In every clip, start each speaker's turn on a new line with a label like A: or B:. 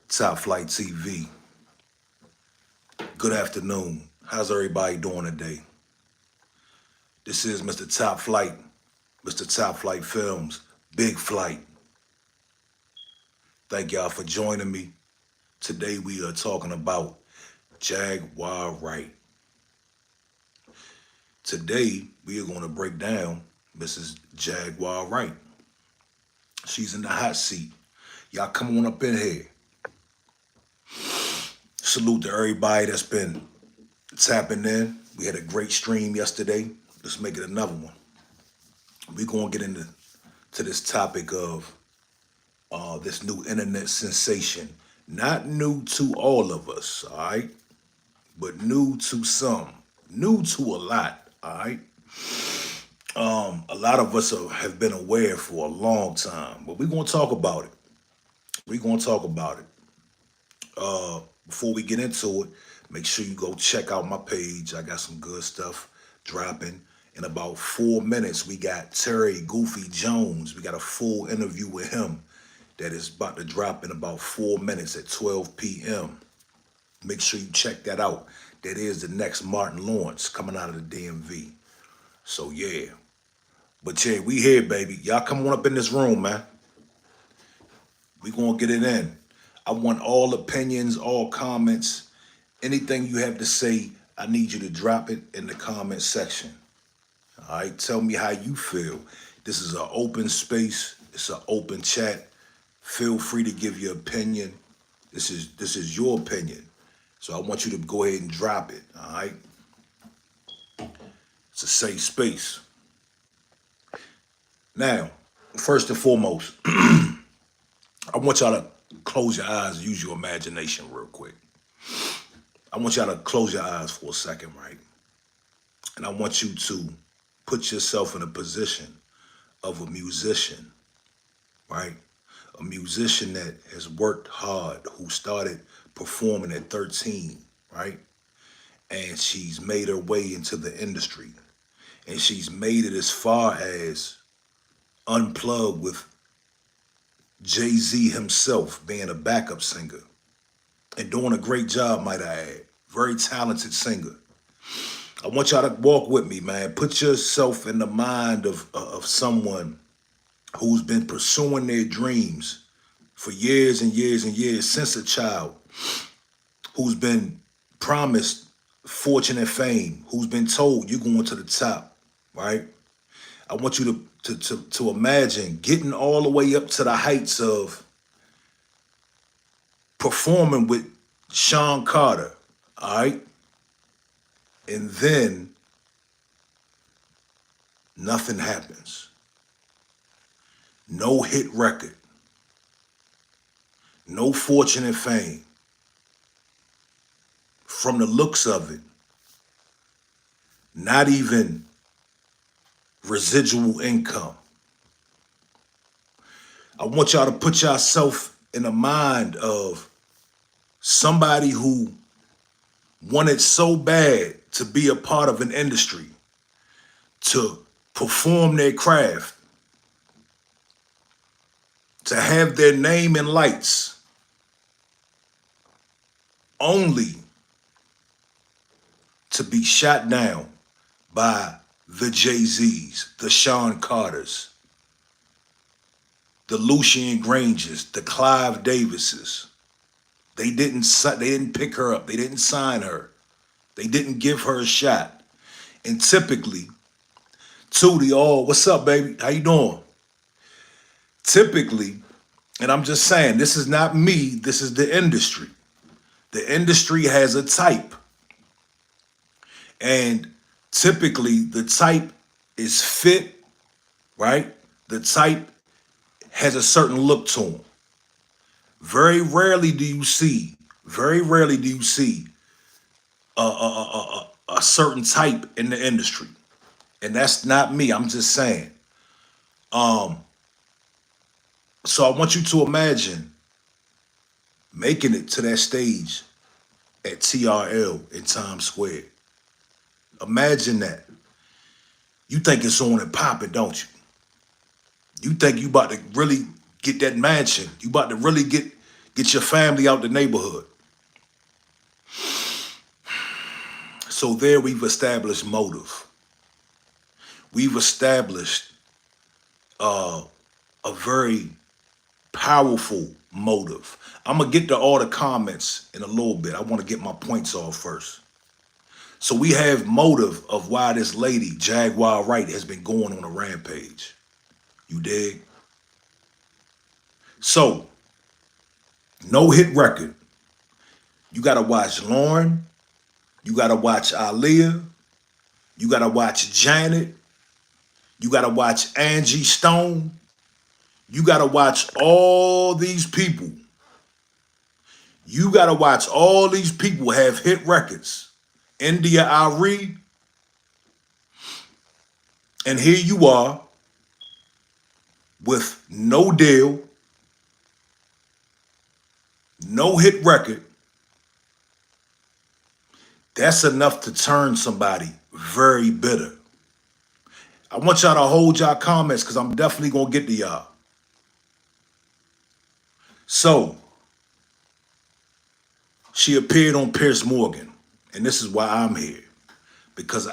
A: Top Flight TV. Good afternoon. How's everybody doing today? This is Mr. Top Flight, Mr. Top Flight Films, Big Flight. Thank y'all for joining me. Today we are talking about Jaguar Wright. Today we are going to break down Mrs. Jaguar Wright. She's in the hot seat. Y'all come on up in here. Salute to everybody that's been tapping in. We had a great stream yesterday. Let's make it another one. We're going to get into this topic of this new internet sensation. Not new to all of us, all right? But new to some. New to a lot, all right? A lot of us have been aware for a long time, but we're going to talk about it. We're going to talk about it. Before we get into it, make sure you go check out my page. I got some good stuff dropping. In about 4 minutes, we got Terry Goofy Jones. We got a full interview with him that is about to drop in about 4 minutes at 12 p.m. Make sure you check that out. That is the next Martin Lawrence coming out of the DMV. So, yeah. But, yeah, we here, baby. Y'all come on up in this room, man. We going to get it in. I want all opinions, all comments. Anything you have to say, I need you to drop it in the comment section. All right, tell me how you feel. This is an open space. It's an open chat. Feel free to give your opinion. This is your opinion. So I want you to go ahead and drop it, all right? It's a safe space. Now, first and foremost, I want y'all to close your eyes and use your imagination real quick. I want y'all to close your eyes for a second, right? And I want you to put yourself in a position of a musician, right? A musician that has worked hard, who started performing at 13, right? And she's made her way into the industry. And she's made it as far as Unplugged with Jay-Z himself being a backup singer. And doing a great job, might I add. Very talented singer. I want y'all to walk with me, man. Put yourself in the mind of someone who's been pursuing their dreams for years and years and years since a child, who's been promised fortune and fame, who's been told you're going to the top, right? I want you to imagine getting all the way up to the heights of performing with Sean Carter, all right? And then nothing happens. No hit record. No fortune and fame. From the looks of it, not even residual income. I want y'all to put yourself in the mind of somebody who wanted so bad to be a part of an industry, to perform their craft, to have their name in lights, only to be shot down by the Jay-Z's, the Sean Carters, the Lucian Grangers, the Clive Davises. They didn't pick her up. They didn't sign her. They didn't give her a shot. And typically, Tootie, oh, what's up, baby? How you doing? Typically, and I'm just saying, this is not me, this is the industry. The industry has a type. And typically, the type is fit, right? The type has a certain look to them. Very rarely do you see a certain type in the industry. And that's not me, I'm just saying. So I want you to imagine making it to that stage at TRL in Times Square. Imagine that. You think it's on and popping, don't you? You think you about to really get that mansion. You about to really get Get your family out the neighborhood. So there we've established motive. We've established a very powerful motive. I'm going to get to all the comments in a little bit. I want to get my points off first. So we have motive of why this lady, Jaguar Wright, has been going on a rampage. You dig? So, no hit record. You got to watch Lauren. You got to watch Aaliyah. You got to watch Janet. You got to watch Angie Stone. You got to watch all these people. You got to watch all these people have hit records. India Ari. And here you are with no deal, no hit record. That's enough to turn somebody very bitter. I want y'all to hold y'all comments because I'm definitely going to get to y'all. So, she appeared on Piers Morgan. And this is why I'm here. Because,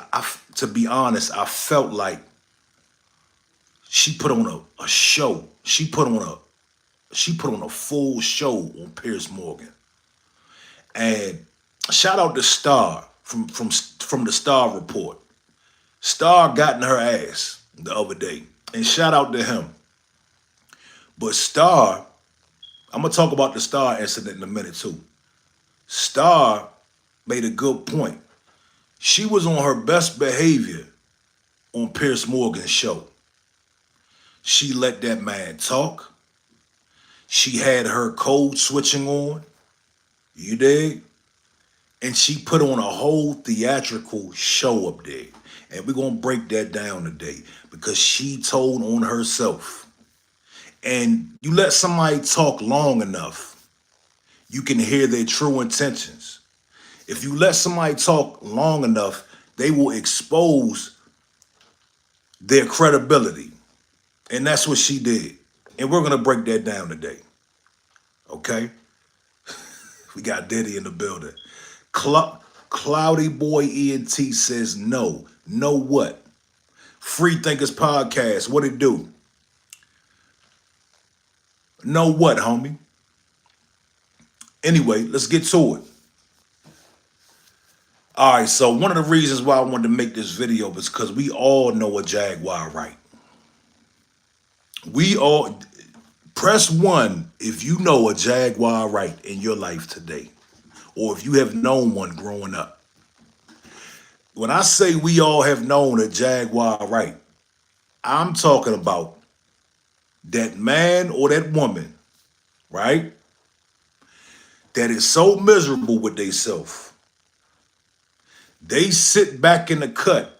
A: to be honest, I felt like she put on a show. She put on a full show on Piers Morgan. And shout out to Star from the Star Report. Star got in her ass the other day. And shout out to him. But Star, I'm going to talk about the Star incident in a minute too. Star made a good point. She was on her best behavior on Piers Morgan's show. She let that man talk. She had her code switching on. You dig? And she put on a whole theatrical show up there. And we're going to break that down today because she told on herself. And you let somebody talk long enough, you can hear their true intentions. If you let somebody talk long enough, they will expose their credibility. And that's what she did. And we're going to break that down today. Okay? We got Diddy in the building. Cloudy Boy ENT says no. No what? Free Thinkers Podcast. What it do? No what, homie? Anyway, let's get to it. All right, so one of the reasons why I wanted to make this video is because we all know a Jaguar Wright. We all, press 1 if you know a Jaguar Wright in your life today, or if you have known one growing up. When I say we all have known a Jaguar Wright, I'm talking about that man or that woman, right, that is so miserable with themselves. They sit back in the cut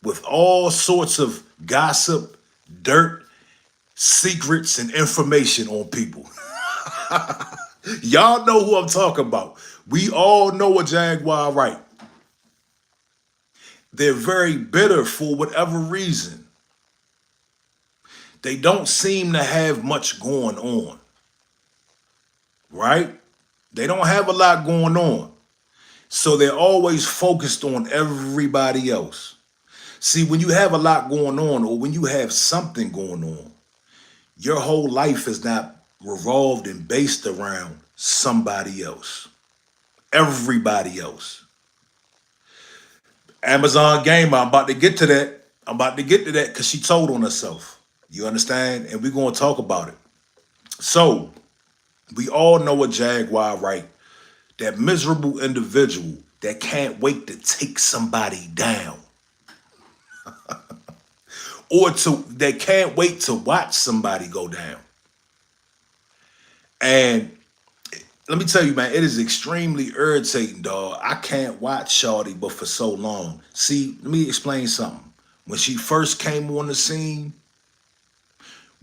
A: with all sorts of gossip, dirt, secrets, and information on people. Y'all know who I'm talking about. We all know a Jaguar Wright. They're very bitter for whatever reason. They don't seem to have much going on. Right? They don't have a lot going on. So they're always focused on everybody else. See, when you have a lot going on or when you have something going on, your whole life is not revolved and based around somebody else. Everybody else. Amazon Gamer, I'm about to get to that. I'm about to get to that because she told on herself. You understand? And we're going to talk about it. So, we all know a Jaguar Wright. That miserable individual that can't wait to take somebody down. Or that can't wait to watch somebody go down. And let me tell you, man, it is extremely irritating, dog. I can't watch Shawty but for so long. See, let me explain something. When she first came on the scene,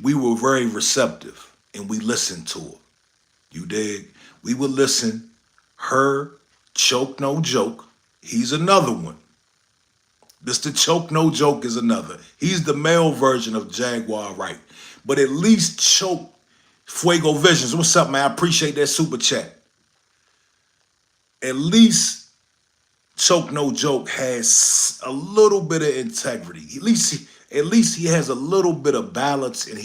A: we were very receptive and we listened to her. You dig? We would listen. Her, Choke No Joke, he's another one. Mr. Choke No Joke is another. He's the male version of Jaguar Wright. But at least Choke Fuego Visions, what's up, man? I appreciate that super chat. At least Choke No Joke has a little bit of integrity. At least he has a little bit of balance, and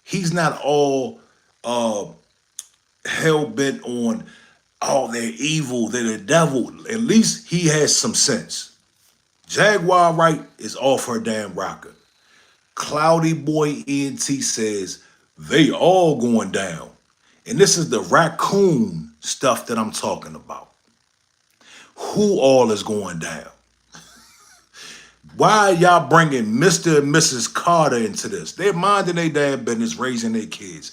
A: he's not all hell bent on, oh, they're evil, they're the devil. At least he has some sense. Jaguar Wright is off her damn rocker. Cloudy Boy ENT says they all going down. And this is the raccoon stuff that I'm talking about. Who all is going down? Why are y'all bringing Mr. and Mrs. Carter into this? They're minding their damn business, raising their kids.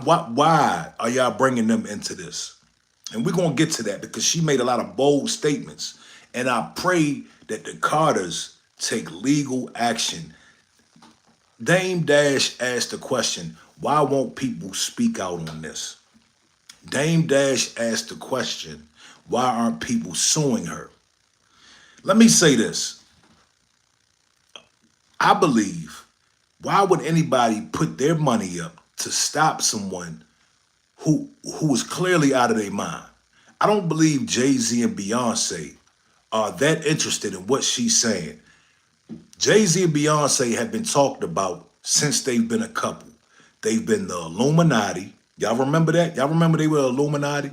A: Why are y'all bringing them into this? And we're going to get to that because she made a lot of bold statements. And I pray that the Carters take legal action. Dame Dash asked the question, why won't people speak out on this? Dame Dash asked the question, why aren't people suing her? Let me say this. I believe, why would anybody put their money up to stop someone who is clearly out of their mind? I don't believe Jay-Z and Beyonce are that interested in what she's saying. Jay-Z and Beyonce have been talked about since they've been a couple. They've been the Illuminati. Y'all remember that? Y'all remember they were Illuminati?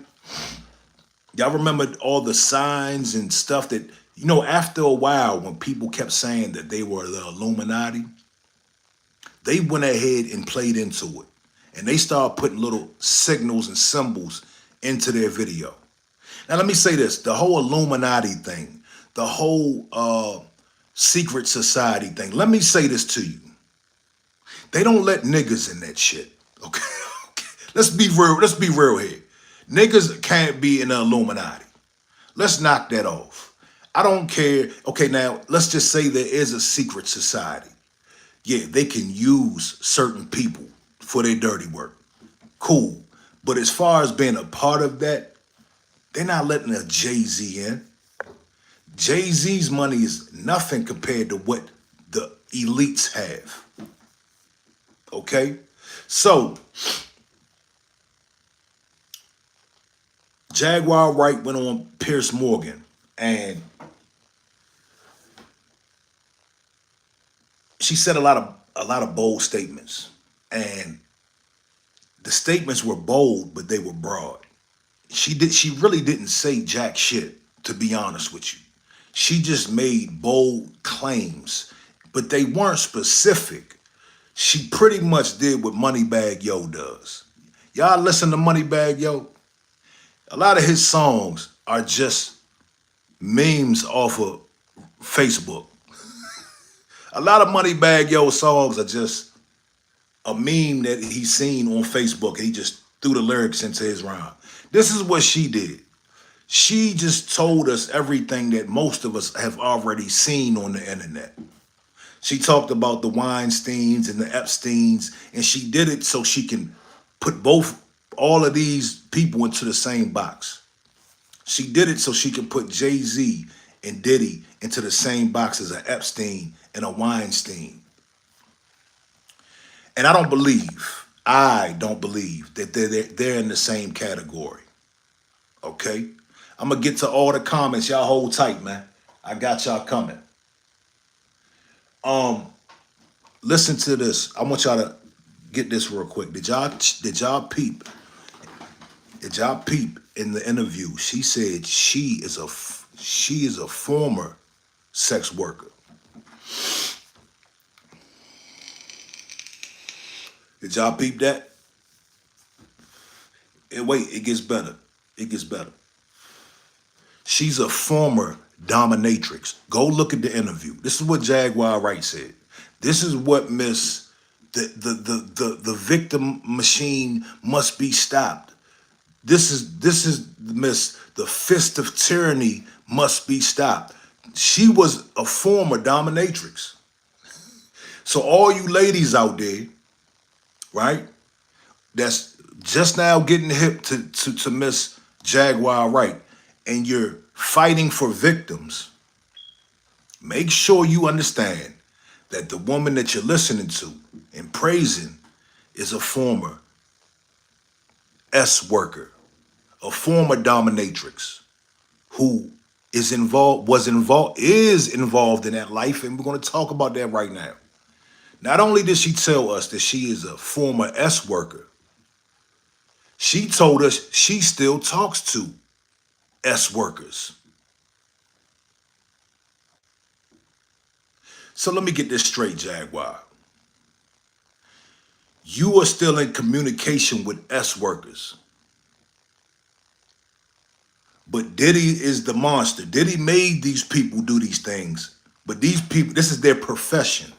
A: Y'all remember all the signs and stuff that, you know, after a while when people kept saying that they were the Illuminati, they went ahead and played into it. And they started putting little signals and symbols into their video. Now, let me say this. The whole Illuminati thing, the whole secret society thing, let me say this to you. They don't let niggas in that shit, okay? Let's be real. Let's be real here. Niggas can't be in the Illuminati. Let's knock that off. I don't care. Okay, now, let's just say there is a secret society. Yeah, they can use certain people for their dirty work. Cool. But as far as being a part of that, they're not letting a Jay-Z in. Jay-Z's money is nothing compared to what the elites have. Okay? So, Jaguar Wright went on Piers Morgan, and she said a lot of bold statements. And the statements were bold, but they were broad. She really didn't say jack shit, to be honest with you. She just made bold claims, but they weren't specific. She pretty much did what Moneybagg Yo does. Y'all listen to Moneybagg Yo? A lot of his songs are just memes off of Facebook. A lot of Moneybagg Yo songs are just a meme that he's seen on Facebook, and he just threw the lyrics into his rhyme. This is what she did. She just told us everything that most of us have already seen on the internet. She talked about the Weinsteins and the Epsteins, and she did it so she can put all of these people into the same box. She did it so she could put Jay-Z and Diddy into the same box as an Epstein and a Weinstein. And I don't believe that they're in the same category. Okay? I'm going to get to all the comments. Y'all hold tight, man. I got y'all coming. Listen to this. I want y'all to get this real quick. Did y'all peep in the interview? She said she is a former sex worker. Did y'all peep that? And wait, it gets better. It gets better. She's a former dominatrix. Go look at the interview. This is what Jaguar Wright said. This is what Miss the victim machine must be stopped. This is Miss the fist of tyranny must be stopped. She was a former dominatrix. So all you ladies out there, right, that's just now getting hip to Miss Jaguar Wright, and you're fighting for victims, make sure you understand that the woman that you're listening to and praising is a former S worker, a former dominatrix who is involved in that life, and we're going to talk about that right now. Not only did she tell us that she is a former S worker, she told us she still talks to S workers. So let me get this straight, Jaguar. You are still in communication with S workers. But Diddy is the monster. Diddy made these people do these things. But these people, this is their profession.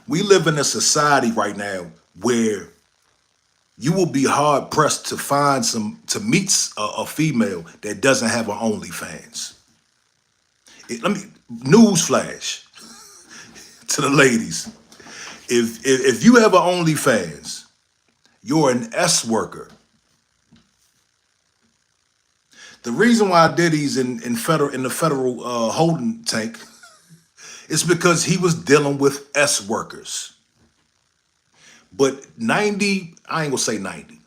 A: We live in a society right now where you will be hard pressed to meet a female that doesn't have an OnlyFans. Newsflash to the ladies. If you have an OnlyFans, you're an S worker. The reason why Diddy's in the federal holding tank is because he was dealing with S workers. But 90, I ain't gonna say 90.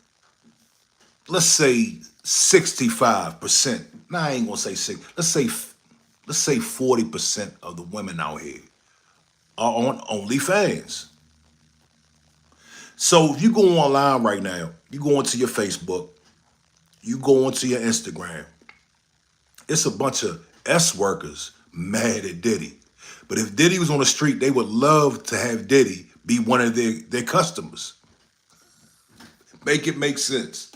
A: Let's say 65%. Nah, I ain't gonna say 6. Let's say 40% of the women out here are on OnlyFans. So if you go online right now, you go onto your Facebook, you go onto your Instagram, it's a bunch of S workers mad at Diddy. But if Diddy was on the street, they would love to have Diddy be one of their customers. Make it make sense.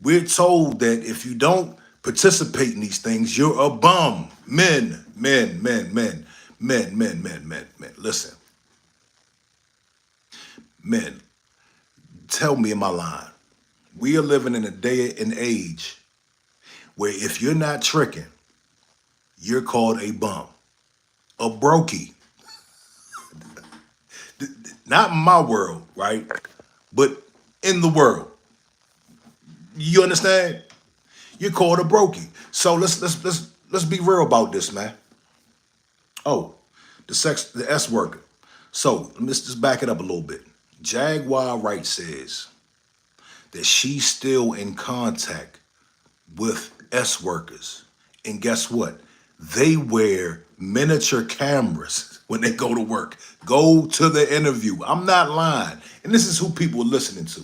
A: We're told that if you don't participate in these things, you're a bum. Men. Listen. Men, tell me, am I lying? We are living in a day and age where if you're not tricking, you're called a bum, a brokey. Not in my world, right? But in the world. You understand? You're called a brokey. So let's be real about this, man. Oh, the S worker. So let's just back it up a little bit. Jaguar Wright says that she's still in contact with S workers. And guess what? They wear miniature cameras when they go to work. Go to the interview. I'm not lying. And this is who people are listening to.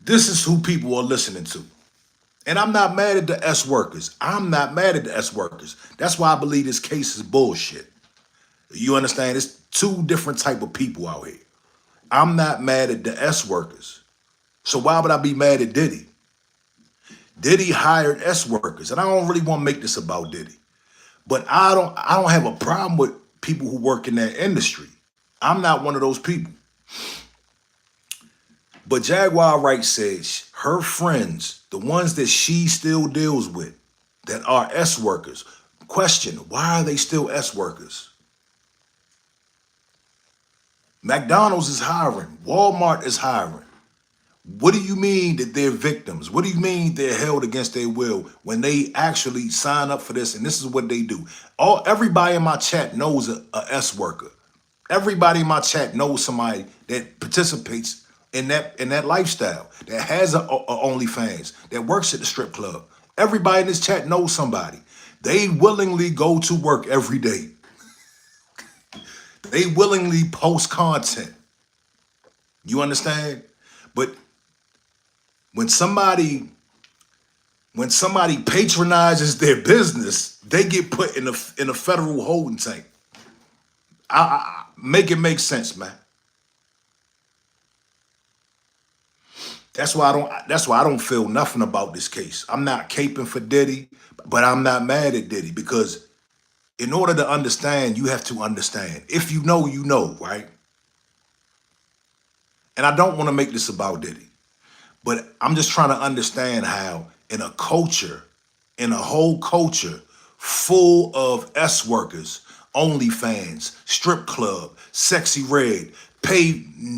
A: This is who people are listening to. And I'm not mad at the S workers. I'm not mad at the S workers. That's why I believe this case is bullshit. You understand? It's two different type of people out here. I'm not mad at the S workers. So why would I be mad at Diddy? Diddy hired S workers. And I don't really want to make this about Diddy. But I don't have a problem with people who work in that industry. I'm not one of those people. But Jaguar Wright says her friends, the ones that she still deals with, that are S workers, question, why are they still S workers? McDonald's is hiring. Walmart is hiring. What do you mean that they're victims? What do you mean they're held against their will when they actually sign up for this and this is what they do? Everybody in my chat knows a S worker. Everybody in my chat knows somebody that participates in that lifestyle, that has a OnlyFans, that works at the strip club. Everybody in this chat knows somebody. They willingly go to work every day. They willingly post content. You understand? But when somebody patronizes their business, they get put in a federal holding tank. I make it make sense, man. That's why I don't feel nothing about this case. I'm not caping for Diddy, but I'm not mad at Diddy because in order to understand, you have to understand. If you know, you know, right? And I don't want to make this about Diddy, but I'm just trying to understand how in a whole culture full of S workers, OnlyFans, strip club, sexy red,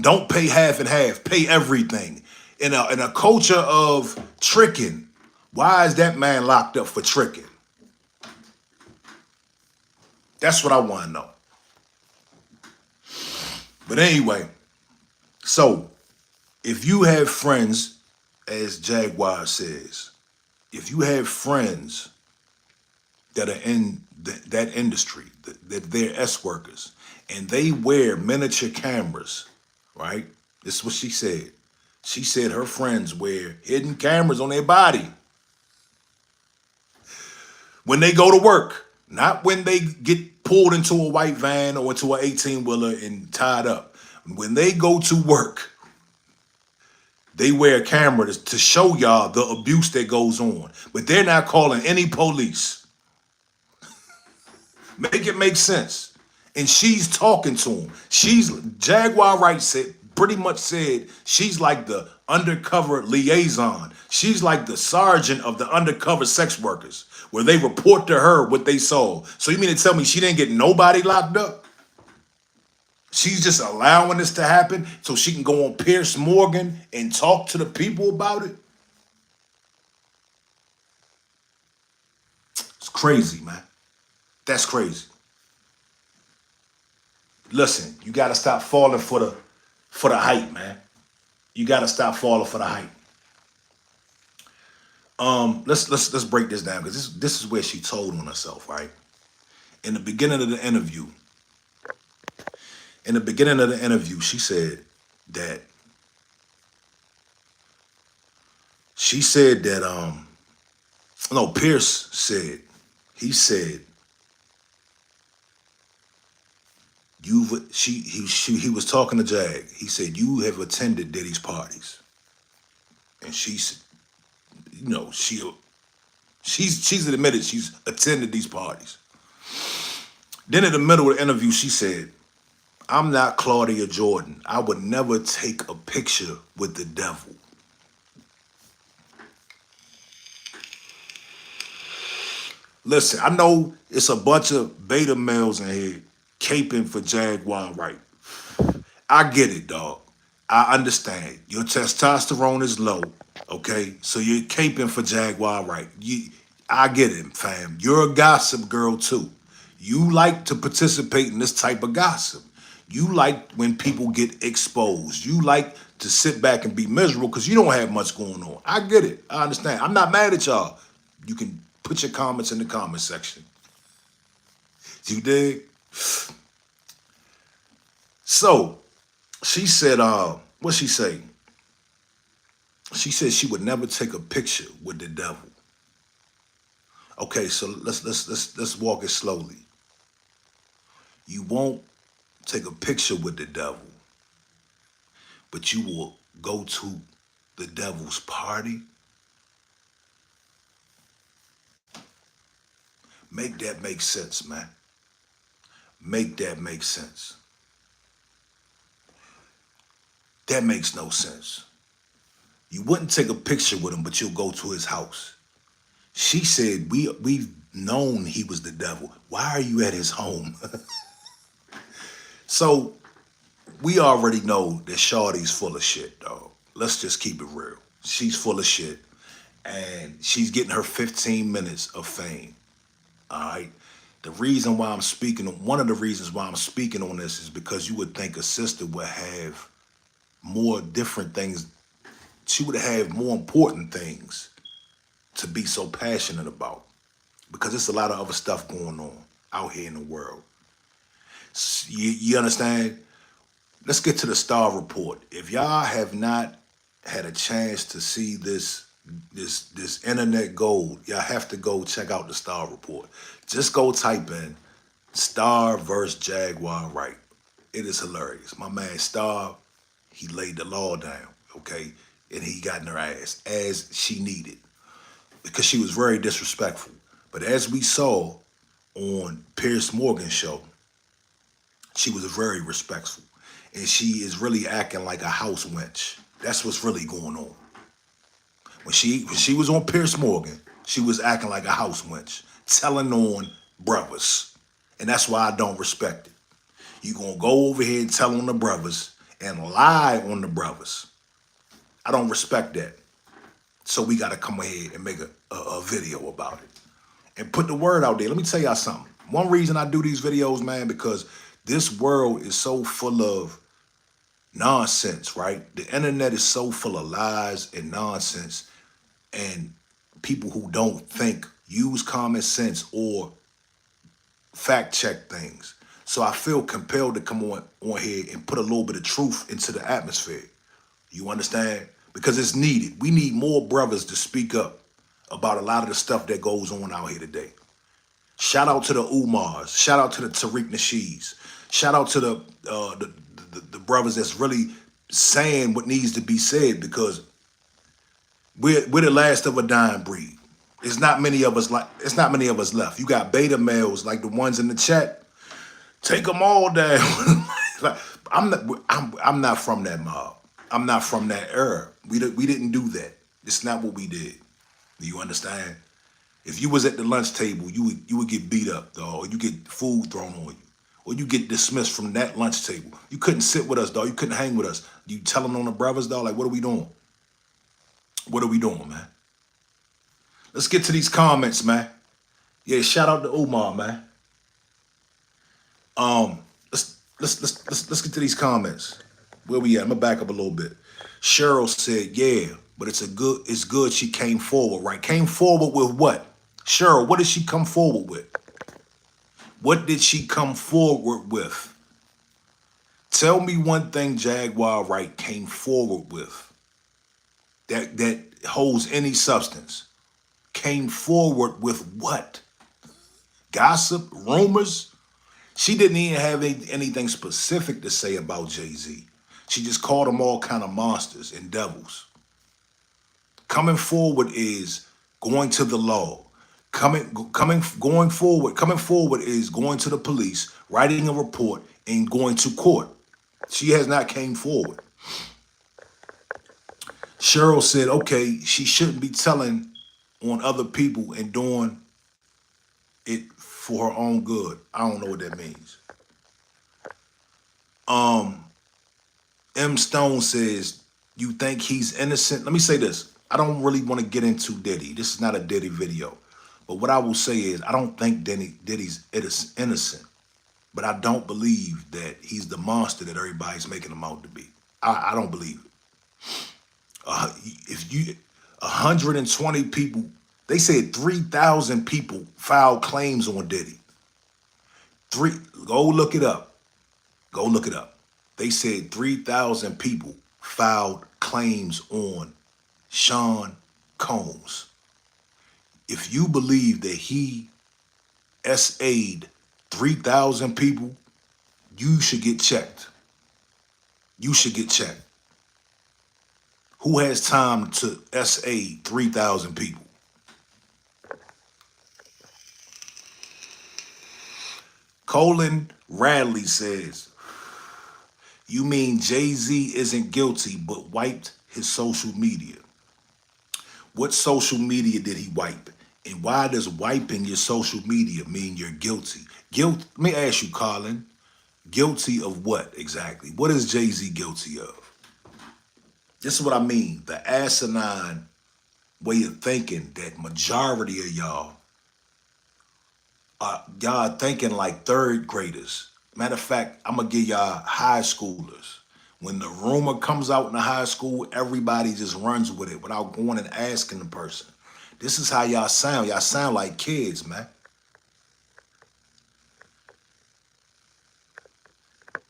A: don't pay half and half, pay everything. In a culture of tricking, why is that man locked up for tricking? That's what I want to know. But anyway, so if you have friends, as Jaguar says, if you have friends that are in that industry, that they're S workers, and they wear miniature cameras, right? This is what she said. She said her friends wear hidden cameras on their body when they go to work, not when they get pulled into a white van or into an 18-wheeler and tied up. When they go to work, they wear a camera to show y'all the abuse that goes on. But they're not calling any police. Make it make sense. And she's talking to him. Jaguar Wright said, pretty much said, she's like the undercover liaison. She's like the sergeant of the undercover sex workers, where they report to her what they saw. So you mean to tell me she didn't get nobody locked up? She's just allowing this to happen so she can go on Piers Morgan and talk to the people about it? It's crazy, man. That's crazy. Listen, you gotta stop falling for the hype, man. You gotta stop falling for the hype. Let's break this down, because this is where she told on herself, right? In the beginning of the interview, she said that no, Pierce said, he was talking to Jag. He said, you have attended Diddy's parties. And she's admitted she's attended these parties. Then in the middle of the interview, she said, I'm not Claudia Jordan. I would never take a picture with the devil. Listen, I know it's a bunch of beta males in here caping for Jaguar Wright. I get it, dog. I understand. Your testosterone is low, okay? So you're caping for Jaguar Wright. I get it, fam. You're a gossip girl, too. You like to participate in this type of gossip. You like when people get exposed. You like to sit back and be miserable because you don't have much going on. I get it. I understand. I'm not mad at y'all. You can put your comments in the comment section. You dig? So, she said, what'd she say? She said she would never take a picture with the devil. Okay, so let's walk it slowly. You won't take a picture with the devil, but you will go to the devil's party? Make that make sense, man. Make that make sense. That makes no sense. You wouldn't take a picture with him, but you'll go to his house. She said, we've known he was the devil. Why are you at his home? So we already know that Shawty's full of shit, dog. Let's just keep it real. She's full of shit, and she's getting her 15 minutes of fame. All right. The reason why I'm speaking, one of the reasons why I'm speaking on this is because you would think a sister would have more different things. She would have more important things to be so passionate about, because there's a lot of other stuff going on out here in the world. You understand? Let's get to the Star Report. If y'all have not had a chance to see this internet gold, y'all have to go check out the Star Report. Just go type in Star versus Jaguar Wright. It is hilarious. My man Star, he laid the law down, okay? And he got in her ass, as she needed, because she was very disrespectful. But as we saw on Piers Morgan's show, she was very respectful. And she is really acting like a house wench. That's what's really going on. When she was on Piers Morgan, she was acting like a house wench, telling on brothers. And that's why I don't respect it. You gonna go over here and tell on the brothers and lie on the brothers. I don't respect that. So we gotta come ahead and make a video about it and put the word out there. Let me tell y'all something. One reason I do these videos, man, because this world is so full of nonsense, right? The internet is so full of lies and nonsense, and people who don't think, use common sense, or fact check things. So I feel compelled to come on here and put a little bit of truth into the atmosphere. You understand? Because it's needed. We need more brothers to speak up about a lot of the stuff that goes on out here today. Shout out to the Umars. Shout out to the Tariq Nasheeds. Shout out to the brothers that's really saying what needs to be said, because we're the last of a dying breed. It's not many of us left. You got beta males like the ones in the chat. Take them all down. Like, I'm not from that mob. I'm not from that era. We didn't do that. It's not what we did. Do you understand? If you was at the lunch table, you would get beat up, dog, or you get food thrown on you, or you get dismissed from that lunch table. You couldn't sit with us, dog. You couldn't hang with us. You telling on the brothers, dog, like, what are we doing? What are we doing, man? Let's get to these comments, man. Yeah, shout out to Umar, man. Let's get to these comments. Where we at? I'm gonna back up a little bit. Cheryl said, yeah, but it's good she came forward, right? Came forward with what? Cheryl, what did she come forward with? What did she come forward with? Tell me one thing Jaguar Wright came forward with that holds any substance. Came forward with what? Gossip, rumors? She didn't even have anything specific to say about Jay-Z. She just called them all kind of monsters and devils. Coming forward is going to the law. Coming forward is going to the police, writing a report, and going to court. She has not came forward. Cheryl said, okay, she shouldn't be telling on other people and doing it for her own good. I don't know what that means. M. Stone says, you think he's innocent? Let me say this. I don't really want to get into Diddy. This is not a Diddy video. But what I will say is, I don't think Diddy's innocent. But I don't believe that he's the monster that everybody's making him out to be. I don't believe it. If you 120 people, they said 3,000 people filed claims on Diddy. Go look it up. Go look it up. They said 3,000 people filed claims on Sean Combs. If you believe that he SA'd 3,000 people, you should get checked. You should get checked. Who has time to SA 3,000 people? Colin Radley says, you mean Jay-Z isn't guilty but wiped his social media? What social media did he wipe? And why does wiping your social media mean you're guilty? Let me ask you, Colin, guilty of what exactly? What is Jay-Z guilty of? This is what I mean. The asinine way of thinking that majority of y'all are thinking like third graders. Matter of fact, I'm going to give y'all high schoolers. When the rumor comes out in the high school, everybody just runs with it without going and asking the person. This is how y'all sound. Y'all sound like kids, man.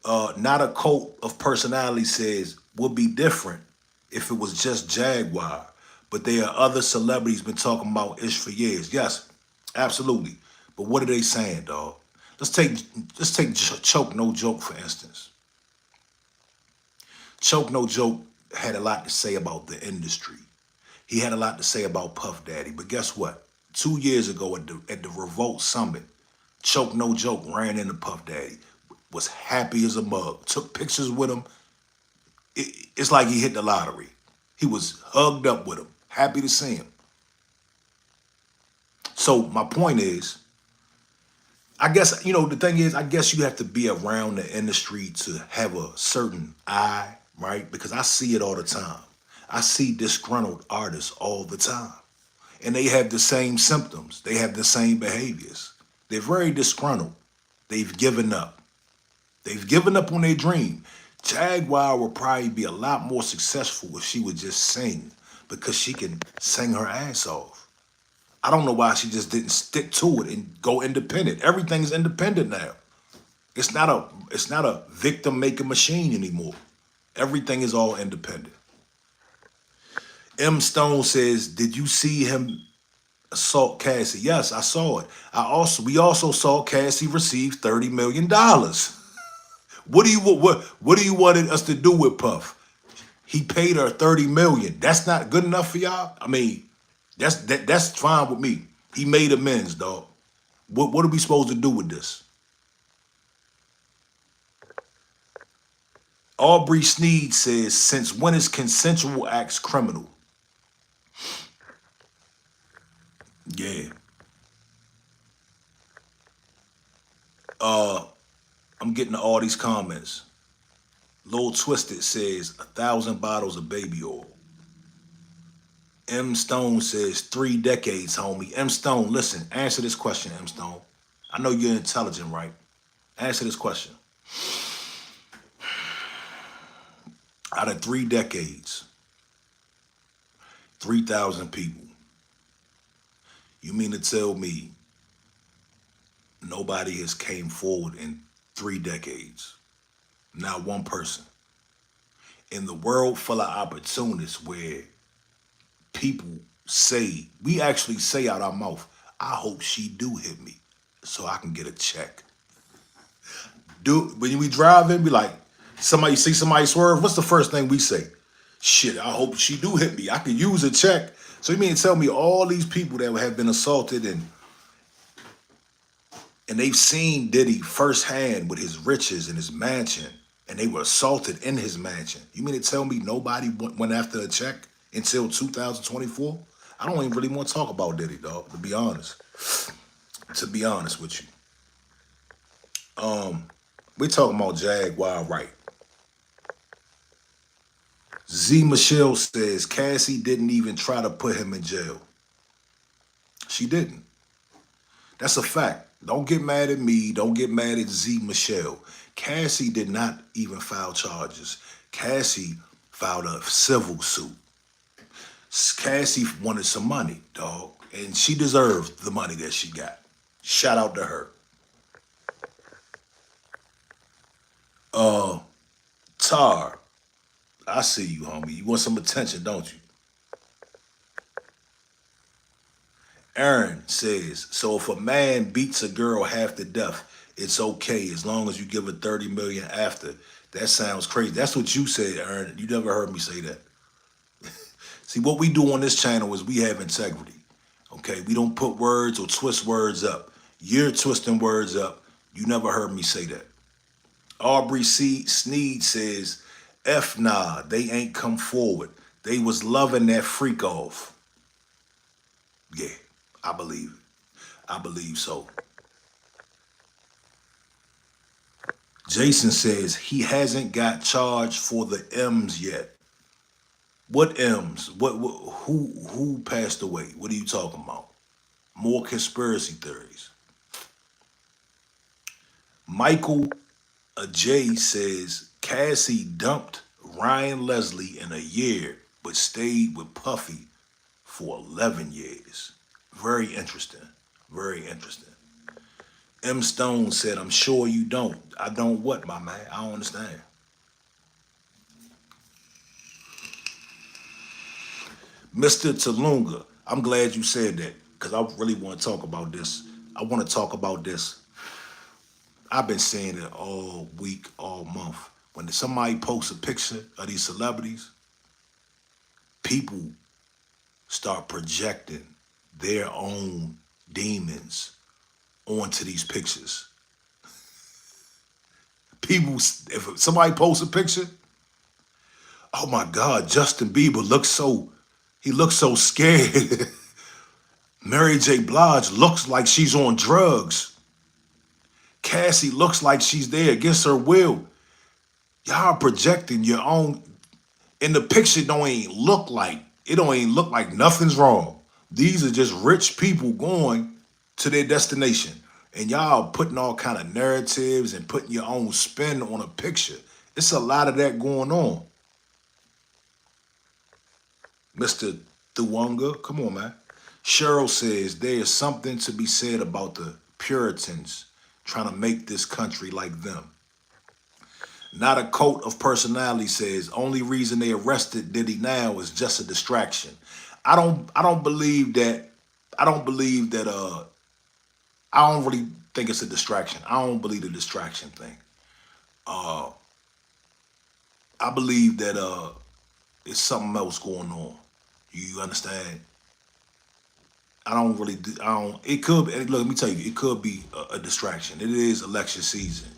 A: Not a cult of personality says would be different if it was just Jaguar. But there are other celebrities been talking about Ish for years. Yes, absolutely. But what are they saying, dog? Let's take Choke No Joke, for instance. Choke No Joke had a lot to say about the industry. He had a lot to say about Puff Daddy. But guess what? 2 years ago at the Revolt Summit, Choke No Joke ran into Puff Daddy, was happy as a mug, took pictures with him. It's like he hit the lottery. He was hugged up with him, happy to see him. So my point is, I guess, you know, the thing is, I guess you have to be around the industry to have a certain eye, right? Because I see it all the time. I see disgruntled artists all the time. And they have the same symptoms. They have the same behaviors. They're very disgruntled. They've given up. They've given up on their dream. Jaguar would probably be a lot more successful if she would just sing, because she can sing her ass off. I don't know why she just didn't stick to it and go independent. Everything's independent now. It's not a victim making machine anymore. Everything is all independent. M Stone says, "Did you see him assault Cassie?" Yes, I saw it. We also saw Cassie receive $30 million. What do you wanted us to do with Puff? He paid her $30 million. That's not good enough for y'all? I mean, that's fine with me. He made amends, dog. What are we supposed to do with this? Aubrey Sneed says, "Since when is consensual acts criminal?" Yeah. I'm getting to all these comments. Lil Twisted says 1,000 bottles of baby oil. M Stone says 3 decades, homie. M Stone, listen, answer this question, M Stone. I know you're intelligent, right? Answer this question. Out of 3 decades, 3,000 people, you mean to tell me nobody has came forward in 3 decades? Not one person. In the world full of opportunists where people say, we actually say out our mouth, "I hope she do hit me so I can get a check." When we drive in, be like, see somebody swerve, what's the first thing we say? "Shit, I hope she do hit me. I could use a check." So you mean to tell me all these people that have been assaulted and they've seen Diddy firsthand with his riches and his mansion, and they were assaulted in his mansion. You mean to tell me nobody went after a check until 2024? I don't even really want to talk about Diddy, dog, to be honest. To be honest with you. We're talking about Jaguar, right? Z Michelle says Cassie didn't even try to put him in jail. She didn't. That's a fact. Don't get mad at me. Don't get mad at Z Michelle. Cassie did not even file charges. Cassie filed a civil suit. Cassie wanted some money, dog, and she deserved the money that she got. Shout out to her. Tar, I see you, homie. You want some attention, don't you? Aaron says, "So if a man beats a girl half to death, it's okay as long as you give her 30 million after." That sounds crazy. That's what you said, Aaron. You never heard me say that. See, what we do on this channel is we have integrity. Okay, we don't put words or twist words up. You're twisting words up. You never heard me say that. Aubrey Sneed says, "F nah, they ain't come forward. They was loving that freak off." Yeah, I believe it. I believe so. Jason says he hasn't got charged for the M's yet. What M's? Who passed away? What are you talking about? More conspiracy theories. Michael J says Cassie dumped Ryan Leslie in a year, but stayed with Puffy for 11 years. Very interesting. Very interesting. M Stone said, "I'm sure you don't." I don't what, my man? I don't understand. Mr. Talunga, I'm glad you said that, because I really want to talk about this. I want to talk about this. I've been saying it all week, all month. When somebody posts a picture of these celebrities, people start projecting their own demons onto these pictures. People, if somebody posts a picture, "Oh my God, Justin Bieber looks so scared." Mary J. Blige looks like she's on drugs. Cassie looks like she's there against her will. Y'all projecting your own, and the picture don't even look like nothing's wrong. These are just rich people going to their destination, and y'all putting all kind of narratives and putting your own spin on a picture. It's a lot of that going on. Mr. Thuwanga, come on, man. Cheryl says there is something to be said about the Puritans trying to make this country like them. Not a cult of personality says only reason they arrested Diddy now is just a distraction. I don't believe that. I don't believe that I don't really think it's a distraction. I don't believe the distraction thing. Uh I believe that it's something else going on. You understand? I don't really. I don't. It could. Look, let me tell you. It could be a distraction. It is election season.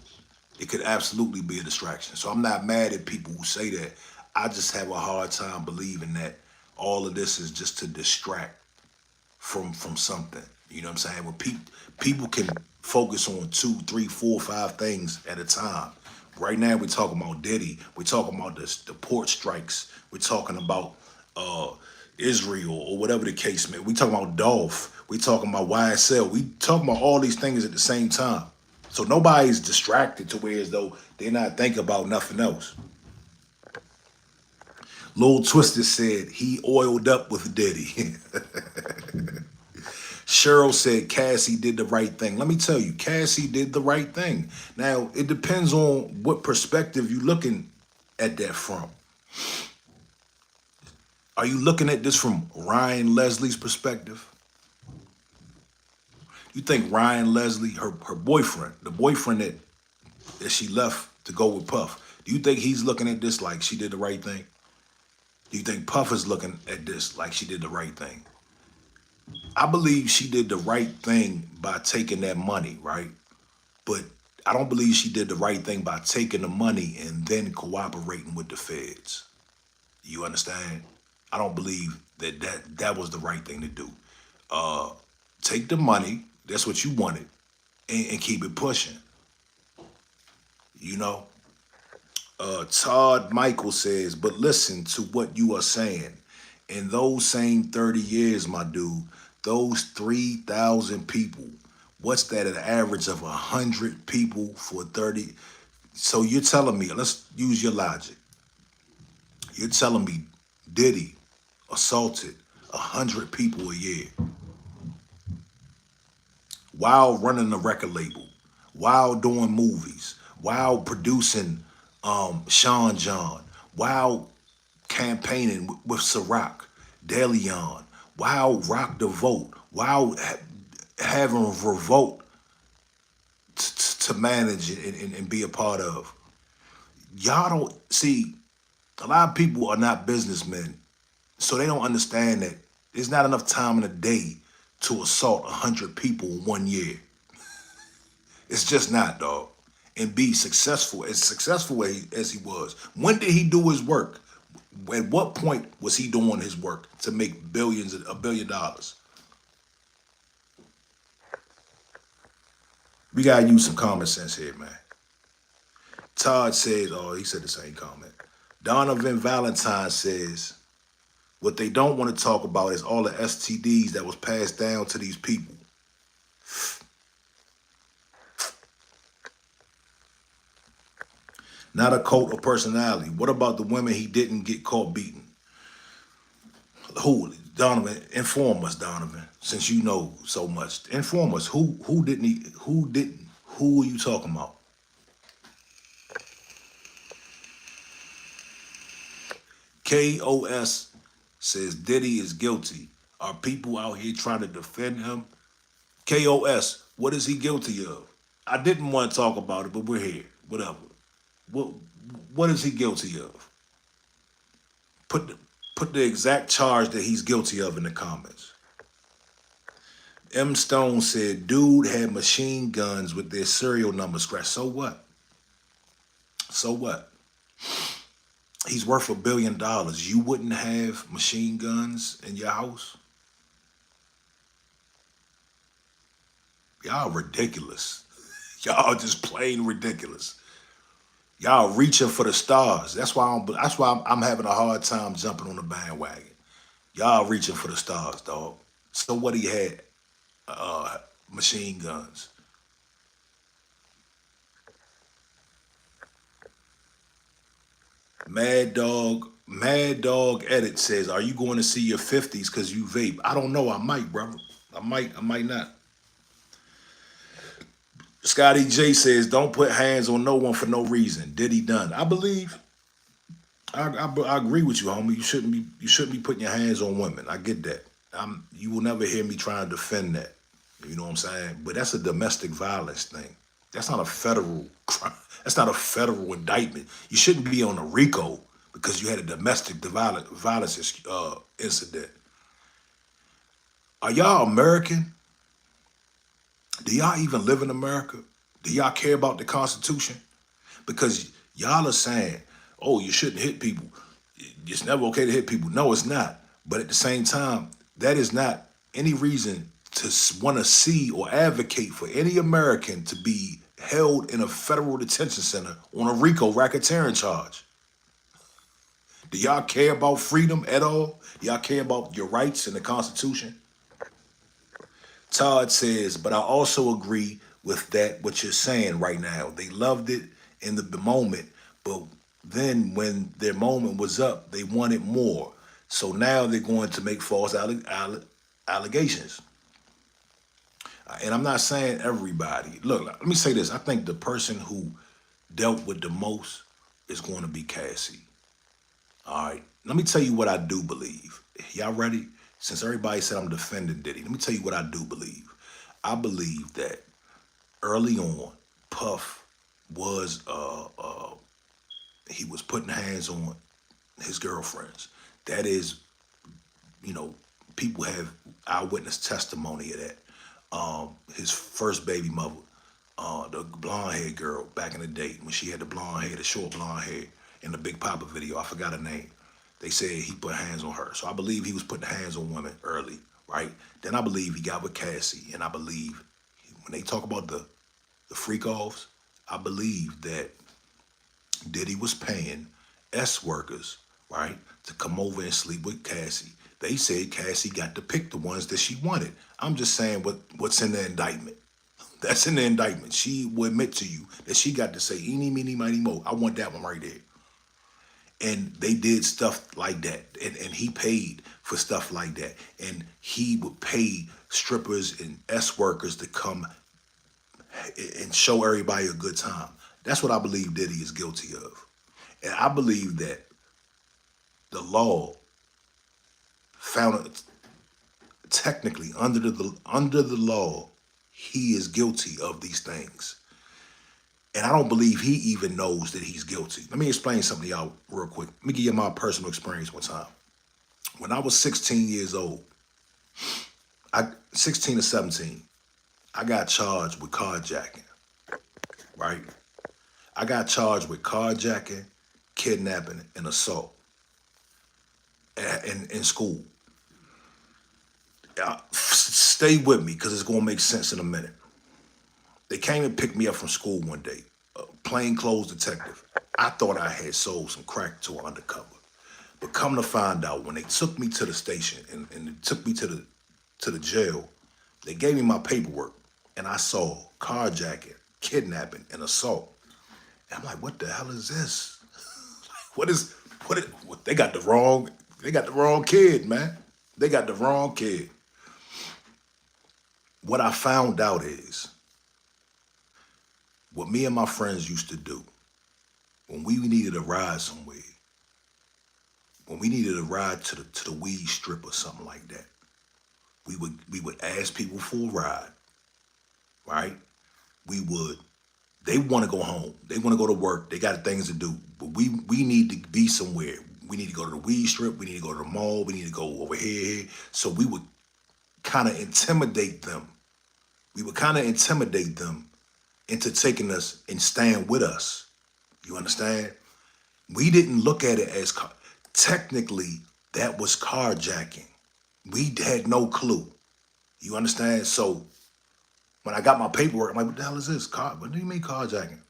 A: It could absolutely be a distraction. So I'm not mad at people who say that. I just have a hard time believing that all of this is just to distract from something. You know what I'm saying? When people can focus on 2, 3, 4, 5 things at a time. Right now we're talking about Diddy. We're talking about the port strikes. We're talking about Israel or whatever the case may. We talking about Dolph. We talking about YSL. We talking about all these things at the same time. So nobody's distracted to where as though they're not thinking about nothing else. Lil Twisted said he oiled up with Diddy. Cheryl said Cassie did the right thing. Let me tell you, Cassie did the right thing. Now, it depends on what perspective you're looking at that from. Are you looking at this from Ryan Leslie's perspective? You think Ryan Leslie, her boyfriend, the boyfriend that she left to go with Puff, do you think he's looking at this like she did the right thing? Do you think Puff is looking at this like she did the right thing? I believe she did the right thing by taking that money, right? But I don't believe she did the right thing by taking the money and then cooperating with the feds. You understand? I don't believe that was the right thing to do. Take the money, that's what you wanted, and keep it pushing. You know? Todd Michael says, but listen to what you are saying. In those same 30 years, my dude, those 3,000 people, what's that, an average of 100 people for 30? So you're telling me, let's use your logic. You're telling me Diddy assaulted 100 people a year while running a record label, while doing movies, while producing Sean John, while campaigning with Ciroc, DeLeon, while Rock the Vote, while having Revolt to manage and be a part of. Y'all don't see, a lot of people are not businessmen, so they don't understand that there's not enough time in a day to assault 100 people in 1 year. It's just not, dog. And be successful as he was. When did he do his work? At what point was he doing his work to make billions, $1 billion? We gotta use some common sense here, man. Todd says, oh, he said the same comment. Donovan Valentine says, what they don't want to talk about is all the STDs that was passed down to these people. Not a cult of personality. What about the women he didn't get caught beating? Who? Donovan, inform us, Donovan, since you know so much. Inform us. Who didn't? Who are you talking about? KOS says Diddy is guilty. Are people out here trying to defend him? KOS, what is he guilty of? I didn't want to talk about it, but we're here. Whatever. What is he guilty of? Put the exact charge that he's guilty of in the comments. M. Stone said, dude had machine guns with their serial number scratched. So what? So what? He's worth $1 billion. You wouldn't have machine guns in your house? Y'all ridiculous. Y'all just plain ridiculous. Y'all reaching for the stars. That's why I'm having a hard time jumping on the bandwagon. Y'all reaching for the stars, dog. So what he had? Machine guns. Mad Dog Edit says, "Are you going to see your 50s because you vape?" I don't know. I might, bro. I might not. Scotty J says, "Don't put hands on no one for no reason." Diddy done. I believe. I agree with you, homie. You shouldn't be putting your hands on women. I get that. You will never hear me trying to defend that. You know what I'm saying? But that's a domestic violence thing. That's not a federal crime. That's not a federal indictment. You shouldn't be on a RICO because you had a domestic violence incident. Are y'all American? Do y'all even live in America? Do y'all care about the Constitution? Because y'all are saying, oh, you shouldn't hit people. It's never okay to hit people. No, it's not. But at the same time, that is not any reason to want to see or advocate for any American to be held in a federal detention center on a RICO racketeering charge. Do y'all care about freedom at all? Do y'all care about your rights and the Constitution? Todd says, but I also agree with that, what you're saying right now. They loved it in the moment, but then when their moment was up, they wanted more. So now they're going to make false allegations. And I'm not saying everybody. Look, let me say this. I think the person who dealt with the most is going to be Cassie. All right. Let me tell you what I do believe. Y'all ready? Since everybody said I'm defending Diddy, let me tell you what I do believe. I believe that early on, Puff was he was putting hands on his girlfriends. That is, you know, people have eyewitness testimony of that. His first baby mother, the blonde haired girl back in the day when she had the blonde hair, the short blonde hair in the Big Papa video, I forgot her name. They said he put hands on her. So I believe he was putting hands on women early, right? Then I believe he got with Cassie, and I believe when they talk about the freak offs, I believe that Diddy was paying S workers, right, to come over and sleep with Cassie. They said Cassie got to pick the ones that she wanted. I'm just saying what's in the indictment. That's in the indictment. She will admit to you that she got to say, eeny, meeny, miny, mo. I want that one right there. And they did stuff like that. And he paid for stuff like that. And he would pay strippers and S workers to come and show everybody a good time. That's what I believe Diddy is guilty of. And I believe that the law found it technically under the law, he is guilty of these things. And I don't believe he even knows that he's guilty. Let me explain something to y'all real quick. Let me give you my personal experience one time. When I was 16 years old, 16 or 17, I got charged with carjacking, right? I got charged with carjacking, kidnapping, and assault in school. Stay with me because it's going to make sense in a minute. They came and picked me up from school one day, a plainclothes detective. I thought I had sold some crack to an undercover. But come to find out, when they took me to the station and they took me to the jail, they gave me my paperwork, and I saw carjacking, kidnapping, and assault. And I'm like, what the hell is this? What they got the wrong kid, man. They got the wrong kid. What I found out is, what me and my friends used to do when we needed a ride somewhere, when we needed a ride to the weed strip or something like that, we would ask people for a ride, right? They want to go home. They want to go to work. They got things to do. But we need to be somewhere. We need to go to the weed strip. We need to go to the mall. We need to go over here. So we would kind of intimidate them. We would kind of intimidate them into taking us and staying with us. You understand? We didn't look at it as technically that was carjacking. We had no clue. You understand? So when I got my paperwork, I'm like, what the hell is this? What do you mean carjacking?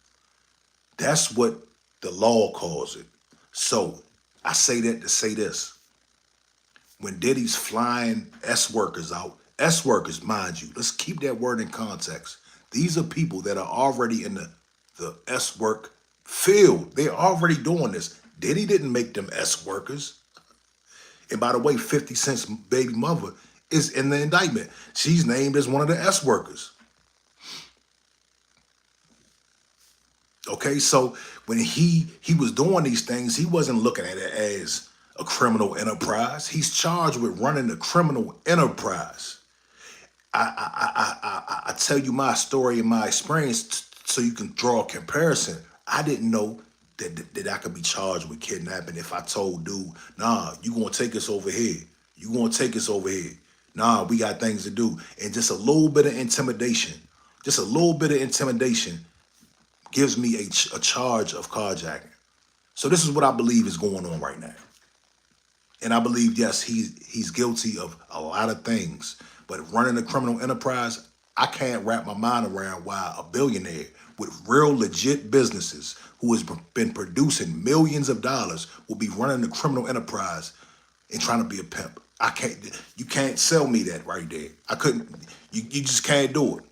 A: That's what the law calls it. So I say that to say this. When Diddy's flying S workers out, S workers, mind you, let's keep that word in context. These are people that are already in the S work field. They're already doing this. Diddy didn't make them S workers. And by the way, 50 Cent's baby mother is in the indictment. She's named as one of the S workers. Okay, so when he was doing these things, he wasn't looking at it as a criminal enterprise. He's charged with running a criminal enterprise. I tell you my story and my experience so you can draw a comparison. I didn't know that I could be charged with kidnapping if I told dude, nah, you gonna take us over here. You gonna take us over here. Nah, we got things to do. And just a little bit of intimidation, gives me a charge of carjacking. So this is what I believe is going on right now. And I believe, yes, he's guilty of a lot of things. But running a criminal enterprise, I can't wrap my mind around why a billionaire with real legit businesses who has been producing millions of dollars will be running a criminal enterprise and trying to be a pimp. You can't sell me that right there. I couldn't, you just can't do it.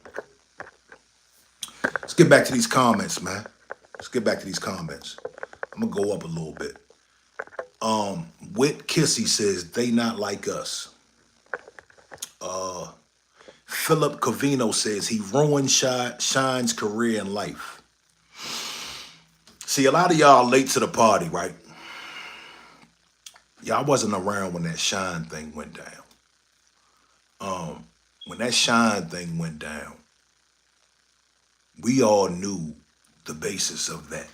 A: Let's get back to these comments, man. Let's get back to these comments. I'm gonna go up a little bit. Whit Kissy says, they not like us. Philip Covino says he ruined Shine's career in life. See, a lot of y'all late to the party, right? Y'all wasn't around when that Shine thing went down. When that Shine thing went down, we all knew the basis of that.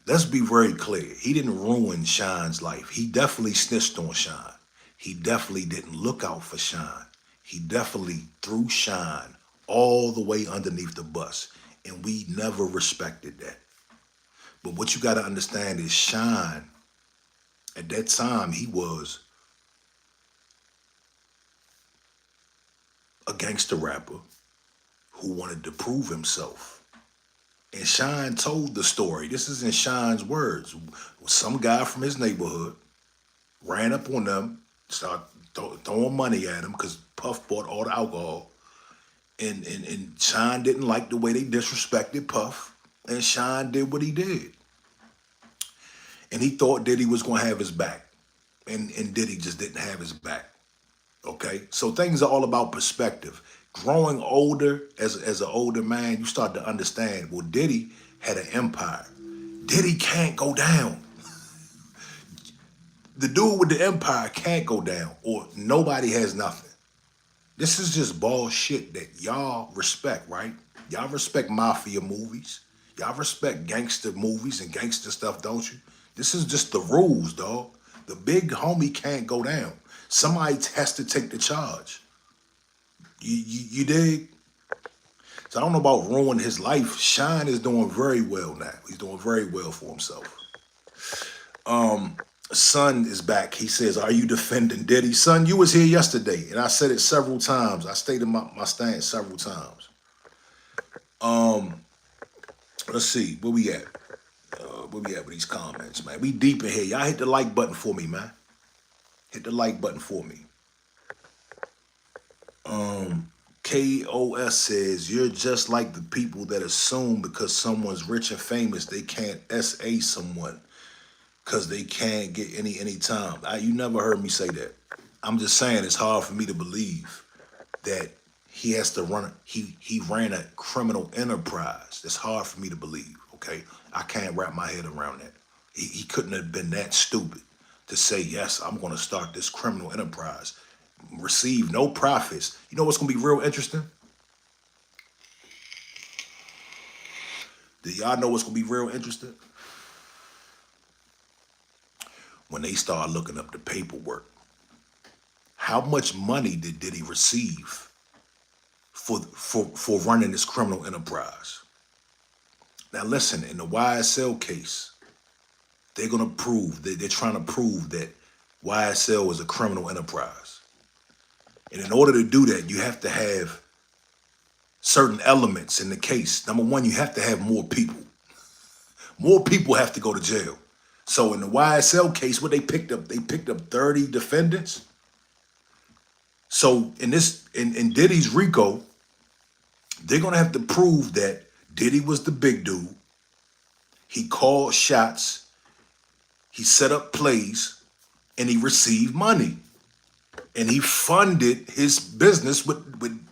A: Let's be very clear. He didn't ruin Shine's life. He definitely snitched on Shine. He definitely didn't look out for Shine. He definitely threw Shine all the way underneath the bus. And we never respected that. But what you got to understand is Shine, at that time, he was a gangster rapper who wanted to prove himself. And Shine told the story. This is in Shine's words. Some guy from his neighborhood ran up on them, started throwing money at him because Puff bought all the alcohol. And Shine didn't like the way they disrespected Puff. And Shine did what he did. And he thought Diddy was going to have his back. And Diddy just didn't have his back. Okay? So things are all about perspective. Growing older, as an older man, you start to understand, well, Diddy had an empire. Diddy can't go down. The dude with the empire can't go down, or nobody has nothing. This is just bullshit that y'all respect, right? Y'all respect mafia movies. Y'all respect gangster movies and gangster stuff, don't you? This is just the rules, dog. The big homie can't go down. Somebody has to take the charge. You dig? So I don't know about ruining his life. Shine is doing very well now. He's doing very well for himself. Son is back. He says, are you defending Diddy? Son, you was here yesterday, and I said it several times. I stated my stance several times. Let's see. Where we at? Where we at with these comments, man? We deep in here. Y'all hit the like button for me, man. Hit the like button for me. KOS says, you're just like the people that assume because someone's rich and famous, they can't SA someone because they can't get any time. You never heard me say that. I'm just saying it's hard for me to believe that he has to run, he ran a criminal enterprise. It's hard for me to believe, okay? I can't wrap my head around that. He couldn't have been that stupid to say, yes, I'm going to start this criminal enterprise. Receive no profits. You know what's going to be real interesting? Do y'all know what's going to be real interesting? When they start looking up the paperwork. How much money did Diddy receive for running this criminal enterprise? Now listen, in the YSL case, they're going to prove, they're trying to prove that YSL is a criminal enterprise. And in order to do that, you have to have certain elements in the case. Number one, you have to have more people. More people have to go to jail. So in the YSL case, what they picked up 30 defendants. So in Diddy's RICO, they're going to have to prove that Diddy was the big dude. He called shots. He set up plays and he received money. And he funded his business with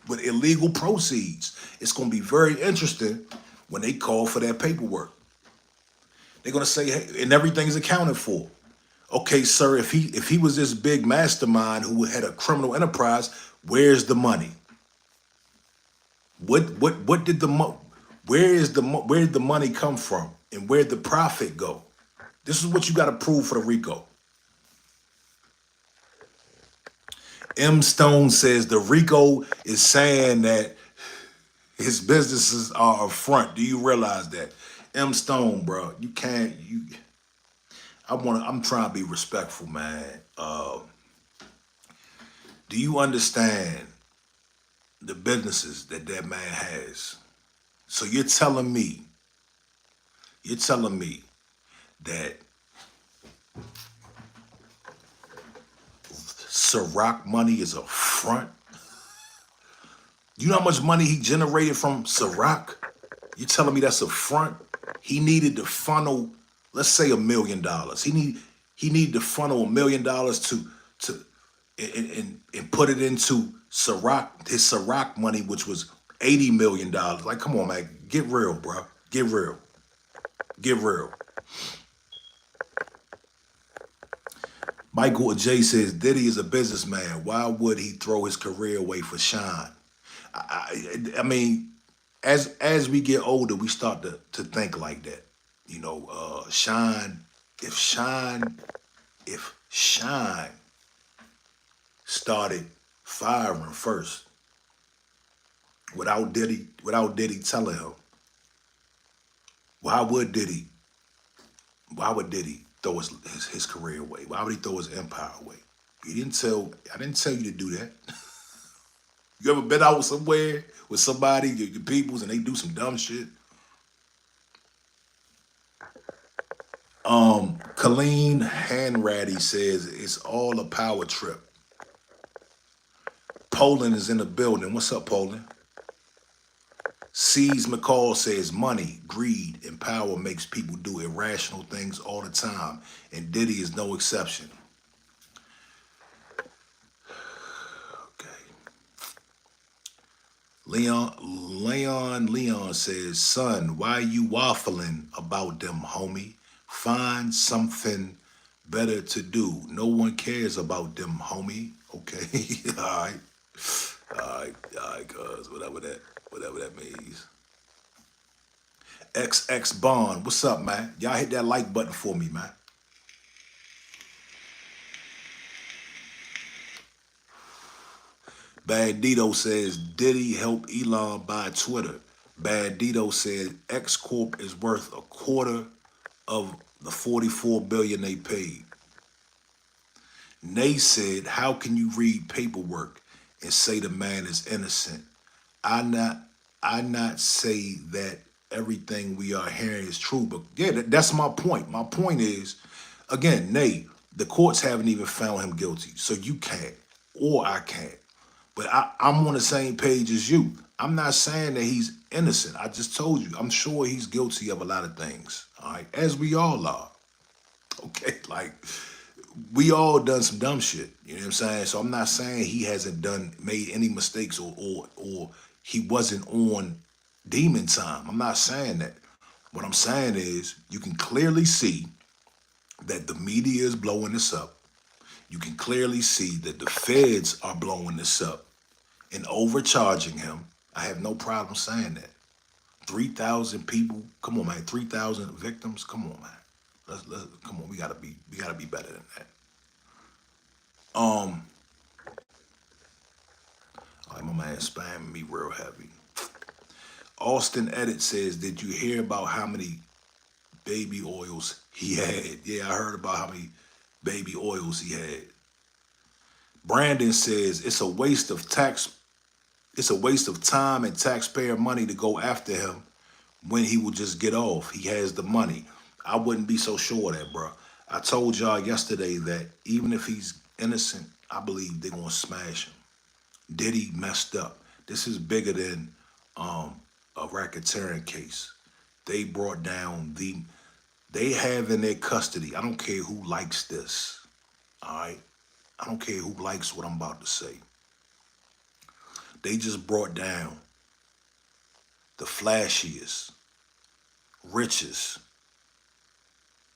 A: illegal proceeds. It's going to be very interesting when they call for that paperwork. They're going to say, hey, and everything's accounted for. Okay, sir, if he was this big mastermind who had a criminal enterprise, where's the money? What did where did the money come from, and where did the profit go? This is what you got to prove for the RICO. M. Stone says the RICO is saying that his businesses are a front. Do you realize that? M. Stone, bro, you can't. I'm trying to be respectful, man. Do you understand the businesses that man has? So you're telling me that Ciroc money is a front? You know how much money he generated from Ciroc? You telling me that's a front? He needed to funnel, let's say $1 million. He needed to funnel $1 million and put it into Ciroc, his Ciroc money, which was $80 million. Like, come on, man, get real, bro. Get real. Get real. Michael J says, Diddy is a businessman. Why would he throw his career away for Shine? I mean, as we get older, we start to think like that. You know, if Shine started firing first without Diddy telling him, why would Diddy throw his career away? Why would he throw his empire away? I didn't tell you to do that. You ever been out somewhere with somebody, your peoples, and they do some dumb shit? Colleen Hanratty says it's all a power trip. Poland is in the building. What's up, Poland? C's McCall says money, greed, and power makes people do irrational things all the time, and Diddy is no exception. Leon says, son, why you waffling about them, homie? Find something better to do. No one cares about them, homie. Okay, all right, cuz, whatever that means. XX Bond, what's up, man? Y'all hit that like button for me, man. Bandito says, Diddy helped Elon buy Twitter. Bandito said, X Corp is worth a quarter of the $44 billion they paid. Nay said, how can you read paperwork and say the man is innocent? I not say that everything we are hearing is true, but yeah, that's my point. My point is, again, Nay, the courts haven't even found him guilty, so you can't, or I can't. But I'm on the same page as you. I'm not saying that he's innocent. I just told you, I'm sure he's guilty of a lot of things, all right? As we all are, okay? Like, we all done some dumb shit, you know what I'm saying? So I'm not saying he hasn't made any mistakes or he wasn't on demon time. I'm not saying that. What I'm saying is, you can clearly see that the media is blowing this up. You can clearly see that the feds are blowing this up and overcharging him. I have no problem saying that. 3,000 people, come on, man. 3,000 victims, come on, man. Let's come on. We gotta be better than that. All right, my man spamming me real heavy. Austin Edit says, did you hear about how many baby oils he had? Yeah, I heard about how many baby oils he had. Brandon says it's a waste of time and taxpayer money to go after him when he will just get off. He has the money. I wouldn't be so sure of that, bro. I told y'all yesterday that even if he's innocent, I believe they're gonna smash him. Diddy messed up. This is bigger than a racketeering case. They brought down They have in their custody, I don't care who likes this, all right? I don't care who likes what I'm about to say. They just brought down the flashiest, richest,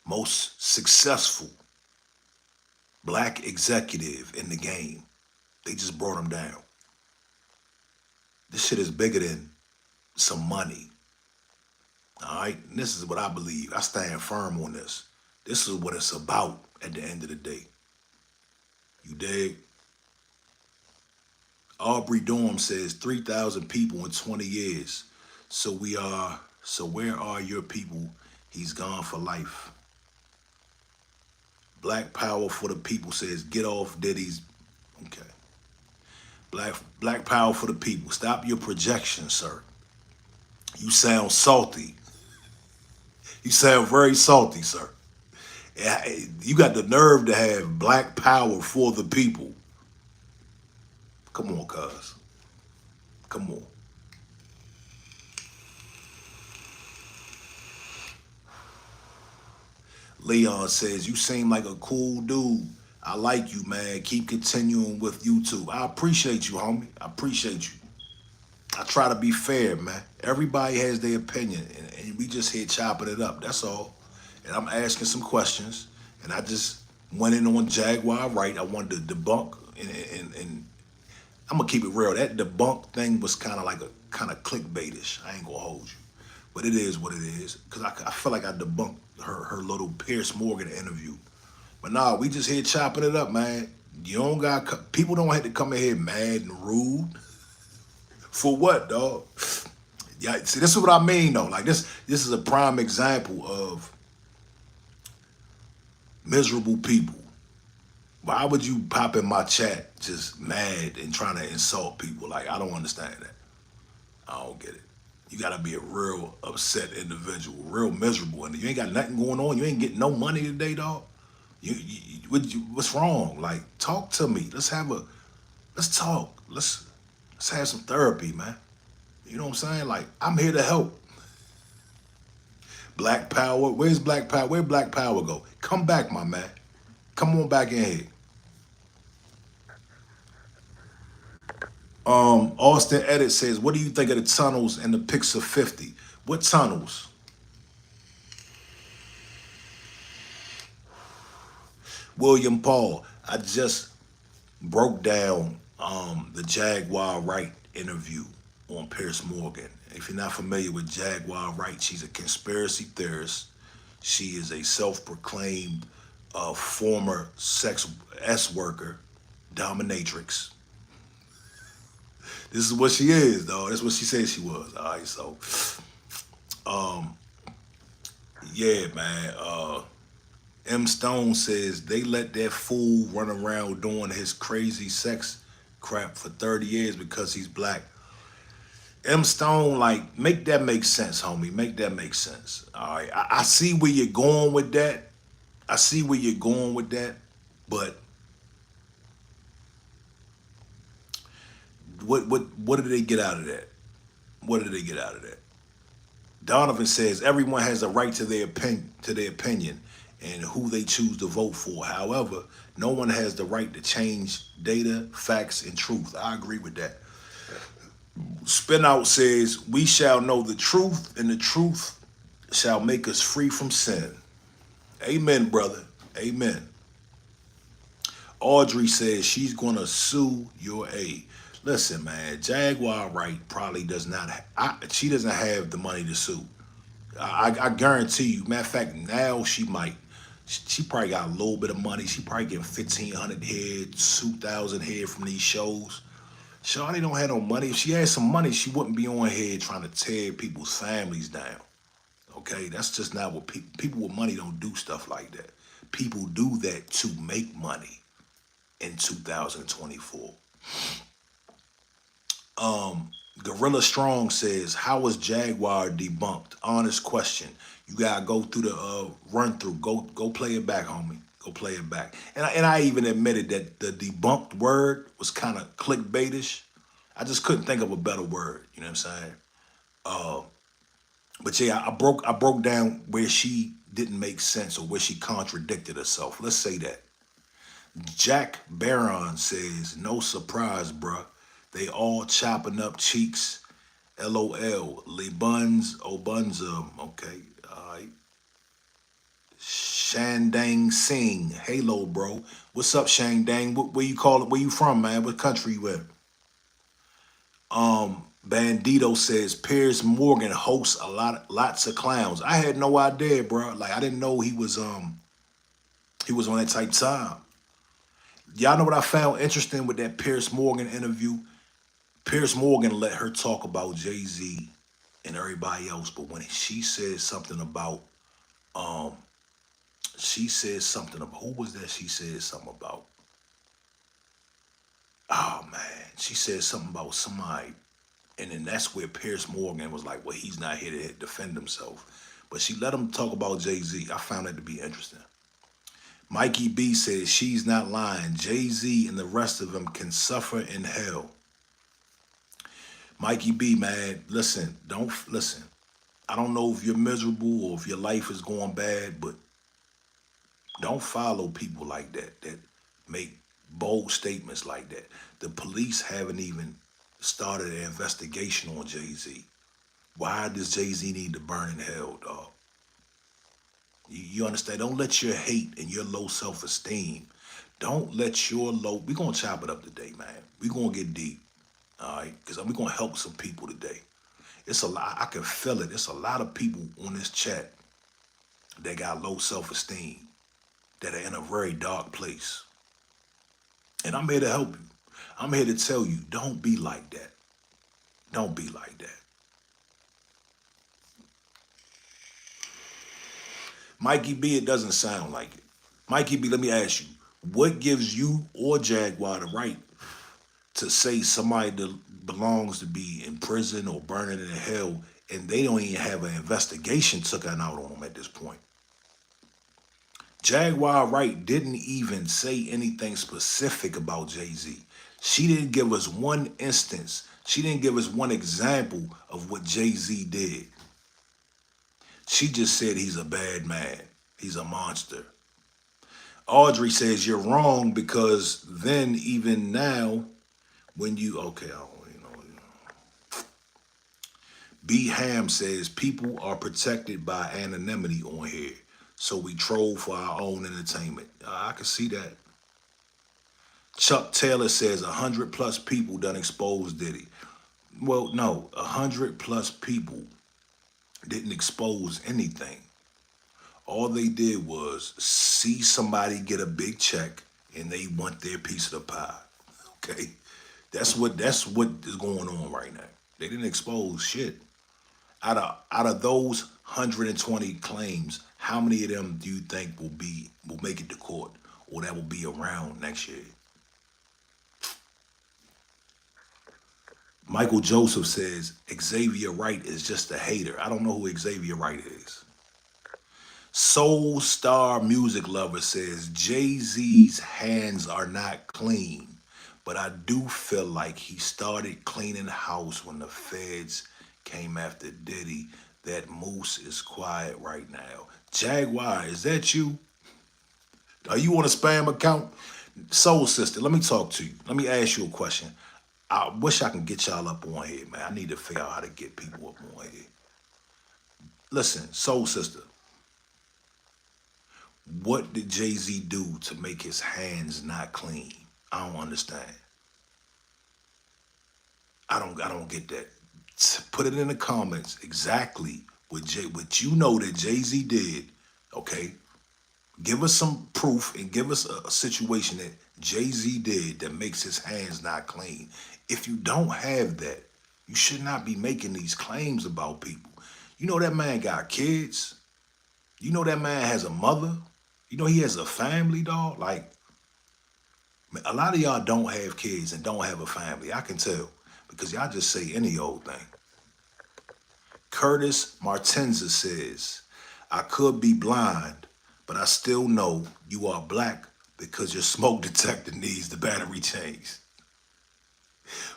A: most successful black executive in the game. They just brought him down. This shit is bigger than some money. All right? And this is what I believe. I stand firm on this. This is what it's about at the end of the day. You dig? Aubrey Dorm says 3,000 people in 20 years. So where are your people? He's gone for life. Black Power for the People says get off Diddy's. Okay. Black Power for the People. Stop your projection, sir. You sound salty. You sound very salty, sir. You got the nerve to have Black Power for the people. Come on, cuz. Come on. Leon says, you seem like a cool dude. I like you, man. Keep continuing with YouTube. I appreciate you, homie. I appreciate you. I try to be fair, man. Everybody has their opinion, and we just here chopping it up. That's all. And I'm asking some questions, and I just went in on Jaguar Wright. I wanted to debunk, and I'm gonna keep it real. That debunk thing was kind of clickbaitish. I ain't gonna hold you, but it is what it is. Cause I feel like I debunked her little Piers Morgan interview. But nah, we just here chopping it up, man. You don't got people don't have to come in here mad and rude. For what, dog? Yeah, see, this is what I mean, though. Like this is a prime example of miserable people. Why would you pop in my chat just mad and trying to insult people? Like, I don't understand that. I don't get it. You gotta be a real upset individual, real miserable, and you ain't got nothing going on. You ain't getting no money today, dog. What's wrong? Like, talk to me. Let's talk. Let's have some therapy, man. You know what I'm saying? Like, I'm here to help. Black Power, where's Black Power? Where'd Black Power go? Come back, my man. Come on back in here. Austin Edit says, what do you think of the tunnels and the Pixar 50? What tunnels? William Paul, I just broke down the Jaguar Wright interview on Piers Morgan. If you're not familiar with Jaguar Wright, she's a conspiracy theorist. She is a self-proclaimed former sex worker, dominatrix. This is what she is, though. That's what she said she was. All right, so, yeah, man. M. Stone says they let that fool run around doing his crazy sex crap for 30 years because he's black. M. Stone, like, make that make sense, homie. Make that make sense. All right, I see where you're going with that. I see where you're going with that, but what did they get out of that? What did they get out of that? Donovan says everyone has a right to their opinion and who they choose to vote for. However, no one has the right to change data, facts, and truth. I agree with that. Spinout says, we shall know the truth, and the truth shall make us free from sin. Amen, brother. Amen. Audrey says she's going to sue your aid. Listen, man, Jaguar Wright probably does not, she doesn't have the money to sue. I guarantee you, matter of fact, now she might. She probably got a little bit of money. She probably getting 1,500 head, 2,000 head from these shows. Shawty don't have no money. If she had some money, she wouldn't be on here trying to tear people's families down. Okay, that's just not what people with money don't do stuff like that. People do that to make money in 2024. Gorilla Strong says, how was Jaguar debunked? Honest question. You gotta go through the run through. Go play it back, homie. Go play it back. And I even admitted that the debunked word was kind of clickbaitish. I just couldn't think of a better word. You know what I'm saying? But yeah, I broke down where she didn't make sense or where she contradicted herself. Let's say that. Jack Barron says, no surprise, bruh. They all chopping up cheeks. LOL. Le Buns, Obunza. Okay. All right. Shandang Singh. Halo, bro. What's up, Shandang? Where you call it? Where you from, man? What country you in? Bandito says Piers Morgan hosts lots of clowns. I had no idea, bro. Like I didn't know he was on that type time. Y'all know what I found interesting with that Piers Morgan interview? Piers Morgan let her talk about Jay-Z and everybody else, but when she said something about who was that she said something about? Oh man, she said something about somebody. And then that's where Piers Morgan was like, well, he's not here to defend himself. But she let him talk about Jay-Z. I found that to be interesting. Mikey B says, she's not lying. Jay-Z and the rest of them can suffer in hell. Mikey B, man, listen. I don't know if you're miserable or if your life is going bad, but don't follow people like that make bold statements like that. The police haven't even started an investigation on Jay-Z. Why does Jay-Z need to burn in hell, dog? You understand? Don't let your hate and your low self-esteem, we're going to chop it up today, man. We're going to get deep, all right? Because we're going to help some people today. It's a lot. I can feel it. It's a lot of people on this chat that got low self-esteem, that are in a very dark place. And I'm here to help you. I'm here to tell you, don't be like that. Don't be like that. Mikey B, it doesn't sound like it. Mikey B, let me ask you, what gives you or Jaguar the right to say somebody that belongs to be in prison or burning in hell and they don't even have an investigation taken out on them at this point? Jaguar Wright didn't even say anything specific about Jay-Z. She didn't give us one instance. She didn't give us one example of what Jay-Z did. She just said he's a bad man. He's a monster. Audrey says you're wrong because then even now, when you, okay, B. Ham says people are protected by anonymity on here. So we troll for our own entertainment. I can see that. Chuck Taylor says 100+ people done exposed Diddy. Well, no, 100+ people didn't expose anything. All they did was see somebody get a big check and they want their piece of the pie. Okay? That's what is going on right now. They didn't expose shit. Out of those 120 claims, how many of them do you think will make it to court or that will be around next year? Michael Joseph says Xavier Wright is just a hater. I don't know who Xavier Wright is. Soul Star Music Lover says Jay-Z's hands are not clean, but I do feel like he started cleaning house when the feds came after Diddy. That Moose is quiet right now. Jaguar, is that you? Are you on a spam account? Soul Sister, let me talk to you. Let me ask you a question. I wish I can get y'all up on here, man. I need to figure out how to get people up on here. Listen, Soul Sister, what did Jay-Z do to make his hands not clean? I don't understand. I don't get that. Put it in the comments exactly what you know that Jay-Z did, okay? Give us some proof and give us a situation that Jay-Z did that makes his hands not clean. If you don't have that, you should not be making these claims about people. You know that man got kids. You know that man has a mother. You know he has a family, dog. Like, a lot of y'all don't have kids and don't have a family. I can tell because y'all just say any old thing. Curtis Martenza says, I could be blind, but I still know you are black because your smoke detector needs the battery changed.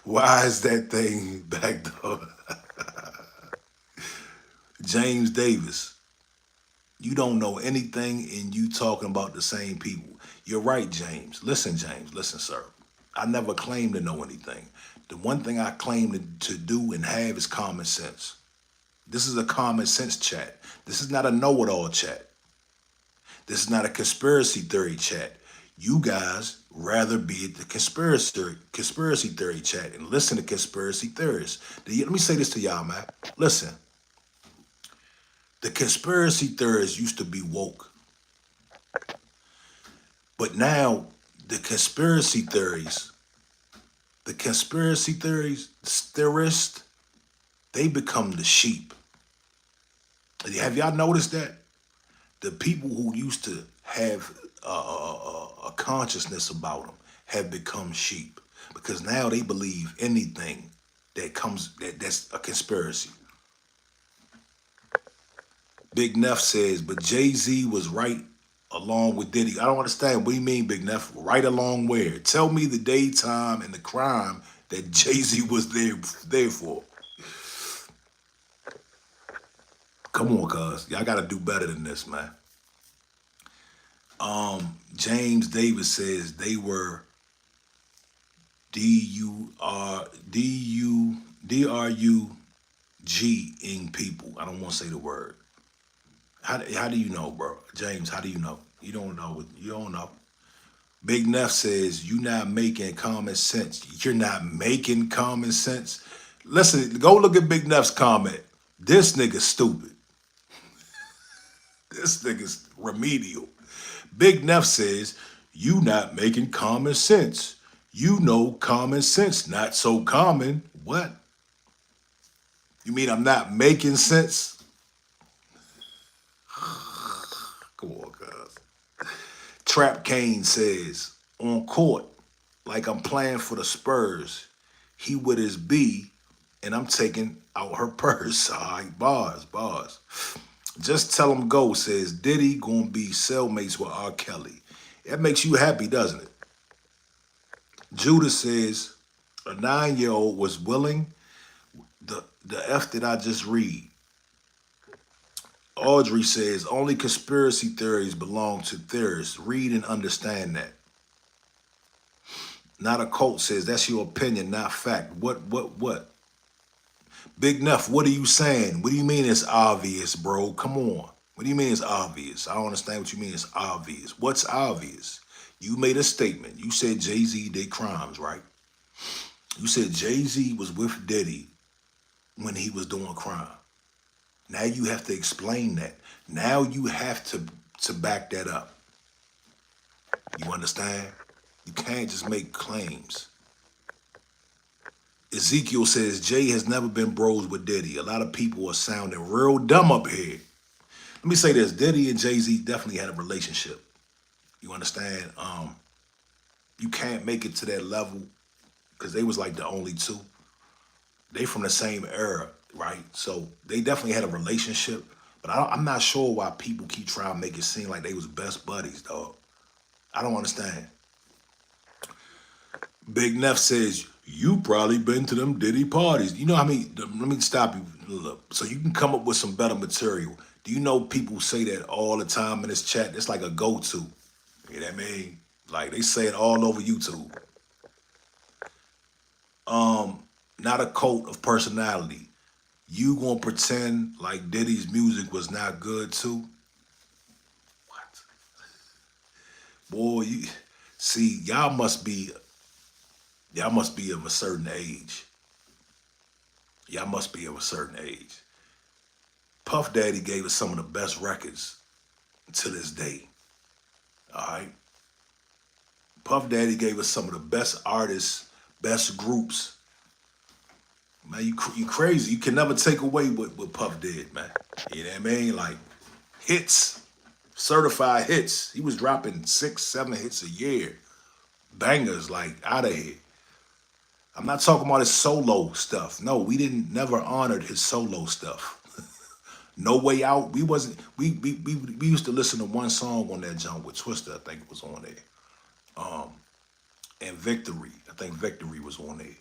A: Why is that thing back though? James Davis. You don't know anything and you talking about the same people. You're right, James. Listen, James. Listen, sir. I never claimed to know anything. The one thing I claim to do and have is common sense. This is a common sense chat. This is not a know-it-all chat. This is not a conspiracy theory chat. You guys rather be at the conspiracy theory chat and listen to conspiracy theorists. Let me say this to y'all, man. Listen, the conspiracy theorists used to be woke, but now the conspiracy theorists, they become the sheep. Have y'all noticed that? The people who used to have a consciousness about them have become sheep because now they believe anything that's a conspiracy. Big Neff says, but Jay-Z was right along with Diddy. I don't understand. What do you mean, Big Neff? Right along where? Tell me the daytime and the crime that Jay-Z was there for. Come on, cuz. Y'all got to do better than this, man. James Davis says they were DRUG-ing people. I don't want to say the word. How do you know, bro? James, how do you know? You don't know. You don't know. Big Neff says, you not making common sense. You're not making common sense. Listen, go look at Big Neff's comment. This nigga's stupid. This nigga's remedial. Big Neff says, you not making common sense. You know common sense, not so common. What? You mean I'm not making sense? Come on, guys. Trap Kane says, on court, like I'm playing for the Spurs, he with his B, and I'm taking out her purse. All right, bars. Just tell him go, says Diddy gonna be cellmates with R. Kelly. That makes you happy, doesn't it? Judah says, a 9-year-old was willing. The F did I just read? Audrey says, only conspiracy theories belong to theorists. Read and understand that. Not a cult says, that's your opinion, not fact. What? Big Neff, what are you saying? What do you mean it's obvious, bro? Come on. What do you mean it's obvious? I don't understand what you mean it's obvious. What's obvious? You made a statement. You said Jay-Z did crimes, right? You said Jay-Z was with Diddy when he was doing crime. Now you have to explain that. Now you have to back that up. You understand? You can't just make claims. Ezekiel says, Jay has never been bros with Diddy. A lot of people are sounding real dumb up here. Let me say this. Diddy and Jay-Z definitely had a relationship. You understand? You can't make it to that level because they was like the only two. They from the same era, right? So they definitely had a relationship. But I'm not sure why people keep trying to make it seem like they was best buddies, dog. I don't understand. Big Neff says, you probably been to them Diddy parties. You know how many, let me stop you. Look, so you can come up with some better material. Do you know people say that all the time in this chat? It's like a go-to. You know what I mean? Like they say it all over YouTube. Not a cult of personality. You gonna pretend like Diddy's music was not good too? What? Boy, you see, y'all must be of a certain age. Y'all must be of a certain age. Puff Daddy gave us some of the best records to this day. All right? Puff Daddy gave us some of the best artists, best groups. Man, you crazy. You can never take away what Puff did, man. You know what I mean? Like, hits, certified hits. He was dropping 6, 7 hits a year. Bangers, like, out of here. I'm not talking about his solo stuff. No, we never honored his solo stuff. No Way Out. We used to listen to one song on that jump with Twister, I think it was on there. And Victory. I think Victory was on there.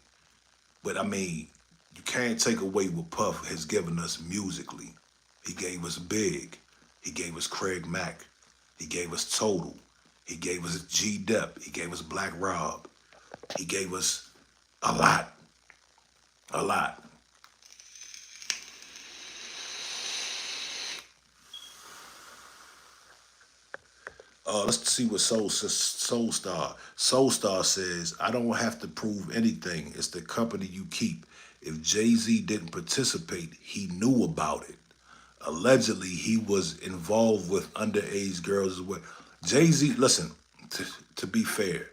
A: But I mean, you can't take away what Puff has given us musically. He gave us Big. He gave us Craig Mack. He gave us Total. He gave us G Dep. He gave us Black Rob. He gave us a lot. A lot. Let's see what Soulstar says. I don't have to prove anything. It's the company you keep. If Jay-Z didn't participate, he knew about it. Allegedly, he was involved with underage girls as well. Jay-Z, listen, to be fair,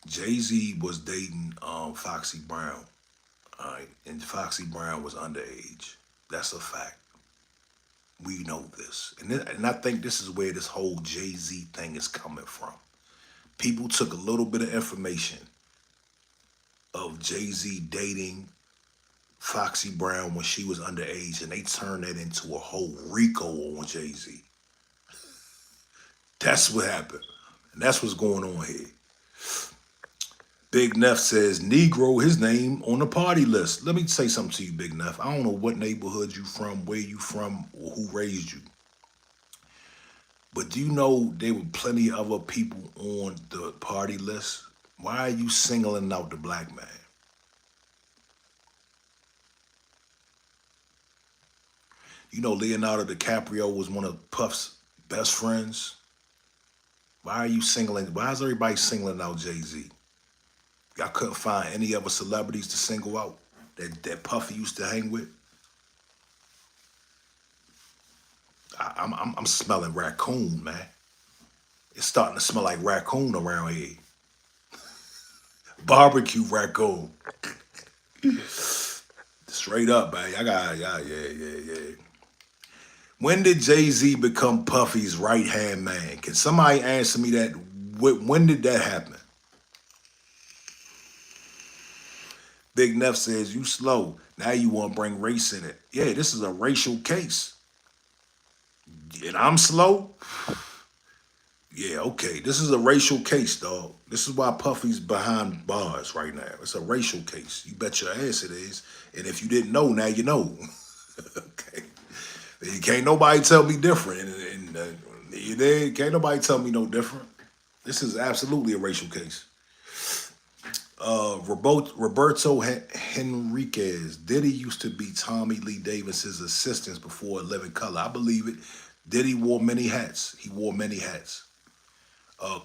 A: Jay-Z was dating Foxy Brown. All right, and Foxy Brown was underage. That's a fact. We know this. And I think this is where this whole Jay-Z thing is coming from. People took a little bit of information of Jay-Z dating Foxy Brown when she was underage, and they turned that into a whole RICO on Jay-Z. That's what happened. And that's what's going on here. Big Neff says, Negro, his name on the party list. Let me say something to you, Big Neff. I don't know what neighborhood you from, where you from, or who raised you. But do you know there were plenty of other people on the party list? Why are you singling out the black man? You know Leonardo DiCaprio was one of Puff's best friends. Why is everybody singling out Jay-Z? Y'all couldn't find any other celebrities to single out that Puffy used to hang with? I'm smelling raccoon, man. It's starting to smell like raccoon around here. Barbecue raccoon. Straight up, man. Yeah. When did Jay-Z become Puffy's right-hand man? Can somebody answer me that? When did that happen? Big Neff says, you slow. Now you want to bring race in it. Yeah, this is a racial case. And I'm slow? Yeah, okay. This is a racial case, dog. This is why Puffy's behind bars right now. It's a racial case. You bet your ass it is. And if you didn't know, now you know. Okay. Can't nobody tell me different. Can't nobody tell me no different. This is absolutely a racial case. Roberto Henriquez. Diddy used to be Tommy Lee Davis's assistant before Living Color. I believe it. Diddy wore many hats. He wore many hats.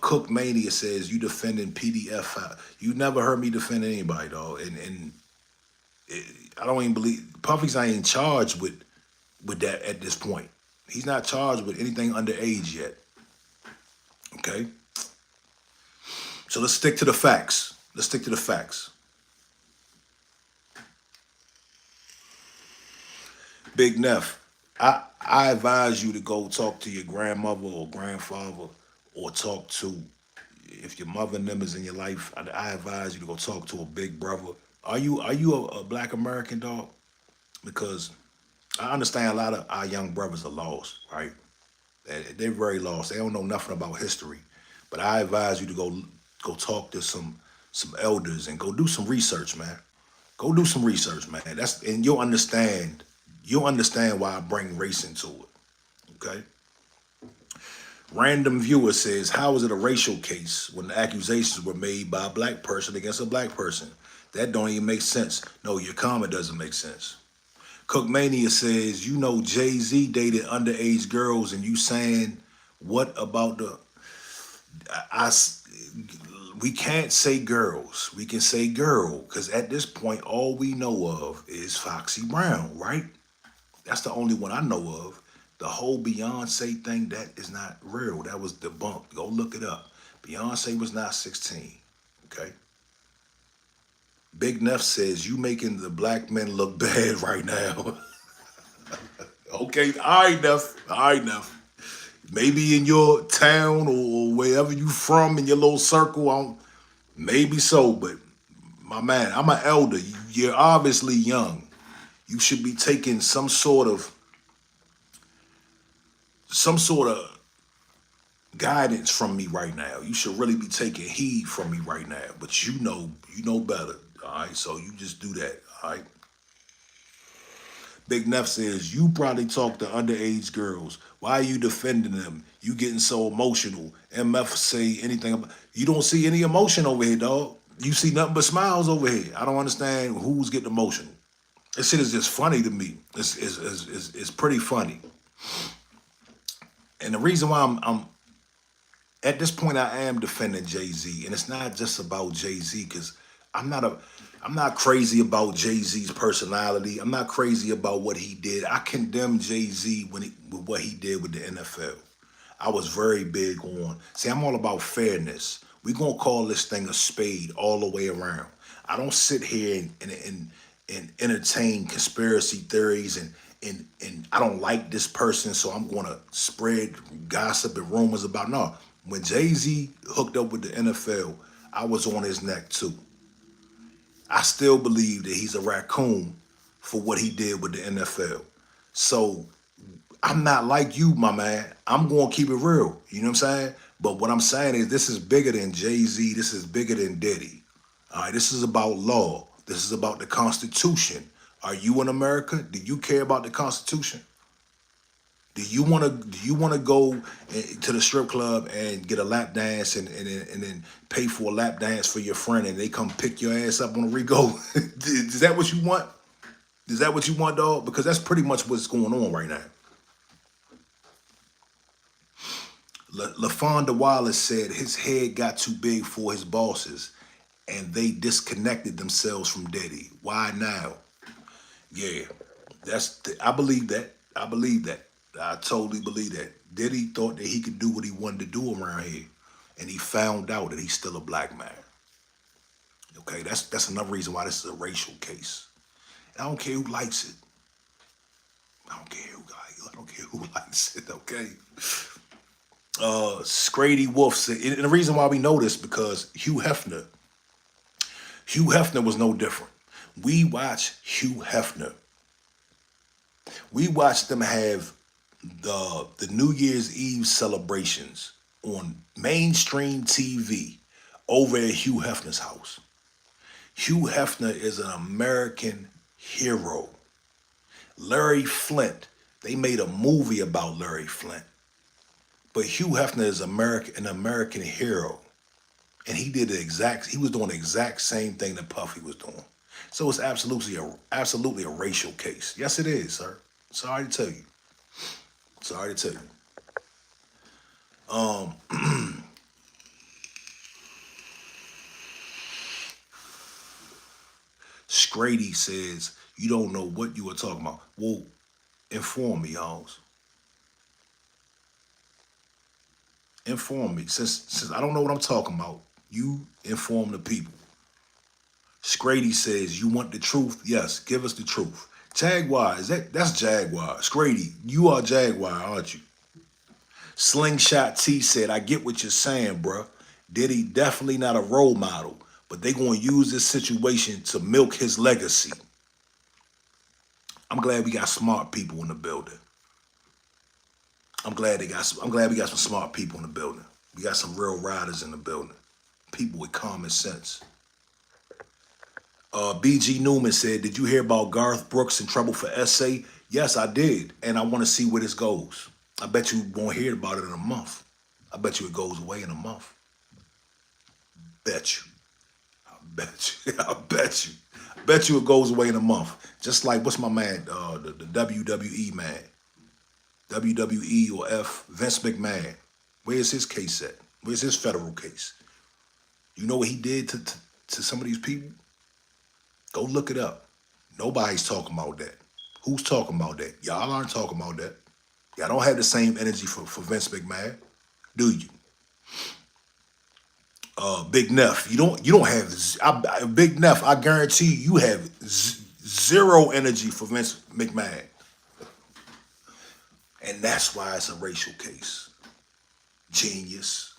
A: Cook Mania says, you defending PDF. You never heard me defend anybody, dog. I don't even believe, Puffy's not even charged with that at this point. He's not charged with anything underage yet. Okay? So let's stick to the facts. Let's stick to the facts. Big Neff, I advise you to go talk to your grandmother or grandfather, or talk to, if your mother and them is in your life, I advise you to go talk to a big brother. Are you a black American, dog? Because I understand a lot of our young brothers are lost, right? They're very lost. They don't know nothing about history. But I advise you to go talk to some elders and go do some research, man. Go do some research, man. And you'll understand why I bring race into it. Okay? Random viewer says, how is it a racial case when the accusations were made by a black person against a black person? That don't even make sense. No, your comment doesn't make sense. Cookmania says, you know Jay-Z dated underage girls, and you saying, what about we can't say girls. We can say girl, because at this point, all we know of is Foxy Brown, right? That's the only one I know of. The whole Beyonce thing, that is not real. That was debunked. Go look it up. Beyonce was not 16, okay? Big Neff says, you making the black men look bad right now. Okay, all right, Neff. Maybe in your town or wherever you from, in your little circle, maybe so, but my man, I'm an elder. You're obviously young. You should be taking some sort of guidance from me right now. You should really be taking heed from me right now. But you know better. All right, so you just do that. All right. Big Neff says, you probably talk to underage girls. Why are you defending them? You getting so emotional. MF say anything about, you don't see any emotion over here, dog. You see nothing but smiles over here. I don't understand who's getting emotional. This shit is just funny to me. It's pretty funny. And the reason why I'm at this point, I am defending Jay-Z, and it's not just about Jay-Z, because I'm not crazy about Jay-Z's personality. I'm not crazy about what he did. I condemn Jay-Z with what he did with the NFL. I was very big on, see, I'm all about fairness. We're gonna call this thing a spade all the way around. I don't sit here and entertain conspiracy theories and I don't like this person, so I'm gonna spread gossip and rumors about, no. When Jay-Z hooked up with the NFL, I was on his neck too. I still believe that he's a raccoon for what he did with the NFL. So I'm not like you, my man. I'm going to keep it real. You know what I'm saying? But what I'm saying is this is bigger than Jay-Z. This is bigger than Diddy. All right, this is about law. This is about the Constitution. Are you in America? Do you care about the Constitution? Do you want to go to the strip club and get a lap dance and then pay for a lap dance for your friend and they come pick your ass up on a RICO? Is that what you want? Is that what you want, dog? Because that's pretty much what's going on right now. LaFonda Wallace said his head got too big for his bosses and they disconnected themselves from Diddy. Why now? Yeah, I believe that. I believe that. I totally believe that. Diddy thought that he could do what he wanted to do around here, and he found out that he's still a black man. Okay, that's another reason why this is a racial case. And I don't care who likes it. I don't care who likes it. Okay. Scrady Wolf said, and the reason why we know this because Hugh Hefner was no different. We watch Hugh Hefner. We watched them have the New Year's Eve celebrations on mainstream TV over at Hugh Hefner's house. Hugh Hefner is an American hero. Larry Flint, they made a movie about Larry Flint. But Hugh Hefner is an American hero. And he was doing the exact same thing that Puffy was doing. So it's absolutely a racial case. Yes, it is, sir. Sorry to tell you. Sorry to tell you. Scrady says, you don't know what you were talking about. Well, inform me, y'all. Inform me. Since I don't know what I'm talking about, you inform the people. Scrady says, you want the truth? Yes, give us the truth. Jaguar, that's Jaguar. Scrady, you are Jaguar, aren't you? Slingshot T said, I get what you're saying, bruh. Diddy definitely not a role model, but they gonna use this situation to milk his legacy. I'm glad we got smart people in the building. I'm glad we got some smart people in the building. We got some real riders in the building. People with common sense. BG Newman said, did you hear about Garth Brooks in trouble for essay? Yes, I did. And I want to see where this goes. I bet you won't hear about it in a month. I bet you it goes away in a month. Bet you. I bet you. I bet you. I bet you it goes away in a month. Just like, what's my man? The WWE man. WWE or F, Vince McMahon. Where's his case at? Where's his federal case? You know what he did to some of these people? Go look it up. Nobody's talking about that. Who's talking about that? Y'all aren't talking about that. Y'all don't have the same energy for Vince McMahon, do you? Big Neff, you don't have Big Neff. I guarantee you have zero energy for Vince McMahon, and that's why it's a racial case. Genius.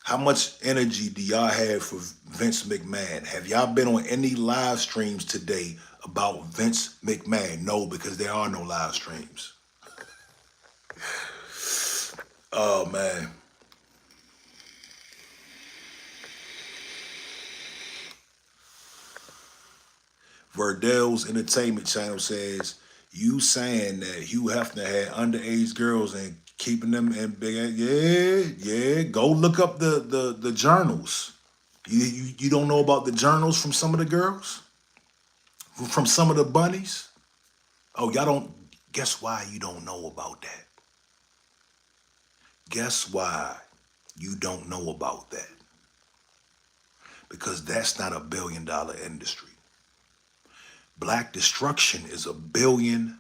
A: How much energy do y'all have for Vince McMahon? Have y'all been on any live streams today about Vince McMahon? No, because there are no live streams. Oh, man. Verdell's Entertainment Channel says, you saying that Hugh Hefner had underage girls and keeping them in big, yeah. Go look up the journals. You don't know about the journals from some of the girls? From some of the bunnies? Oh, y'all don't, guess why you don't know about that? Guess why you don't know about that? Because that's not $1 billion industry. Black destruction is $1 billion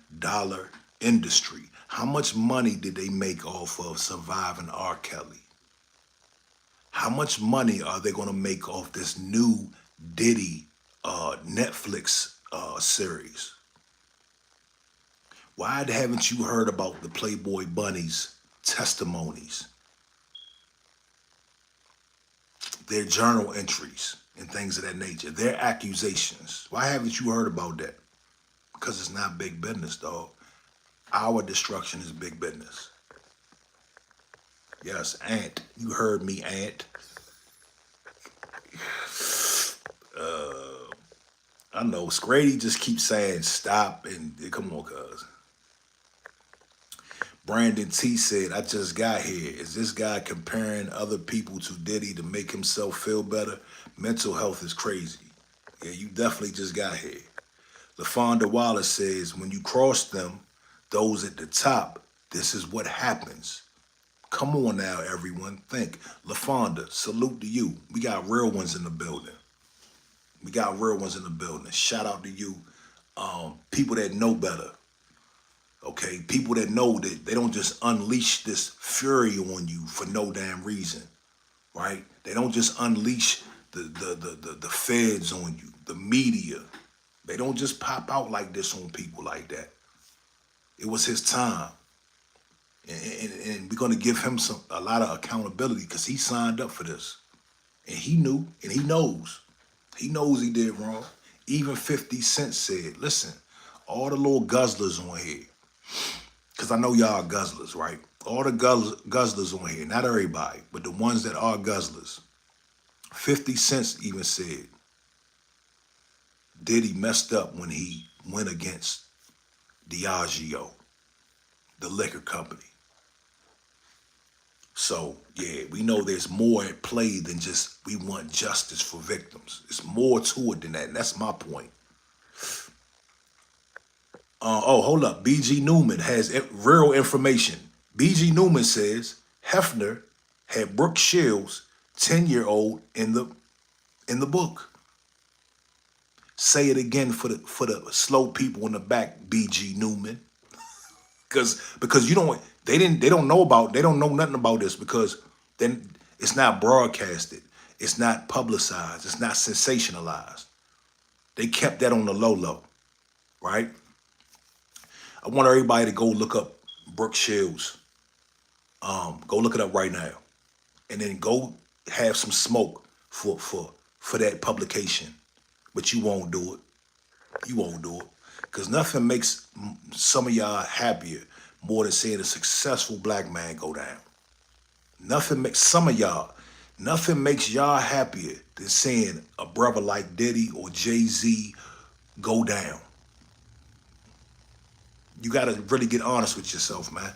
A: industry. How much money did they make off of surviving R. Kelly? How much money are they going to make off this new Diddy Netflix series? Why haven't you heard about the Playboy Bunnies' testimonies? Their journal entries and things of that nature, their accusations. Why haven't you heard about that? Because it's not big business, dog. Our destruction is big business. Yes, Ant. You heard me, Ant. I know, Scrady just keeps saying stop and come on, cuz. Brandon T said, I just got here. Is this guy comparing other people to Diddy to make himself feel better? Mental health is crazy. Yeah, you definitely just got here. LaFonda Wallace says, when you cross them, those at the top, this is what happens. Come on now, everyone. Think. LaFonda, salute to you. We got real ones in the building. We got real ones in the building. Shout out to you. People that know better. Okay, people that know that they don't just unleash this fury on you for no damn reason, right? They don't just unleash the feds on you, the media. They don't just pop out like this on people like that. It was his time. And we're gonna give him a lot of accountability because he signed up for this. And he knew, and he knows. He knows he did wrong. Even 50 Cent said, listen, all the little guzzlers on here, because I know y'all are guzzlers, right? All the guzzlers on here, not everybody, but the ones that are guzzlers. 50 Cent even said Diddy messed up when he went against Diageo, the liquor company. So, yeah, we know there's more at play than just we want justice for victims. It's more to it than that, and that's my point. Oh, hold up. B.G. Newman has real information. B.G. Newman says Hefner had Brooke Shields' 10-year-old in the book. Say it again for the slow people in the back, B.G. Newman. Because you don't they don't know nothing about this because then it's not broadcasted, it's not publicized, it's not sensationalized. They kept that on the low, right? I want everybody to go look up Brooke Shields. Go look it up right now. And then go have some smoke for that publication. But you won't do it. You won't do it. Because nothing makes some of y'all happier more than seeing a successful black man go down. Nothing makes y'all happier than seeing a brother like Diddy or Jay-Z go down. You got to really get honest with yourself, man.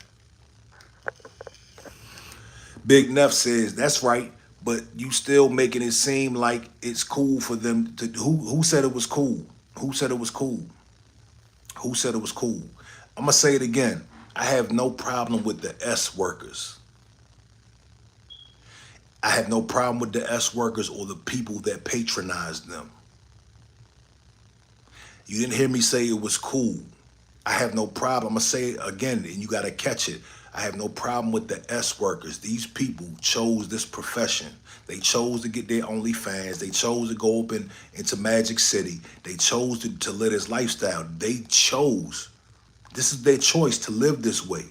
A: Big Neff says, that's right, but you still making it seem like it's cool for them to... Who said it was cool? Who said it was cool? Who said it was cool? I'm going to say it again. I have no problem with the S workers. I have no problem with the S workers or the people that patronize them. You didn't hear me say it was cool. I have no problem. I'm going to say it again, and you got to catch it. I have no problem with the S workers. These people chose this profession. They chose to get their OnlyFans. They chose to go up into Magic City. They chose to live this lifestyle. They chose. This is their choice to live this way.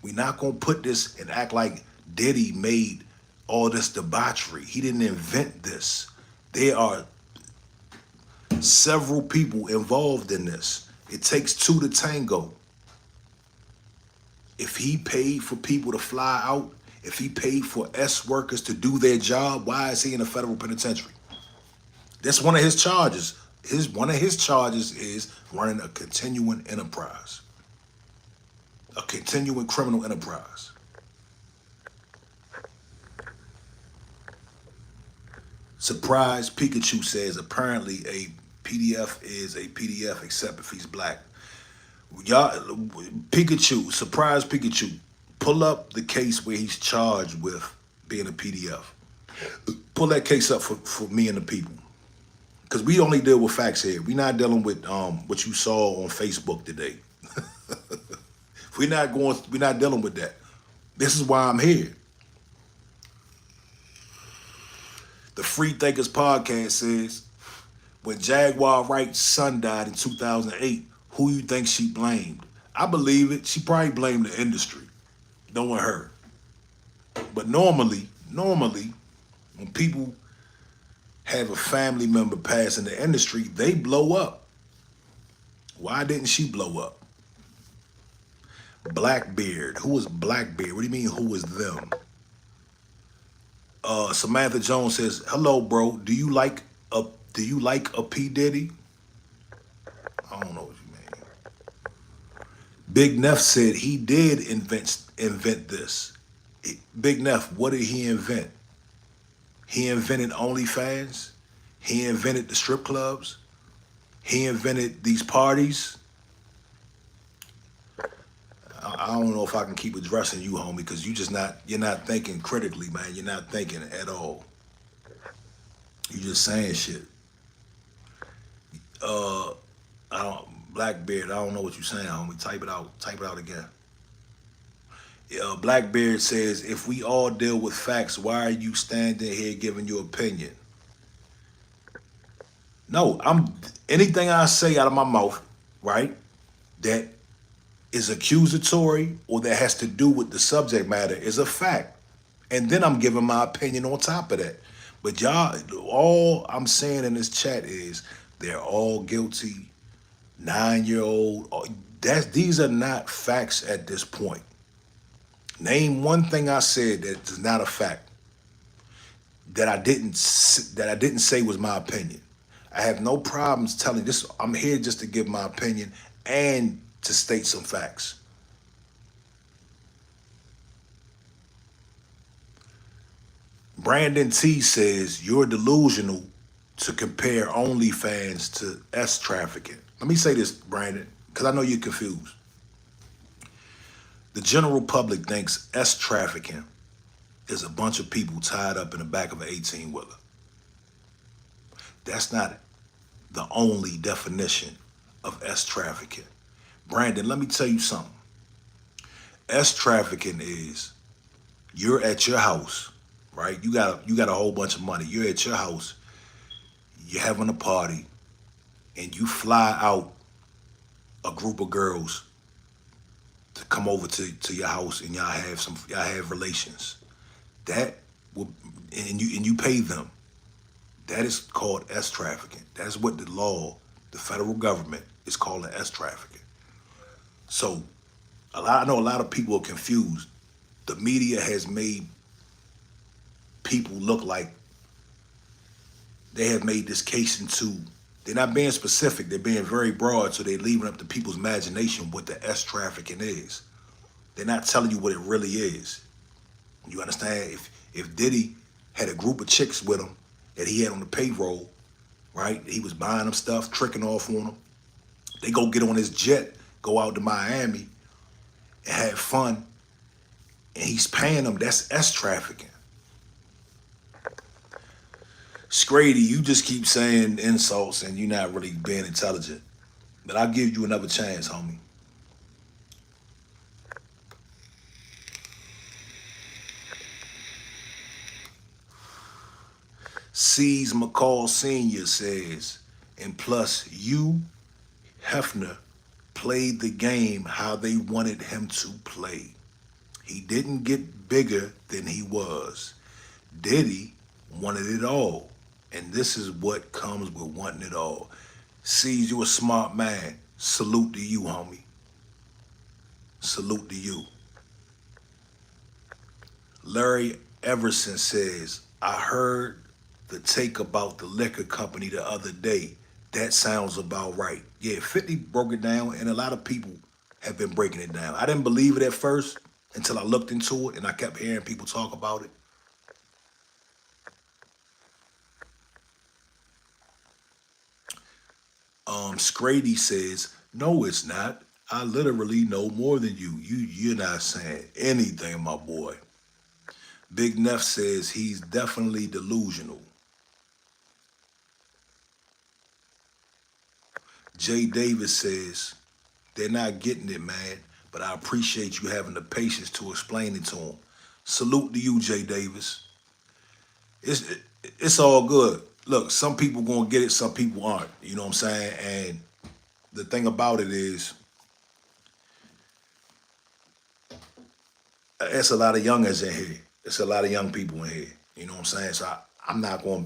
A: We're not going to put this and act like Diddy made all this debauchery. He didn't invent this. There are several people involved in this. It takes two to tango. If he paid for people to fly out, if he paid for S workers to do their job, why is he in a federal penitentiary? That's one of his charges, One of his charges is running a continuing enterprise, a continuing criminal enterprise. Surprise Pikachu says apparently a PDF is a PDF except if he's black. Y'all, Pikachu, surprise Pikachu, pull up the case where he's charged with being a PDF. Pull that case up for me and the people. Because we only deal with facts here. We're not dealing with what you saw on Facebook today. we're not dealing with that. This is why I'm here. The Free Thinkers podcast says, when Jaguar Wright's son died in 2008, who you think she blamed? I believe it. She probably blamed the industry, knowing her. But normally, when people have a family member pass in the industry, they blow up. Why didn't she blow up? Blackbeard. Who is Blackbeard? What do you mean, who is them? Samantha Jones says, hello, bro. Do you like a P. Diddy? I don't know what you mean. Big Neff said he did invent this. Big Neff, what did he invent? He invented OnlyFans. He invented the strip clubs. He invented these parties. I don't know if I can keep addressing you, homie, because you're not thinking critically, man. You're not thinking at all. You just saying shit. Blackbeard, I don't know what you're saying, homie. Type it out again. Blackbeard says, if we all deal with facts, why are you standing here giving your opinion? No, anything I say out of my mouth, right, that is accusatory or that has to do with the subject matter is a fact. And then I'm giving my opinion on top of that. But y'all, all I'm saying in this chat is they're all guilty. 9-year-old. These are not facts at this point. Name one thing I said that is not a fact that I didn't say was my opinion. I have no problems telling this. I'm here just to give my opinion and to state some facts. Brandon T says, you're delusional to compare OnlyFans to S trafficking. Let me say this, Brandon, because I know you're confused. The general public thinks S trafficking is a bunch of people tied up in the back of an 18-wheeler. That's not the only definition of S trafficking. Brandon, let me tell you something. S trafficking is you're at your house, right? You got a whole bunch of money. You're at your house, you're having a party, and you fly out a group of girls to come over to your house, and y'all have relations. That will, and you pay them. That is called S trafficking. That's what the law, the federal government, is calling S trafficking. So I know a lot of people are confused. The media has made people look like they have made this case into, they're not being specific, they're being very broad, so they're leaving up to people's imagination what the S trafficking is. They're not telling you what it really is. You understand? If Diddy had a group of chicks with him that he had on the payroll, right? He was buying them stuff, tricking off on them. They go get on his jet, go out to Miami and have fun, and he's paying them. That's S trafficking. Scrady, you just keep saying insults and you're not really being intelligent. But I'll give you another chance, homie. C's McCall Sr. says, and plus you, Hefner, played the game how they wanted him to play. He didn't get bigger than he was. Diddy wanted it all. And this is what comes with wanting it all. C's, you a smart man. Salute to you, homie. Salute to you. Larry Everson says, I heard the take about the liquor company the other day. That sounds about right. Yeah, 50 broke it down, and a lot of people have been breaking it down. I didn't believe it at first until I looked into it, and I kept hearing people talk about it. Scrady says, no, it's not. I literally know more than you. You're not saying anything, my boy. Big Neff says he's definitely delusional. Jay Davis says, they're not getting it, man, but I appreciate you having the patience to explain it to them. Salute to you, Jay Davis. It's it's all good. Look, some people gonna get it, some people aren't. You know what I'm saying? And the thing about it is, it's a lot of youngers in here. It's a lot of young people in here. You know what I'm saying? So I'm not gonna,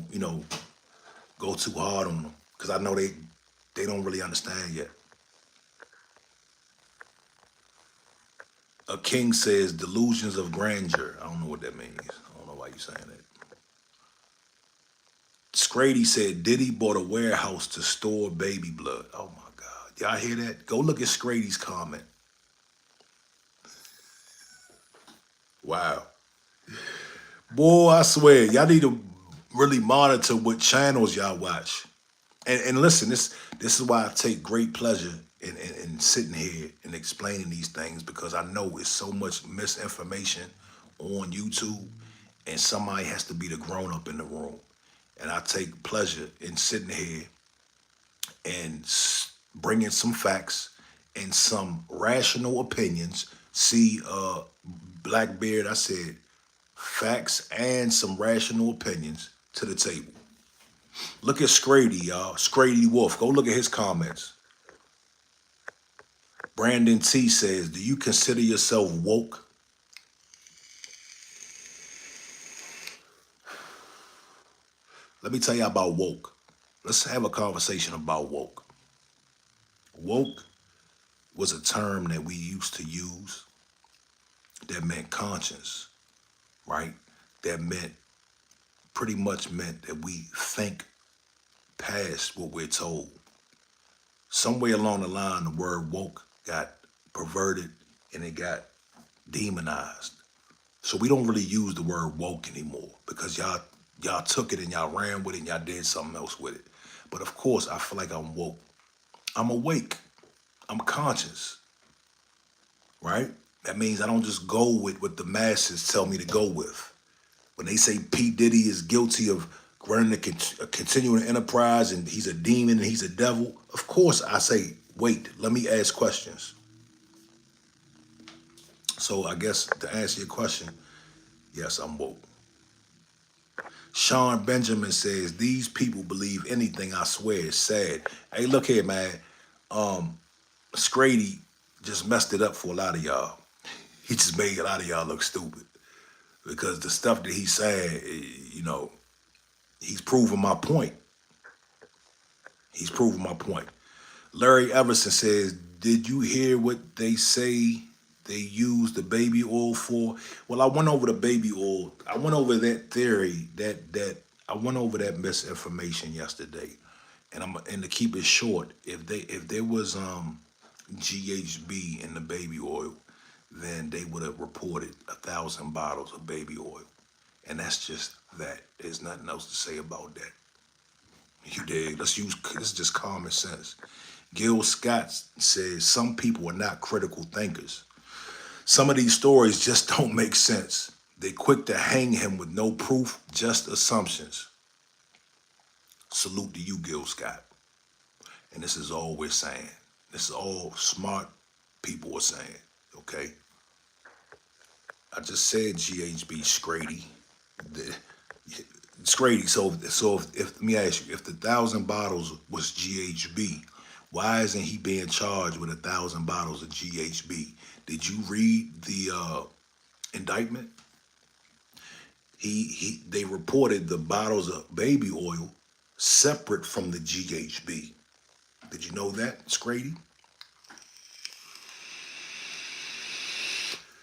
A: go too hard on them because I know they don't really understand yet. A king says delusions of grandeur. I don't know what that means. I don't know why you're saying that. Scrady said Diddy bought a warehouse to store baby blood. Oh my God. Y'all hear that? Go look at Scrady's comment. Wow. Boy, I swear, y'all need to really monitor what channels y'all watch. And listen, this is why I take great pleasure in sitting here and explaining these things because I know it's so much misinformation on YouTube, and somebody has to be the grown up in the room. And I take pleasure in sitting here and bringing some facts and some rational opinions. See, Blackbeard, I said facts and some rational opinions to the table. Look at Scrady, y'all. Scrady Wolf. Go look at his comments. Brandon T says, do you consider yourself woke? Let me tell you about woke. Let's have a conversation about woke. Woke was a term that we used to use that meant conscience, right? That pretty much meant that we think past what we're told. Somewhere along the line, the word woke got perverted and it got demonized. So we don't really use the word woke anymore because y'all took it and y'all ran with it and y'all did something else with it. But of course, I feel like I'm woke. I'm awake. I'm conscious, right? That means I don't just go with what the masses tell me to go with. When they say P. Diddy is guilty of running a continuing enterprise and he's a demon and he's a devil, of course I say, wait, let me ask questions. So I guess to answer your question, yes, I'm woke. Sean Benjamin says, these people believe anything, I swear, it's sad. Hey, look here, man. Scrady just messed it up for a lot of y'all. He just made a lot of y'all look stupid. Because the stuff that he's saying, he's proving my point. He's proving my point. Larry Everson says, did you hear what they say they use the baby oil for? Well, I went over the baby oil. I went over that theory, that I went over that misinformation yesterday. And to keep it short, if there was GHB in the baby oil, then they would have reported 1,000 bottles of baby oil. And that's just that. There's nothing else to say about that. You dig? This is just common sense. Gil Scott says, some people are not critical thinkers. Some of these stories just don't make sense. They quick to hang him with no proof, just assumptions. Salute to you, Gil Scott. And this is all we're saying. This is all smart people are saying, okay? I just said GHB Scrady. Scrady, so if let me ask you, if the 1,000 bottles was GHB, why isn't he being charged with 1,000 bottles of GHB? Did you read the indictment? They reported the bottles of baby oil separate from the GHB. Did you know that, Scrady?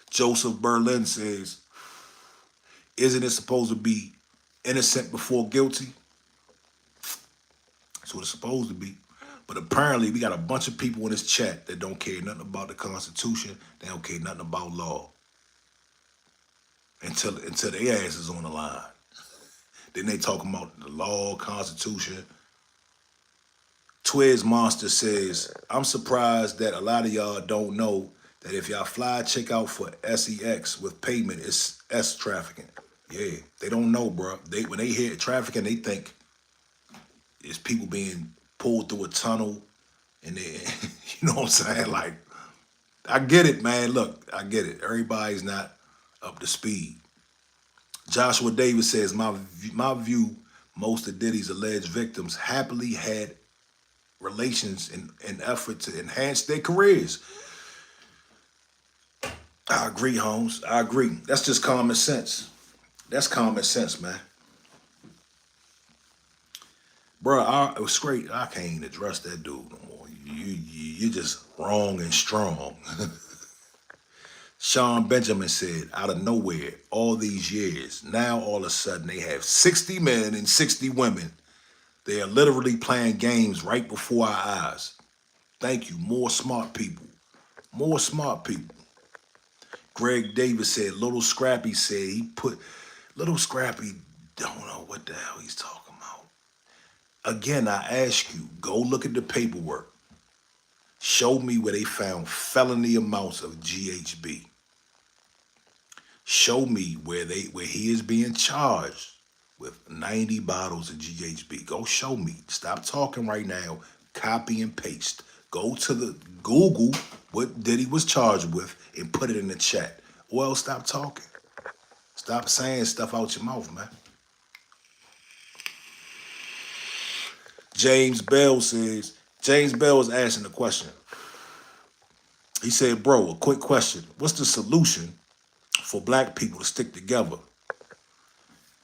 A: Joseph Berlin says, isn't it supposed to be innocent before guilty? That's what it's supposed to be. But apparently, we got a bunch of people in this chat that don't care nothing about the Constitution. They don't care nothing about law until their ass is on the line. Then they talking about the law, Constitution. Twiz Monster says, I'm surprised that a lot of y'all don't know that if y'all fly a chick out for sex with payment, it's S trafficking. Yeah, they don't know, bro. When they hear trafficking, they think it's people being pulled through a tunnel, and they, you know what I'm saying? Like, I get it, man. Look, I get it. Everybody's not up to speed. Joshua Davis says, my view, most of Diddy's alleged victims happily had relations in effort to enhance their careers. I agree, Holmes. I agree. That's just common sense. That's common sense, man. Bro, it was great. I can't even address that dude no more. You're just wrong and strong. Sean Benjamin said, out of nowhere, all these years, now all of a sudden they have 60 men and 60 women. They are literally playing games right before our eyes. Thank you. More smart people. More smart people. Greg Davis said, Little Scrappy said he put, Little Scrappy don't know what the hell he's talking about. Again, I ask you, go look at the paperwork. Show me where they found felony amounts of GHB. Show me where he is being charged with 90 bottles of GHB. Go show me. Stop talking right now. Copy and paste. Go to the Google what Diddy was charged with and put it in the chat. Well, stop talking. Stop saying stuff out your mouth, man. James Bell is asking a question. He said, bro, a quick question. What's the solution for black people to stick together?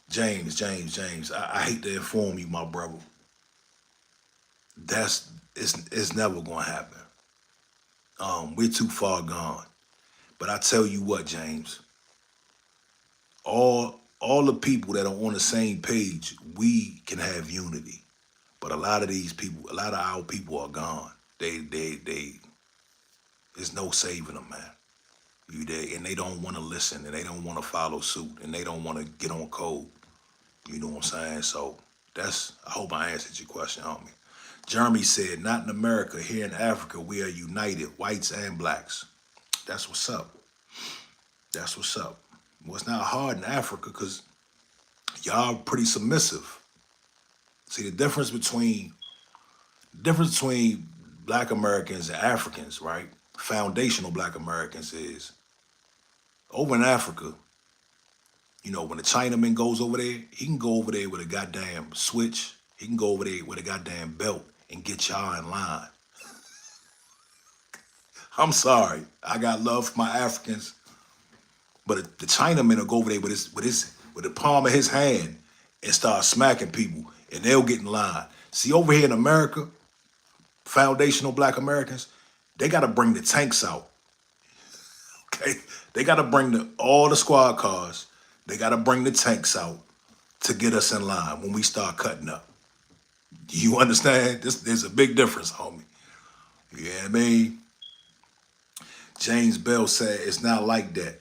A: James, I hate to inform you, my brother. It's never gonna happen. We're too far gone. But I tell you what, James, all the people that are on the same page, we can have unity. But a lot of these people, a lot of our people are gone. There's no saving them, man. And they don't want to listen, and they don't want to follow suit, and they don't want to get on code. You know what I'm saying? So I hope I answered your question, homie. Jeremy said, not in America, here in Africa, we are united, whites and blacks. That's what's up. That's what's up. Well, it's not hard in Africa because y'all pretty submissive. See, the difference between black Americans and Africans, right? Foundational black Americans is over in Africa, you know, when the Chinaman goes over there, he can go over there with a goddamn switch. He can go over there with a goddamn belt and get y'all in line. I'm sorry. I got love for my Africans. But the Chinaman will go over there with the palm of his hand and start smacking people, and they'll get in line. See, over here in America, foundational black Americans, they got to bring the tanks out. Okay? They got to bring all the squad cars. They got to bring the tanks out to get us in line when we start cutting up. You understand? There's a big difference, homie. You know what I mean? James Bell said, it's not like that.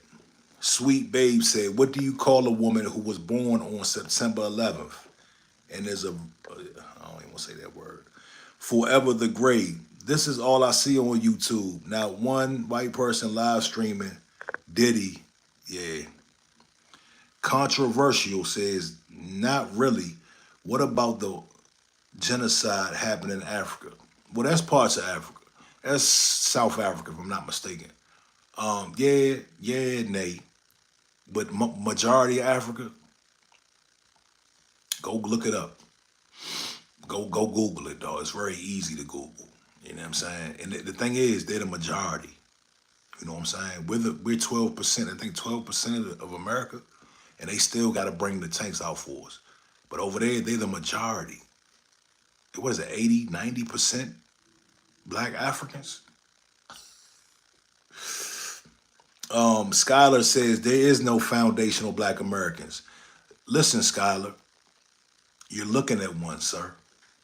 A: Sweet Babe said, what do you call a woman who was born on September 11th and is I don't even want to say that word, forever the grave? This is all I see on YouTube. Not one white person live streaming Diddy. Yeah. Controversial says, not really. What about the genocide happening in Africa? Well, that's parts of Africa. That's South Africa, if I'm not mistaken. Nay. But majority of Africa, go look it up. Go Google it, dog. It's very easy to Google. You know what I'm saying? And the thing is, they're the majority. You know what I'm saying? We're 12%. I think 12% of America, and they still got to bring the tanks out for us. But over there, they're the majority. What is it, 80, 90% black Africans? Skylar says, there is no foundational black Americans. Listen, Skylar, you're looking at one, sir.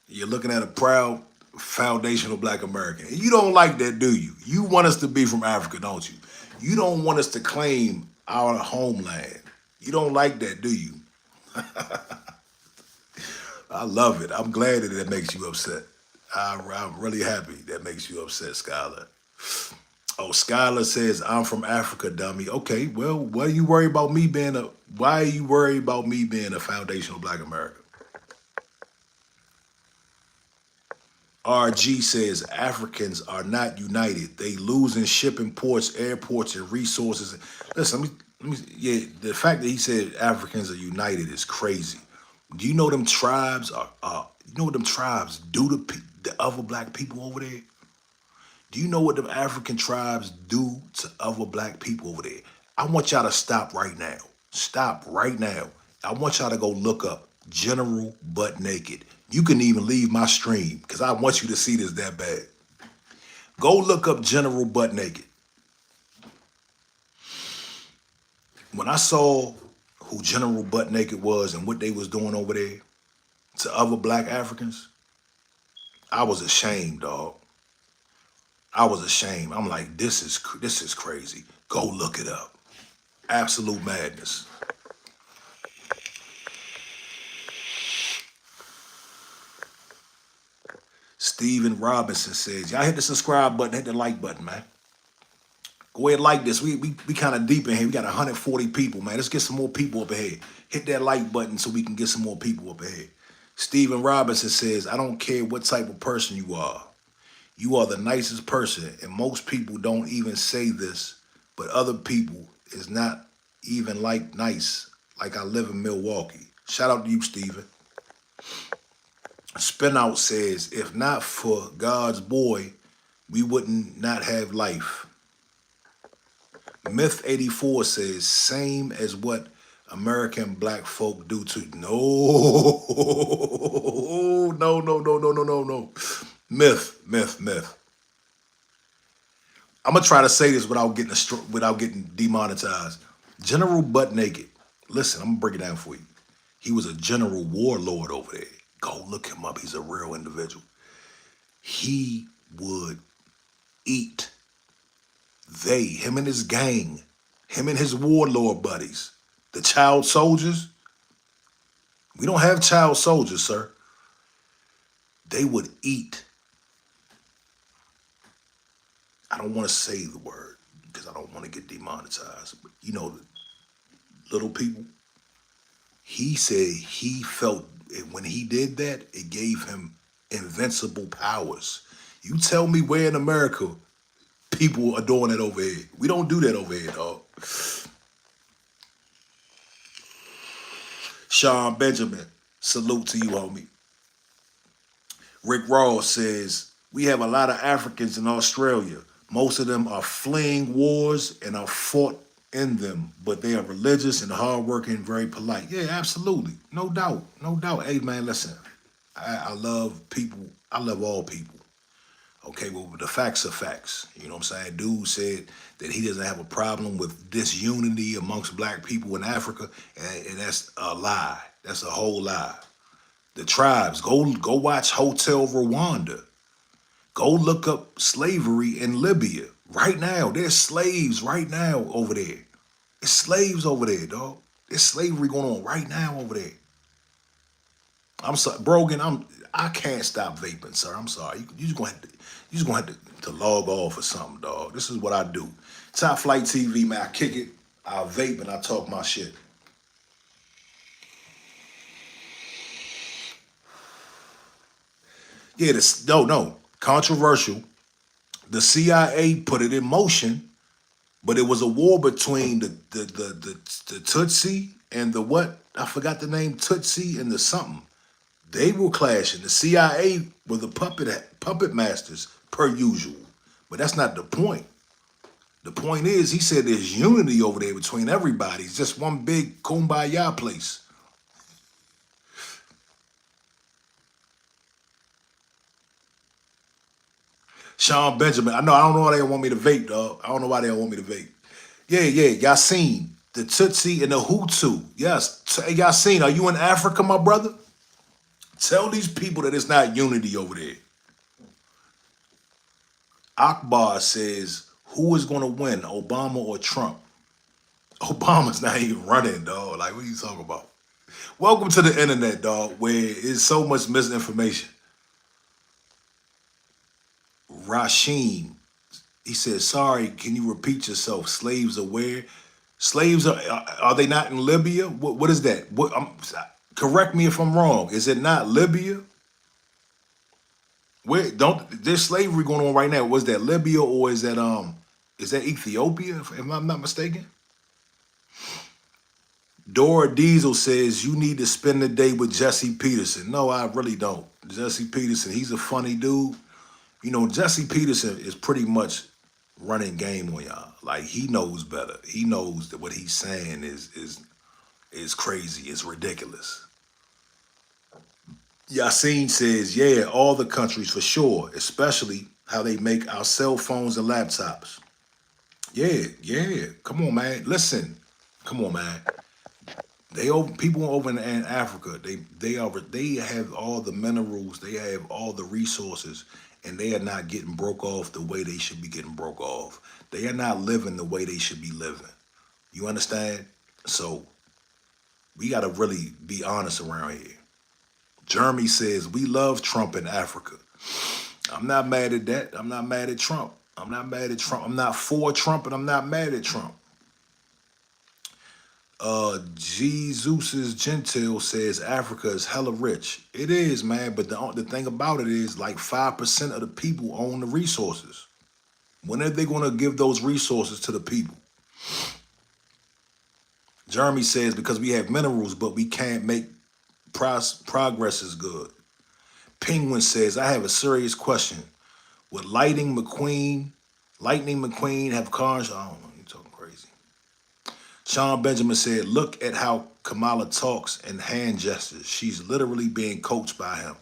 A: You're looking at a proud foundational black American. And you don't like that, do you? You want us to be from Africa, don't you? You don't want us to claim our homeland. You don't like that, do you? I love it. I'm glad that it makes you upset. I'm really happy that makes you upset, Skylar. Oh, Skylar says, I'm from Africa, dummy. Okay, well, why are you worried about me being a foundational black American? RG says Africans are not united. They lose in shipping ports, airports, and resources. Listen, yeah, the fact that he said Africans are united is crazy. Do you know them tribes you know what them tribes do to the other black people over there? Do you know what them African tribes do to other black people over there? I want y'all to stop right now. Stop right now. I want y'all to go look up General Butt Naked. You can even leave my stream because I want you to see this that bad. Go look up General Butt Naked. When I saw who General Butt Naked was and what they was doing over there to other black Africans, I was ashamed, dog. I was ashamed. I'm like, this is crazy. Go look it up. Absolute madness. Steven Robinson says, y'all hit the subscribe button, hit the like button, man. Go ahead and like this. We kind of deep in here. We got 140 people, man. Let's get some more people up ahead. Hit that like button so we can get some more people up ahead. Steven Robinson says, I don't care what type of person you are. You are the nicest person, and most people don't even say this, but other people is not even like nice, like I live in Milwaukee. Shout out to you, Steven. Spinout says, if not for God's boy, we wouldn't not have life. Myth 84 says, same as what American black folk do to... No. Myth. I'm going to try to say this without getting demonetized. General Butt Naked. Listen, I'm going to break it down for you. He was a general warlord over there. Go look him up. He's a real individual. He would eat him and his gang, him and his warlord buddies, the child soldiers. We don't have child soldiers, sir. They would eat. I don't want to say the word because I don't want to get demonetized. But you know, little people. He said he felt when he did that, it gave him invincible powers. You tell me where in America people are doing it over here. We don't do that over here, dog. Sean Benjamin, salute to you, homie. Rick Ross says, we have a lot of Africans in Australia. Most of them are fleeing wars and are fought in them, but they are religious and hardworking and very polite. Yeah, absolutely. No doubt. No doubt. Hey, man, listen, I love people. I love all people. Okay, well, the facts are facts. You know what I'm saying? Dude said that he doesn't have a problem with disunity amongst black people in Africa, and that's a lie. That's a whole lie. The tribes, go watch Hotel Rwanda. Go look up slavery in Libya. Right now, there's slaves right now over there. There's slaves over there, dog. There's slavery going on right now over there. I'm sorry, Brogan, I can't stop vaping, sir. I'm sorry. You just gonna have to log off or something, dog. This is what I do. Top Flight TV, man. I kick it, I vape, and I talk my shit. Yeah, no. Controversial. The CIA put it in motion, but it was a war between the Tutsi and the what? I forgot the name. Tutsi and the something. They were clashing. The CIA were the puppet masters, per usual. But that's not the point. The point is, he said there's unity over there between everybody. It's just one big kumbaya place. Sean Benjamin, I don't know why they don't want me to vape, dog. I don't know why they don't want me to vape. Yeah, Yassine, the Tutsi and the Hutu. Yes, Yassine, are you in Africa, my brother? Tell these people that it's not unity over there. Akbar says, who is going to win, Obama or Trump? Obama's not even running, dog. Like, what are you talking about? Welcome to the internet, dog, where there's so much misinformation. Rashim, he says, sorry, can you repeat yourself? Slaves are where? Slaves are they not in Libya? What is that? Correct me if I'm wrong. Is it not Libya? Where there's slavery going on right now? Was that Libya or is that Ethiopia? If I'm not mistaken. Dora Diesel says you need to spend the day with Jesse Peterson. No, I really don't. Jesse Peterson, he's a funny dude. You know, Jesse Peterson is pretty much running game on y'all. Like, he knows better. He knows that what he's saying is crazy. It's ridiculous. Yassine says, yeah, all the countries for sure, especially how they make our cell phones and laptops. Yeah. Come on, man. Listen. Come on, man. People over in Africa, they have all the minerals, they have all the resources, and they are not getting broke off the way they should be getting broke off. They are not living the way they should be living. You understand? So we got to really be honest around here. Jeremy says, we love Trump in Africa. I'm not mad at that. I'm not mad at Trump. I'm not mad at Trump. I'm not for Trump, and I'm not mad at Trump. Jesus Gentile says Africa is hella rich. It is, man, but the thing about it is like 5% of the people own the resources. When are they going to give those resources to the people? Jeremy says because we have minerals, but we can't make progress is good. Penguin says, I have a serious question. Would Lightning McQueen have cars? I don't know, you're talking crazy. Sean Benjamin said, look at how Kamala talks and hand gestures. She's literally being coached by him.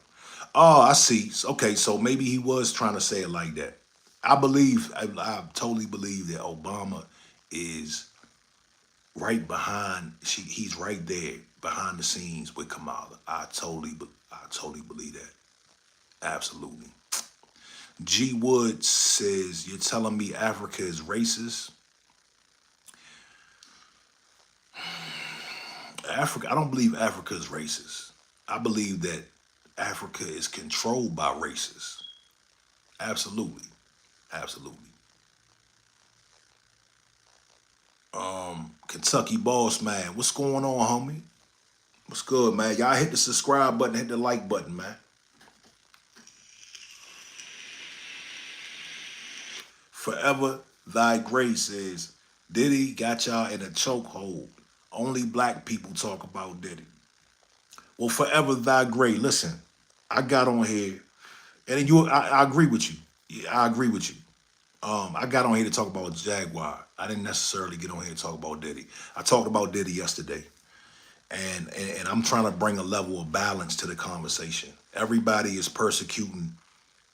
A: Oh, I see. Okay, so maybe he was trying to say it like that. I totally believe that Obama is right behind, he's right there behind the scenes with Kamala. I totally believe that. Absolutely. G. Wood says, you're telling me Africa is racist? Africa, I don't believe Africa is racist. I believe that Africa is controlled by racists. Absolutely. Kentucky Boss Man, what's going on, homie? What's good, man? Y'all hit the subscribe button, hit the like button, man. Forever Thy Grace says, Diddy got y'all in a chokehold. Only black people talk about Diddy. Well, Forever Thy Grace, listen, I got on here, and I agree with you. Yeah, I agree with you. I got on here to talk about Jaguar. I didn't necessarily get on here to talk about Diddy. I talked about Diddy yesterday. And I'm trying to bring a level of balance to the conversation. Everybody is persecuting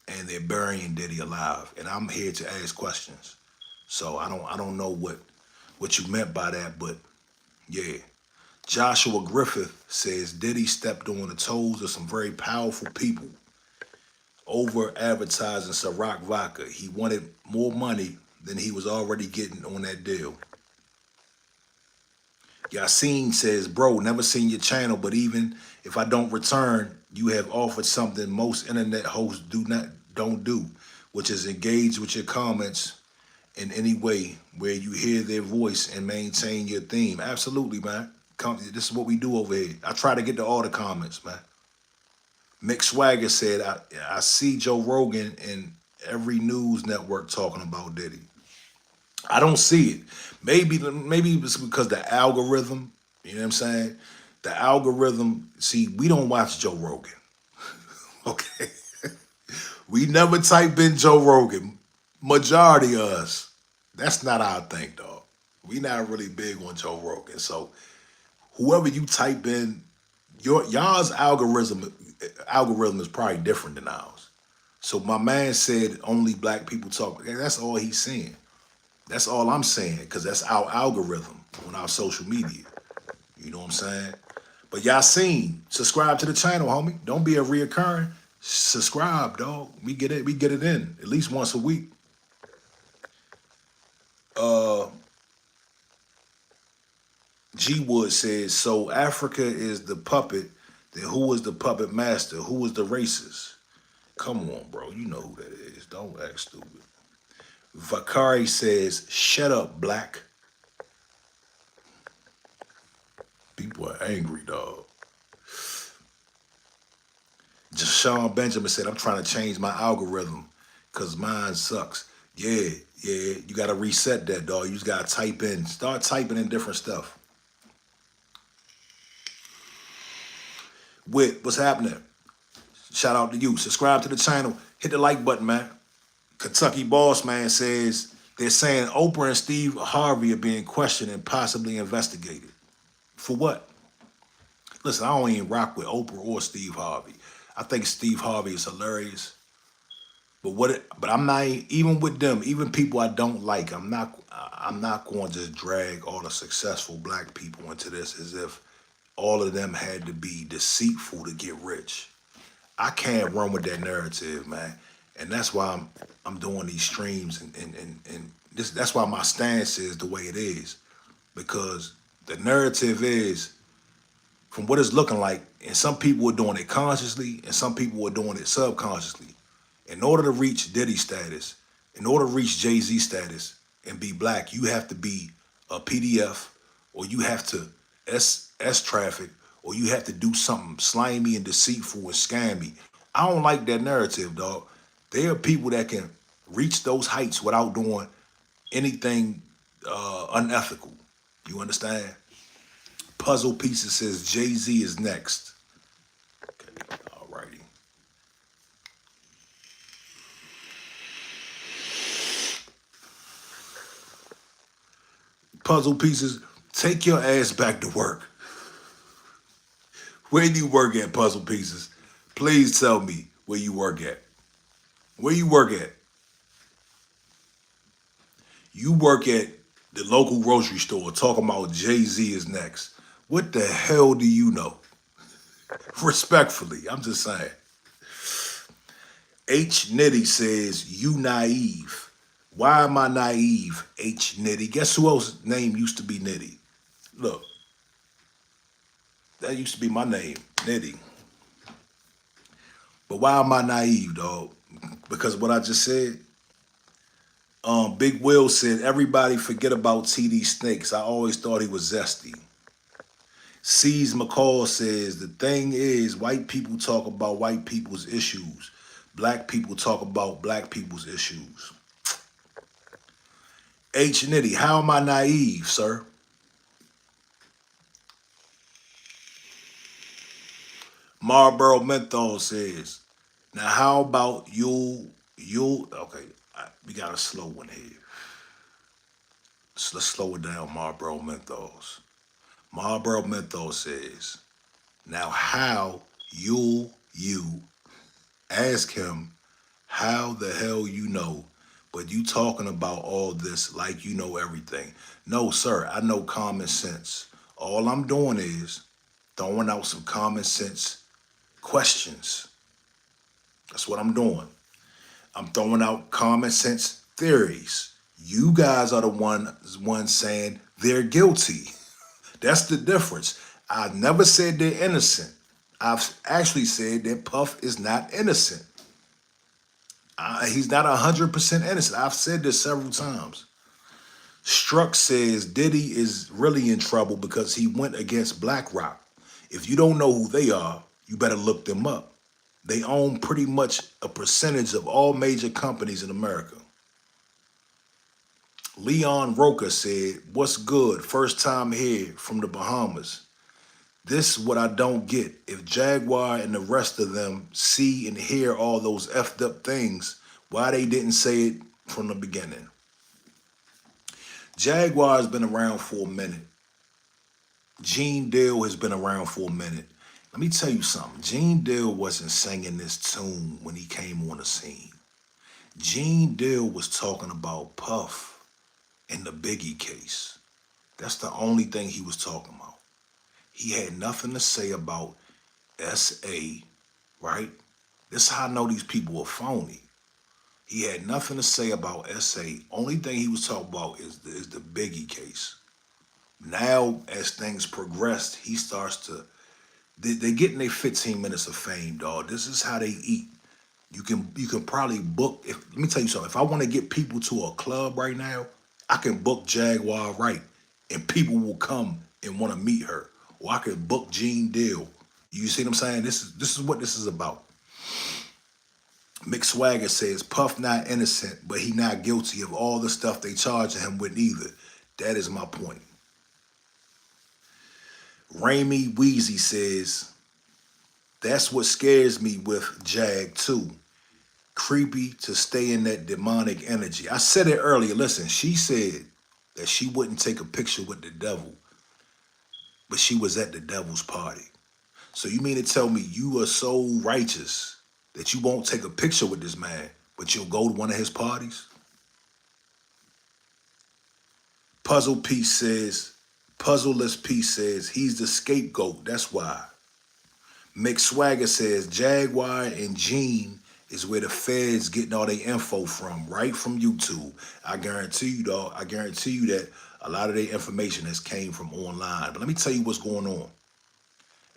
A: and they're burying Diddy alive. And I'm here to ask questions. So I don't know what you meant by that, but yeah. Joshua Griffith says Diddy stepped on the toes of some very powerful people over advertising Ciroc vodka. He wanted more money than he was already getting on that deal. Yassine says, bro, never seen your channel, but even if I don't return, you have offered something most internet hosts don't do, which is engage with your comments in any way where you hear their voice and maintain your theme. Absolutely, man. This is what we do over here. I try to get to all the comments, man. Mick Swagger said, I see Joe Rogan in every news network talking about Diddy. I don't see it. Maybe it's because the algorithm, you know what I'm saying? The algorithm, see, we don't watch Joe Rogan. Okay? We never type in Joe Rogan. Majority of us, that's not our thing, dog. We not really big on Joe Rogan. So whoever you type in, y'all's algorithm is probably different than ours. So my man said only black people talk. That's all he's saying. That's all I'm saying, because that's our algorithm on our social media. You know what I'm saying? But y'all seen, subscribe to the channel, homie. Don't be a reoccurring. Subscribe, dog. We get it in at least once a week. G Wood says, so Africa is the puppet, then who is the puppet master? Who is the racist? Come on, bro. You know who that is. Don't act stupid. Vakari says, shut up, black. People are angry, dog. Just Sean Benjamin said, I'm trying to change my algorithm because mine sucks. Yeah, you got to reset that, dog. You just got to start typing in different stuff. Wit, what's happening? Shout out to you. Subscribe to the channel. Hit the like button, man. Kentucky Boss Man says, they're saying Oprah and Steve Harvey are being questioned and possibly investigated. For what? Listen, I don't even rock with Oprah or Steve Harvey. I think Steve Harvey is hilarious. But I'm not, even with them, even people I don't like, I'm not going to just drag all the successful black people into this as if all of them had to be deceitful to get rich. I can't run with that narrative, man. And that's why I'm doing these streams and that's why my stance is the way it is. Because the narrative is, from what it's looking like, and some people are doing it consciously and some people are doing it subconsciously. In order to reach Diddy status, in order to reach Jay-Z status and be black, you have to be a PDF, or you have to S traffic, or you have to do something slimy and deceitful and scammy. I don't like that narrative, dog. There are people that can reach those heights without doing anything unethical. You understand? Puzzle Pieces says Jay-Z is next. Okay, all righty. Puzzle Pieces, take your ass back to work. Where do you work at, Puzzle Pieces? Please tell me where you work at. Where you work at? You work at the local grocery store talking about Jay-Z is next. What the hell do you know? Respectfully, I'm just saying. H. Nitty says, you naive. Why am I naive, H. Nitty? Guess who else's name used to be Nitty? Look, that used to be my name, Nitty. But why am I naive, dog? Because of what I just said. Big Will said, everybody forget about TD Snakes. I always thought he was zesty. C's McCall says, the thing is, white people talk about white people's issues. Black people talk about black people's issues. H. Nitty, how am I naive, sir? Marlboro Menthol says, now how about okay, we got a slow one here. So let's slow it down, Marlboro Menthols. Marlboro Menthol says, now how you ask him how the hell you know, but you talking about all this like you know everything. No, sir, I know common sense. All I'm doing is throwing out some common sense questions. That's what I'm doing. I'm throwing out common sense theories. You guys are the ones saying they're guilty. That's the difference. I never said they're innocent. I've actually said that Puff is not innocent. He's not 100% innocent. I've said this several times. Struck says Diddy is really in trouble because he went against BlackRock. If you don't know who they are, you better look them up. They own pretty much a percentage of all major companies in America. Leon Roker said, what's good? First time here from the Bahamas. This is what I don't get. If Jaguar and the rest of them see and hear all those effed up things, why they didn't say it from the beginning? Jaguar has been around for a minute. Gene Deal has been around for a minute. Let me tell you something. Gene Deal wasn't singing this tune when he came on the scene. Gene Deal was talking about Puff and the Biggie case. That's the only thing he was talking about. He had nothing to say about SA, right? This is how I know these people are phony. He had nothing to say about SA. Only thing he was talking about is the Biggie case. Now, as things progressed, he starts to, they're getting their 15 minutes of fame, dog. This is how they eat. You can probably book, let me tell you something. If I want to get people to a club right now, I can book Jaguar Wright and people will come and want to meet her. Or I could book Gene Deal. You see what I'm saying? This is what this is about. Mick Swagger says, Puff not innocent, but he not guilty of all the stuff they charging him with either. That is my point. Raimi Wheezy says, that's what scares me with Jag too. Creepy to stay in that demonic energy. I said it earlier. Listen, she said that she wouldn't take a picture with the devil, but she was at the devil's party. So you mean to tell me you are so righteous that you won't take a picture with this man, but you'll go to one of his parties? Puzzleless Piece says, he's the scapegoat, that's why. Mick Swagger says, Jaguar and Gene is where the feds getting all their info from, right from YouTube. I guarantee you, dog, I guarantee you that a lot of their information has came from online. But let me tell you what's going on,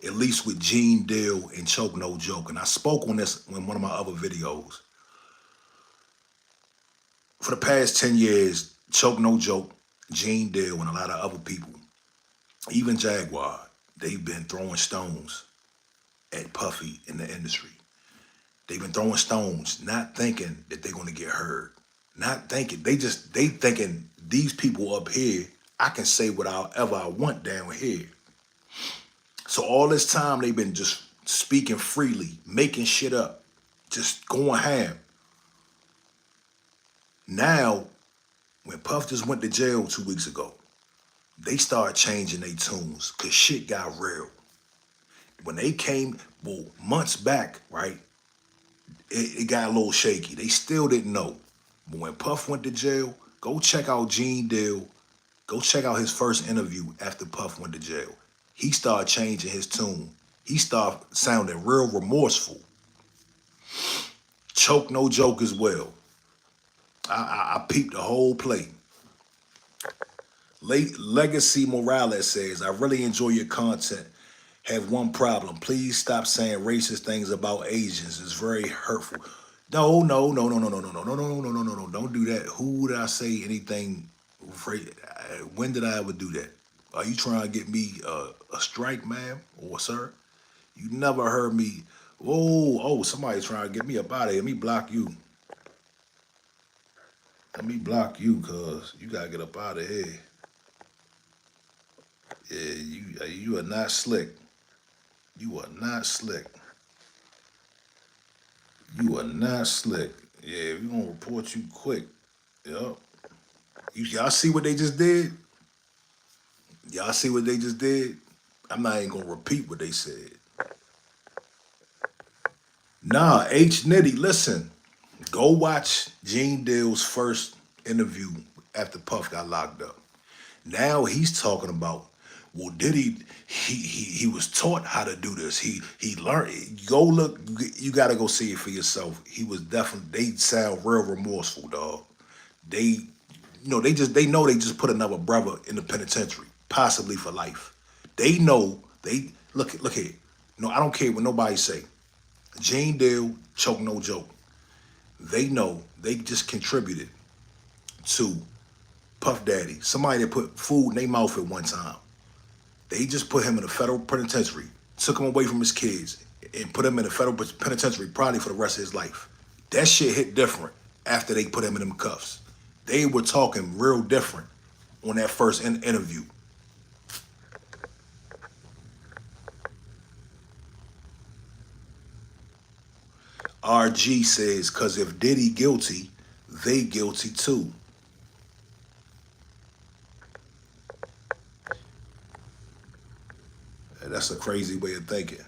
A: at least with Gene Deal and Choke No Joke. And I spoke on this in one of my other videos. For the past 10 years, Choke No Joke, Gene Deal, and a lot of other people, even Jaguar, they've been throwing stones at Puffy in the industry. They've been throwing stones, not thinking that they're going to get heard. Not thinking, they thinking these people up here, I can say whatever I want down here. So all this time they've been just speaking freely, making shit up, just going ham. Now, when Puff just went to jail 2 weeks ago, they started changing their tunes because shit got real. When they came, well, months back, right, it got a little shaky. They still didn't know. But when Puff went to jail, go check out Gene Deal. Go check out his first interview after Puff went to jail. He started changing his tune. He started sounding real remorseful. Choke No Joke as well. I peeped the whole play. Legacy Morales says, I really enjoy your content. Have one problem. Please stop saying racist things about Asians. It's very hurtful. No. Don't do that. Who would I say anything? When did I ever do that? Are you trying to get me a strike, ma'am or sir? You never heard me. Oh, somebody's trying to get me up out of here. Let me block you. Let me block you, cuz you gotta get up out of here. Yeah, you are not slick. You are not slick. You are not slick. Yeah, we're gonna report you quick. Yup. Y'all see what they just did? Y'all see what they just did? I'm not even gonna repeat what they said. Nah, H Nitty, listen. Go watch Gene Deal's first interview after Puff got locked up. Now he's talking about, well, Diddy, he was taught how to do this. He learned. Go look. You got to go see it for yourself. He was definitely. They sound real remorseful, dog. They know they just put another brother in the penitentiary, possibly for life. They know they look here. No, I don't care what nobody say. Gene Deal, Choke No Joke. They know they just contributed to Puff Daddy, somebody that put food in their mouth at one time. They just put him in a federal penitentiary, took him away from his kids, and put him in a federal penitentiary probably for the rest of his life. That shit hit different after they put him in them cuffs. They were talking real different on that first interview. RG says, because if Diddy guilty, they guilty too. That's a crazy way of thinking.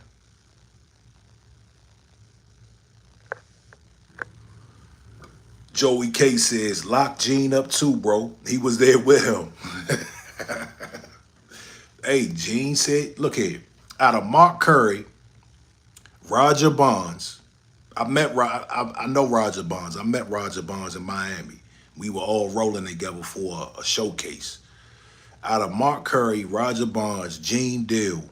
A: Joey K says, lock Gene up too, bro. He was there with him. Hey, Gene said, look here. Out of Mark Curry, Roger Bonds, I know Roger Bonds. I met Roger Bonds in Miami. We were all rolling together for a showcase. Out of Mark Curry, Roger Bonds, Gene Deal,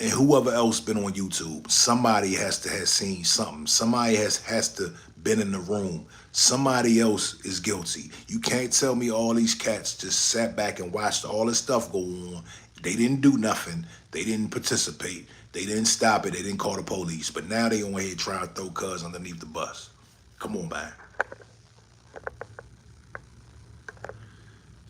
A: and whoever else been on YouTube, somebody has to have seen something. Somebody has to been in the room. Somebody else is guilty. You can't tell me all these cats just sat back and watched all this stuff go on. They didn't do nothing. They didn't participate. They didn't stop it. They didn't call the police. But now they on here trying to throw cuz underneath the bus. Come on, man.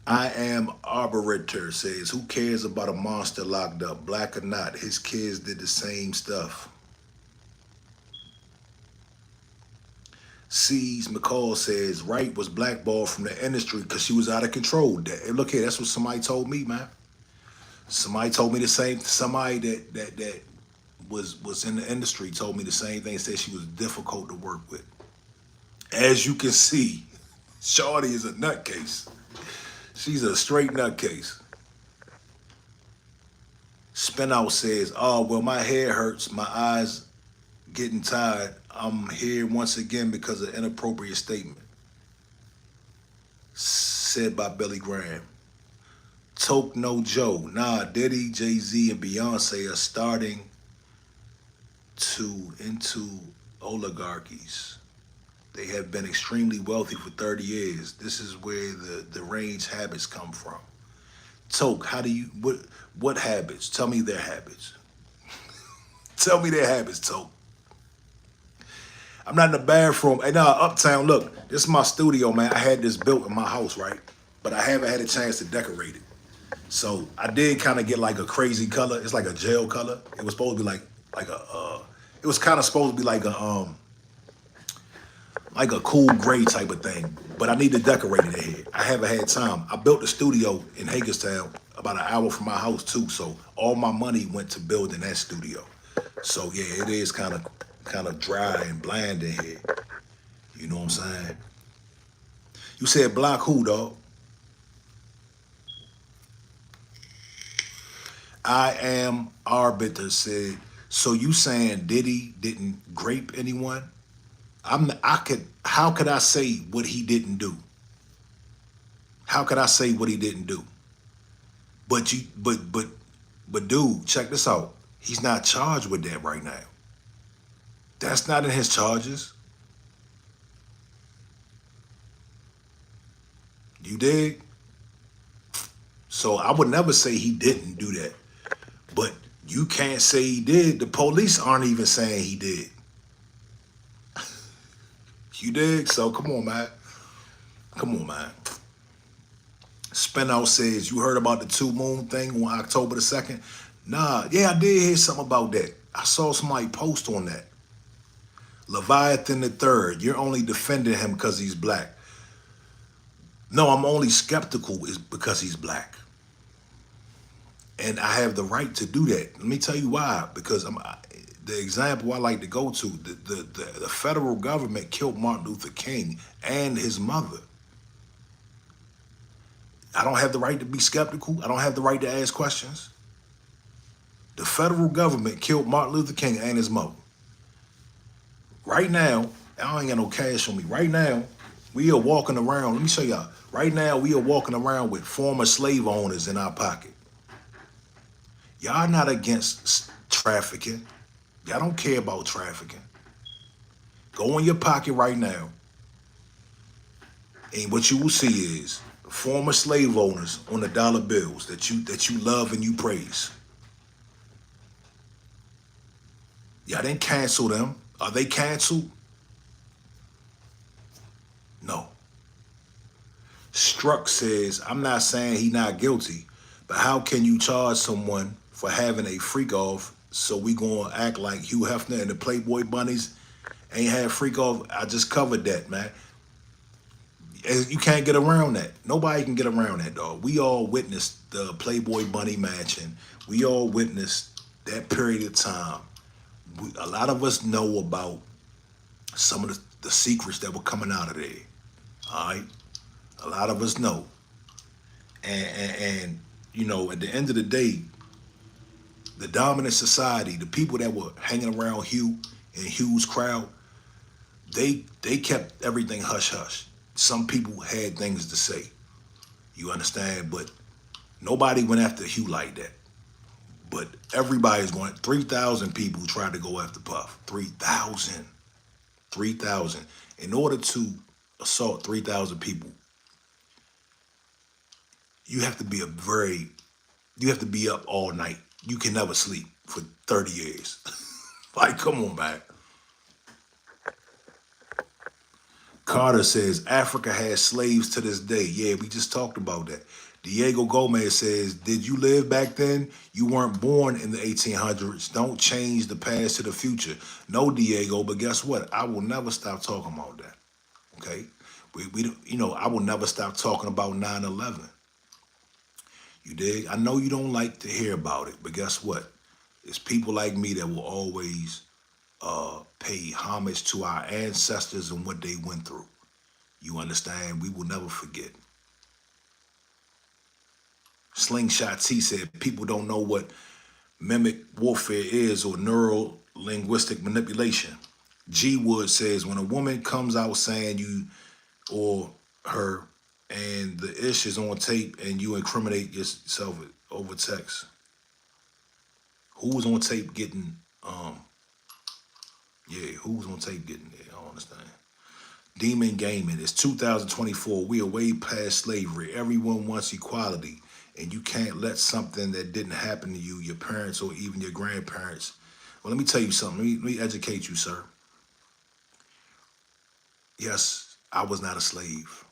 A: I am Arborator says, who cares about a monster locked up, black or not? His kids did the same stuff. Sees McCall says, Wright was blackballed from the industry because she was out of control. Look here, that's what somebody told me, man. Somebody told me the same. Somebody that was in the industry told me the same thing. Said she was difficult to work with. As you can see, Shawty is a nutcase. She's a straight nutcase. Spin Out says, oh, well, my head hurts. My eyes getting tired. I'm here once again because of inappropriate statement. Said by Billy Graham. Toke no Joe. Nah, Diddy, Jay-Z, and Beyonce are starting into oligarchies. They have been extremely wealthy for 30 years. This is where the deranged habits come from. Toke, how do you, what habits? Tell me their habits. Tell me their habits, Toke. I'm not in the bathroom. Hey, nah, Uptown, look, this is my studio, man. I had this built in my house, right? But I haven't had a chance to decorate it. So I did kind of get like a crazy color. It's like a gel color. It was supposed to be it was kind of supposed to be like a cool gray type of thing. But I need to decorate it in here. I haven't had time. I built the studio in Hagerstown about an hour from my house too. So all my money went to building that studio. So yeah, it is kind of dry and bland in here. You know what I'm saying? You said block who, dog? I am Arbiter said, so you saying Diddy didn't grape anyone? How could I say what he didn't do? How could I say what he didn't do? But dude, check this out. He's not charged with that right now. That's not in his charges. You dig? So I would never say he didn't do that. But you can't say he did. The police aren't even saying he did. You dig? So come on, man. Come on, man. Spin Out says, you heard about the 2 Moon thing on October the 2nd? Nah, yeah, I did hear something about that. I saw somebody post on that. Leviathan the Third, you're only defending him because he's black. No, I'm only skeptical is because he's black. And I have the right to do that. Let me tell you why. Because the example I like to go to, the federal government killed Martin Luther King and his mother. I don't have the right to be skeptical. I don't have the right to ask questions. The federal government killed Martin Luther King and his mother. Right now, I ain't got no cash on me. Right now, we are walking around. Let me show y'all. Right now, we are walking around with former slave owners in our pocket. Y'all not against trafficking. Y'all don't care about trafficking. Go in your pocket right now. And what you will see is former slave owners on the dollar bills that you love and you praise. Y'all didn't cancel them. Are they canceled? No. Struck says, I'm not saying he not guilty, but how can you charge someone for having a freak off? So we gonna act like Hugh Hefner and the Playboy Bunnies ain't had freak off. I just covered that, man. You can't get around that. Nobody can get around that, dog. We all witnessed the Playboy Bunny matching. We all witnessed that period of time. A lot of us know about some of the secrets that were coming out of there. All right? A lot of us know. And you know, at the end of the day, the dominant society, the people that were hanging around Hugh and Hugh's crowd, they kept everything hush hush. Some people had things to say. You understand? But nobody went after Hugh like that. But everybody's going. 3,000 people tried to go after Puff. 3,000. 3,000. In order to assault 3,000 people, you have to be you have to be up all night. You can never sleep for 30 years. Like, come on, man. Carter says, Africa has slaves to this day. Yeah, we just talked about that. Diego Gomez says, did you live back then? You weren't born in the 1800s. Don't change the past to the future. No, Diego, but guess what? I will never stop talking about that. Okay? I will never stop talking about 9/11. You dig? I know you don't like to hear about it, but guess what? It's people like me that will always pay homage to our ancestors and what they went through. You understand? We will never forget. Slingshot T said, people don't know what mimic warfare is or neural linguistic manipulation. G Wood says, when a woman comes out saying you or her and the ish is on tape and you incriminate yourself over text, who was on tape getting, who was on tape getting there? I don't understand. Demon Gaming, it's 2024. We are way past slavery. Everyone wants equality. And you can't let something that didn't happen to you, your parents, or even your grandparents. Well, let me tell you something. Let me educate you, sir. Yes, I was not a slave.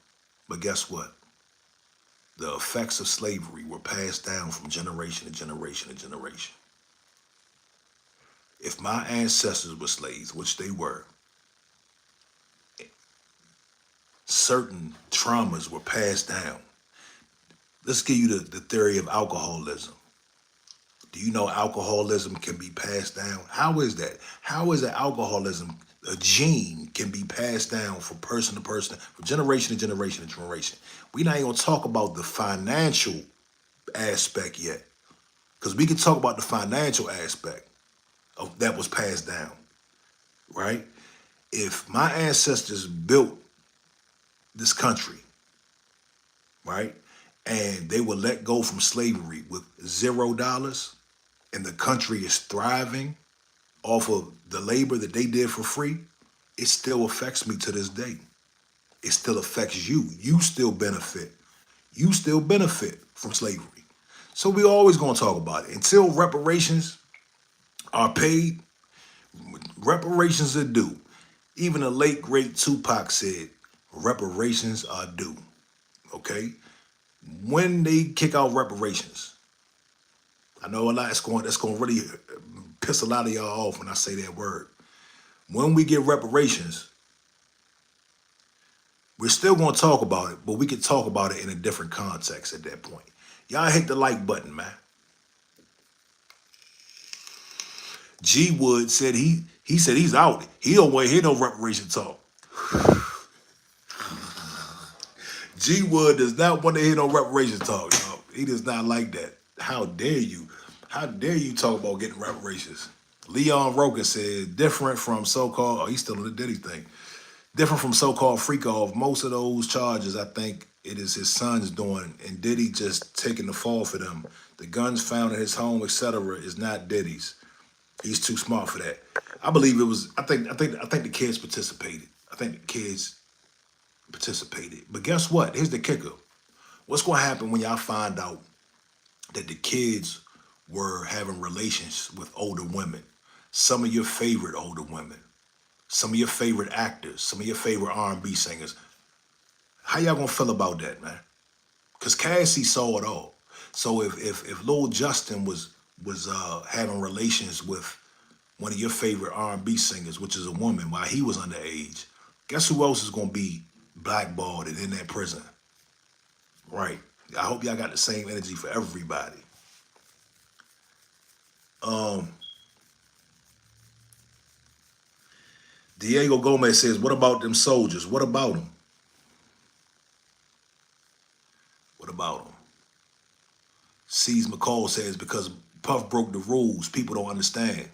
A: But guess what? The effects of slavery were passed down from generation to generation to generation. If my ancestors were slaves, which they were, certain traumas were passed down. Let's give you the theory of alcoholism. Do you know alcoholism can be passed down? How is that? How is it alcoholism, a gene, can be passed down from person to person, from generation to generation to generation? We're not even gonna talk about the financial aspect yet. Because we can talk about the financial aspect of that was passed down, right? If my ancestors built this country, right, and they were let go from slavery with $0, and the country is thriving off of the labor that they did for free, it still affects me to this day. It still affects you. You still benefit. You still benefit from slavery. So we always gonna talk about it. Until reparations are paid, reparations are due. Even the late, great Tupac said, reparations are due, okay? When they kick out reparations, I know a lot that's going to really piss a lot of y'all off when I say that word. When we get reparations, we're still going to talk about it, but we can talk about it in a different context at that point. Y'all hit the like button, man. G Wood said he said he's out. He don't want to hear no reparation talk. G Wood does not want to hear no reparation talk, y'all. He does not like that. How dare you? How dare you talk about getting reparations? Leon Roker said, different from so-called, oh, he's still in the Diddy thing. Different from so-called freak off. Most of those charges, I think it is his son's doing, and Diddy just taking the fall for them. The guns found in his home, etc., is not Diddy's. He's too smart for that. I believe it was. I think the kids participated. I think the kids participated. But guess what? Here's the kicker. What's going to happen when y'all find out that the kids were having relations with older women? Some of your favorite older women, some of your favorite actors, some of your favorite R&B singers. How y'all gonna feel about that, man? Because Cassie saw it all. So if Lil Justin was having relations with one of your favorite R&B singers, which is a woman, while he was underage, guess who else is gonna be blackballed and in that prison? Right. I hope y'all got the same energy for everybody. Diego Gomez says, what about them soldiers? What about them? What about them? McCall says because Puff broke the rules, people don't understand.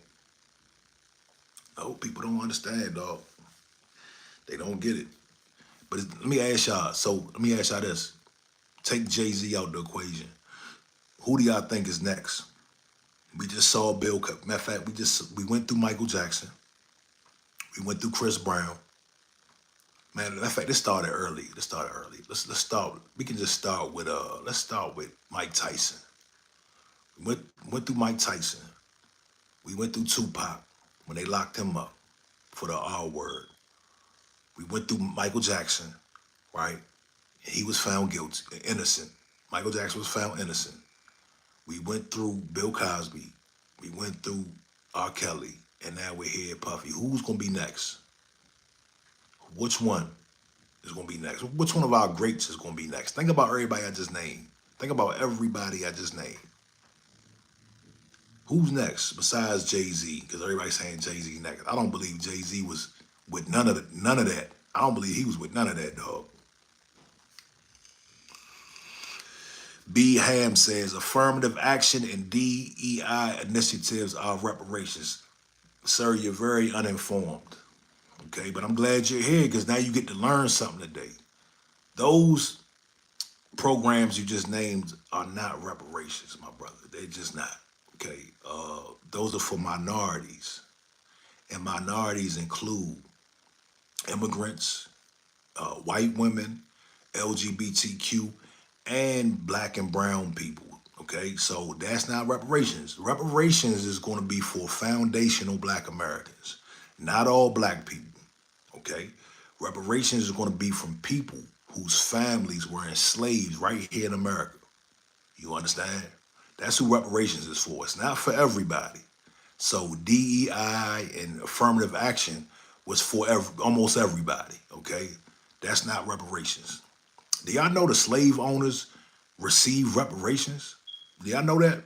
A: No, people don't understand, dog. They don't get it. But let me ask y'all. So let me ask y'all this: take Jay-Z out the equation. Who do y'all think is next? We just saw Bill. Matter of fact, we went through Michael Jackson. We went through Chris Brown. Man, matter of fact, this started early. Let's start. We can just start with let's start with Mike Tyson. We went through Mike Tyson. We went through Tupac when they locked him up for the R word. We went through Michael Jackson, right? He was found guilty, innocent. Michael Jackson was found innocent. We went through Bill Cosby. We went through R. Kelly. And now we're here at Puffy. Who's going to be next? Which one is going to be next? Which one of our greats is going to be next? Think about everybody I just named. Think about everybody I just named. Who's next besides Jay-Z? Because everybody's saying Jay-Z next. I don't believe Jay-Z was with none of that. I don't believe he was with none of that, dog. B. Ham says, affirmative action and DEI initiatives are reparations. Sir, you're very uninformed. Okay, but I'm glad you're here because now you get to learn something today. Those programs you just named are not reparations, my brother. They're just not. Okay, those are for minorities. And minorities include immigrants, white women, LGBTQ, and black and brown people. Okay, so that's not reparations. Reparations is going to be for foundational black Americans, not all black people. Okay, reparations is going to be from people whose families were enslaved right here in America. You understand? That's who reparations is for. It's not for everybody. So DEI and affirmative action was for almost everybody. Okay, that's not reparations. Do y'all know the slave owners receive reparations? Do y'all know that?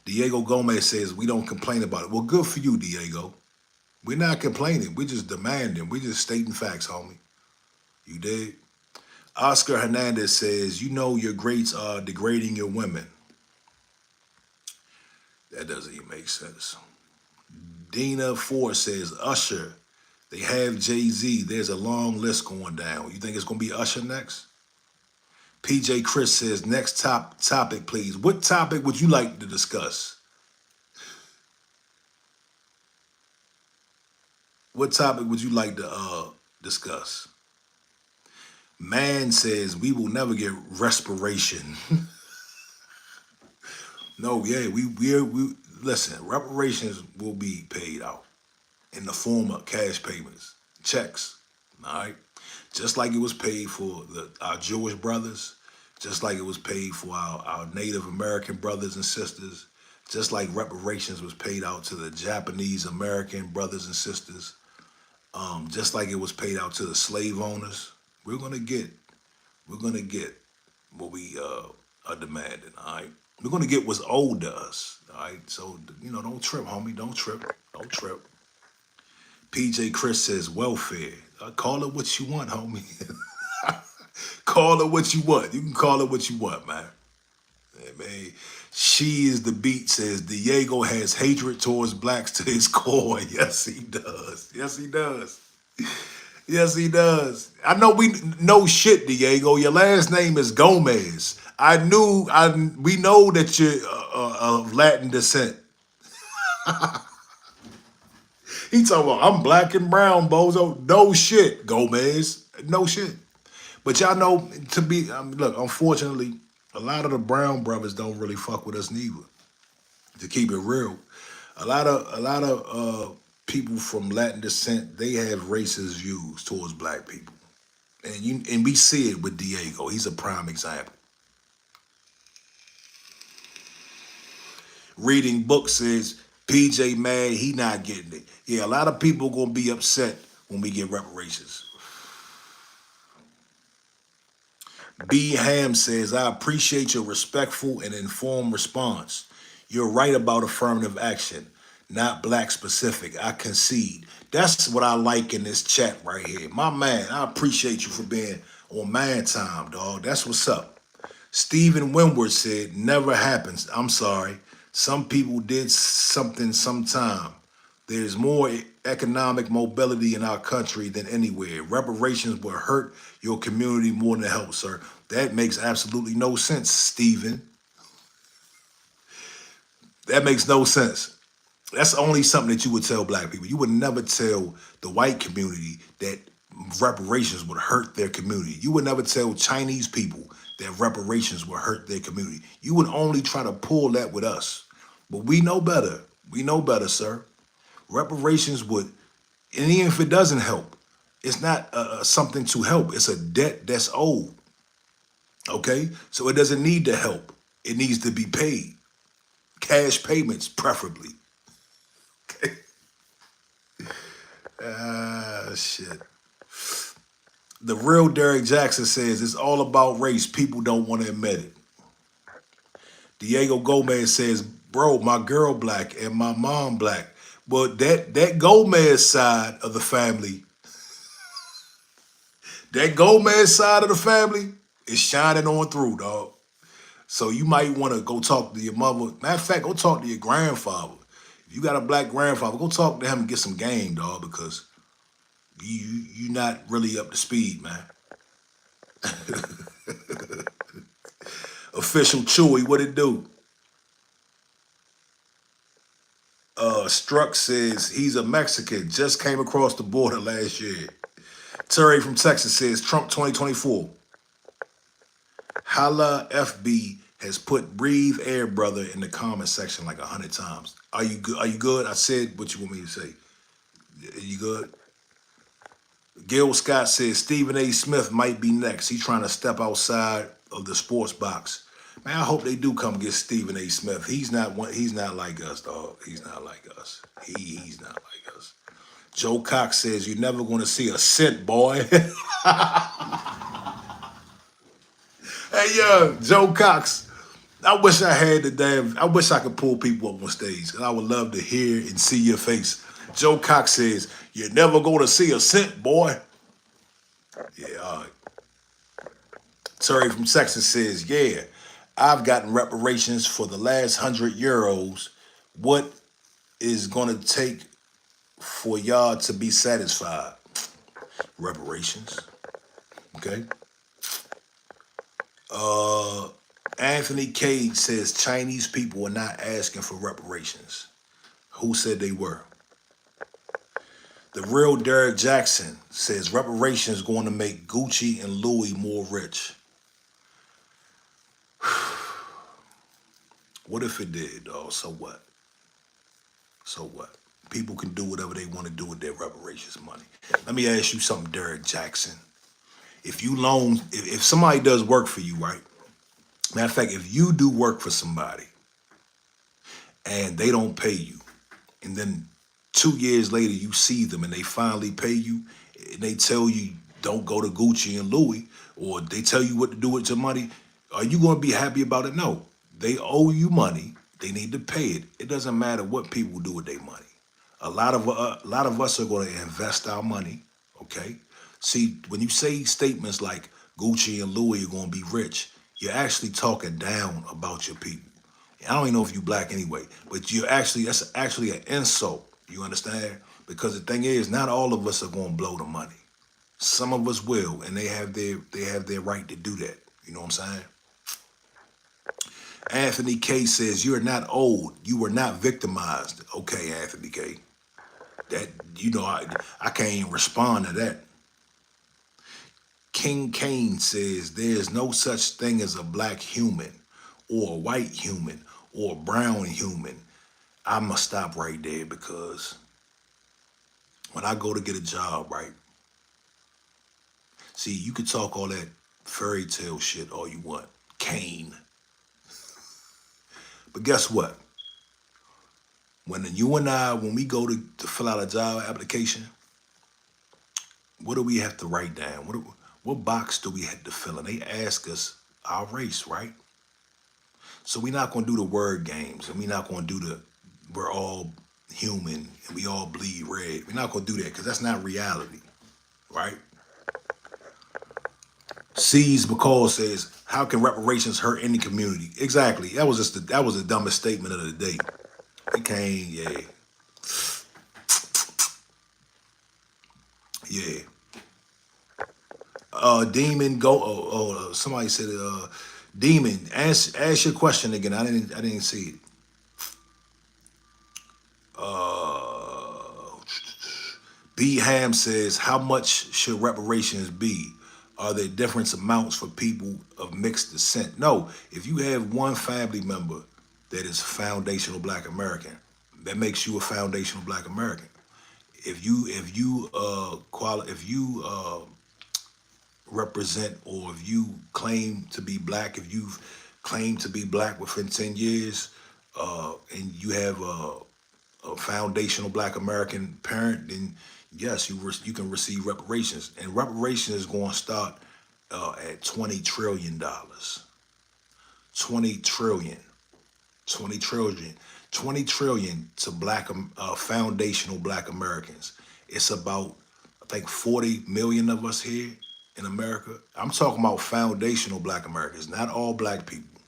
A: Diego Gomez says, we don't complain about it. Well, good for you, Diego. We're not complaining. We're just demanding. We're just stating facts, homie. You dig? Oscar Hernandez says, you know your greats are degrading your women. That doesn't even make sense. Dina Ford says, Usher, they have Jay-Z. There's a long list going down. You think it's going to be Usher next? PJ Chris says, next topic, please. What topic would you like to discuss? What topic would you like to discuss? Man says, we will never get respiration. No, yeah, we listen, reparations will be paid out in the form of cash payments, checks, all right? Just like it was paid for our Jewish brothers, just like it was paid for our Native American brothers and sisters, just like reparations was paid out to the Japanese American brothers and sisters, just like it was paid out to the slave owners. We're gonna get what we are demanding, all right? We're gonna get what's owed to us, all right? So, you know, don't trip, homie, don't trip. PJ Chris says welfare. Call it what you want, homie. Call it what you want. You can call it what you want, man. Yeah, man. She is the beat says Diego has hatred towards blacks to his core. Yes, he does. Yes, he does. Yes, he does. I know we know shit, Diego. Your last name is Gomez. We know that you're of Latin descent. He talking about, I'm black and brown, bozo. No shit, Gomez. No shit. But y'all know, look, unfortunately, a lot of the brown brothers don't really fuck with us neither. To keep it real. A lot of people from Latin descent, they have racist views towards black people. And we see it with Diego. He's a prime example. Reading books says, PJ mad, he not getting it. Yeah, a lot of people gonna be upset when we get reparations. B. Ham says, I appreciate your respectful and informed response. You're right about affirmative action, not black specific. I concede. That's what I like in this chat right here. My man, I appreciate you for being on man time, dog. That's what's up. Stephen Winward said, never happens. I'm sorry. Some people did something sometime. There's more economic mobility in our country than anywhere. Reparations will hurt your community more than help, sir. That makes absolutely no sense, Stephen. That makes no sense. That's only something that you would tell black people. You would never tell the white community that reparations would hurt their community. You would never tell Chinese people that reparations would hurt their community. You would only try to pull that with us. But we know better. We know better, sir. Reparations would, and even if it doesn't help, it's not something to help. It's a debt that's owed. Okay? So it doesn't need to help. It needs to be paid. Cash payments, preferably. Okay? Shit. The real Derek Jackson says it's all about race. People don't want to admit it. Diego Gomez says, bro, my girl black and my mom black. Well, that Gomez side of the family, that Gomez side of the family is shining on through, dog. So you might want to go talk to your mother. Matter of fact, go talk to your grandfather. If you got a black grandfather, go talk to him and get some game, dog, because you're not really up to speed, man. Official Chewy, what it do? Struck says he's a Mexican, just came across the border last year. Terry from Texas says Trump 2024. Hala FB has put breathe air brother in the comment section like 100 times. Are you good? Are you good? I said what you want me to say. Are you good? Gil Scott says Stephen A. Smith might be next. He's trying to step outside of the sports box. Man, I hope they do come get Stephen A. Smith. He's not like us, dog. He's not like us. He's not like us. Joe Cox says you're never going to see a cent, boy. Hey, Joe Cox. I wish I had I wish I could pull people up on stage. And I would love to hear and see your face. Joe Cox says, you're never going to see a cent, boy. Yeah, all right. Terry from Texas says, yeah, I've gotten reparations for the last 100 euros. What is going to take for y'all to be satisfied? Reparations. Okay. Anthony Cage says Chinese people are not asking for reparations. Who said they were? The real Derek Jackson says reparations going to make Gucci and Louis more rich. What if it did, dog? So what? So what? People can do whatever they want to do with their reparations money. Let me ask you something, Derek Jackson. If you loan, if somebody does work for you, right? Matter of fact, if you do work for somebody and they don't pay you, and then 2 years later you see them and they finally pay you, and they tell you don't go to Gucci and Louis, or they tell you what to do with your money, are you going to be happy about it? No. They owe you money. They need to pay it. It doesn't matter what people do with their money. A lot of us are going to invest our money, okay? See, when you say statements like Gucci and Louis are going to be rich, you're actually talking down about your people. I don't even know if you black anyway, but that's actually an insult. You understand? Because the thing is, not all of us are going to blow the money. Some of us will, and they have their right to do that. You know what I'm saying? Anthony K says you're not old. You were not victimized. Okay, Anthony K. That I can't even respond to that. King Kane says there's no such thing as a black human or a white human or a brown human. I must stop right there, because when I go to get a job, right? See, you can talk all that fairy tale shit all you want. Kane. But guess what? When you and I, when we go to fill out a job application, what do we have to write down? What box do we have to fill in? They ask us our race, right? So we're not going to do the word games, and we're not going to do we're all human and we all bleed red. We're not going to do that, because that's not reality, right? C's McCall says, How can reparations hurt any community? Exactly. That was the dumbest statement of the day. It came, yeah. Yeah. Demon, go. Somebody said, Demon, ask your question again. I didn't see it. B Ham says, how much should reparations be? Are there different amounts for people of mixed descent? No. If you have one family member that is foundational Black American, that makes you a foundational Black American. If you represent, or if you claim to be Black, if you've claimed to be Black within 10 years, and you have a foundational Black American parent, then yes, you can receive reparations. And reparations is going to start at $20 trillion. 20 trillion. 20 trillion. 20 trillion to foundational Black Americans. It's about, I think, 40 million of us here in America. I'm talking about foundational Black Americans, not all Black people.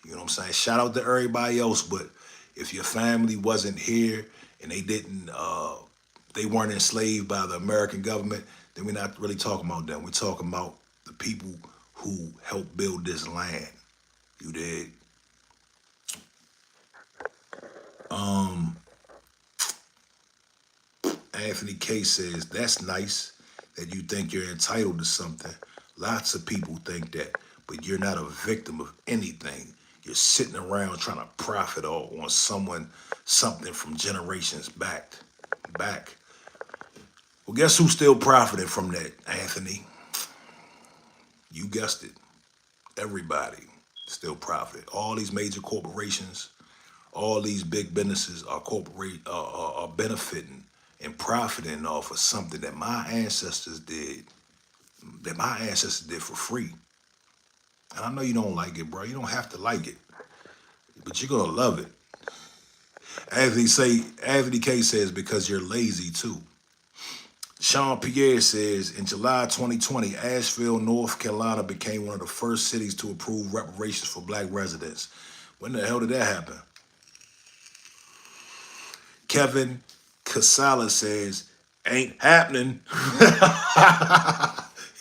A: You know what I'm saying? Shout out to everybody else, but if your family wasn't here and they weren't enslaved by the American government, then we're not really talking about them. We're talking about the people who helped build this land. You dig? Anthony K says, that's nice that you think you're entitled to something. Lots of people think that, but you're not a victim of anything. You're sitting around trying to profit on something from generations back. Well, guess who's still profiting from that, Anthony? You guessed it. Everybody still profit. All these major corporations, all these big businesses are benefiting and profiting off of something that my ancestors did for free. And I know you don't like it, bro. You don't have to like it, but you're gonna love it. Anthony K says, because you're lazy too. Sean Pierre says, in July 2020, Asheville, North Carolina became one of the first cities to approve reparations for Black residents. When the hell did that happen? Kevin Casala says, ain't happening.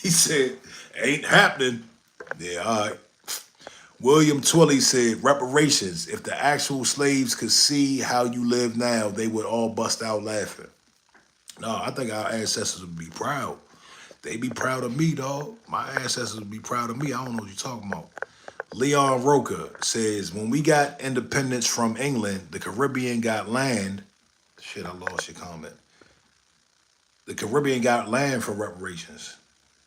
A: He said, ain't happening. Yeah, all right. William Twilley said, reparations. If the actual slaves could see how you live now, they would all bust out laughing. No, I think our ancestors would be proud. They be proud of me, dog. My ancestors would be proud of me. I don't know what you're talking about. Leon Roca says, when we got independence from England, the Caribbean got land. Shit, I lost your comment. The Caribbean got land for reparations.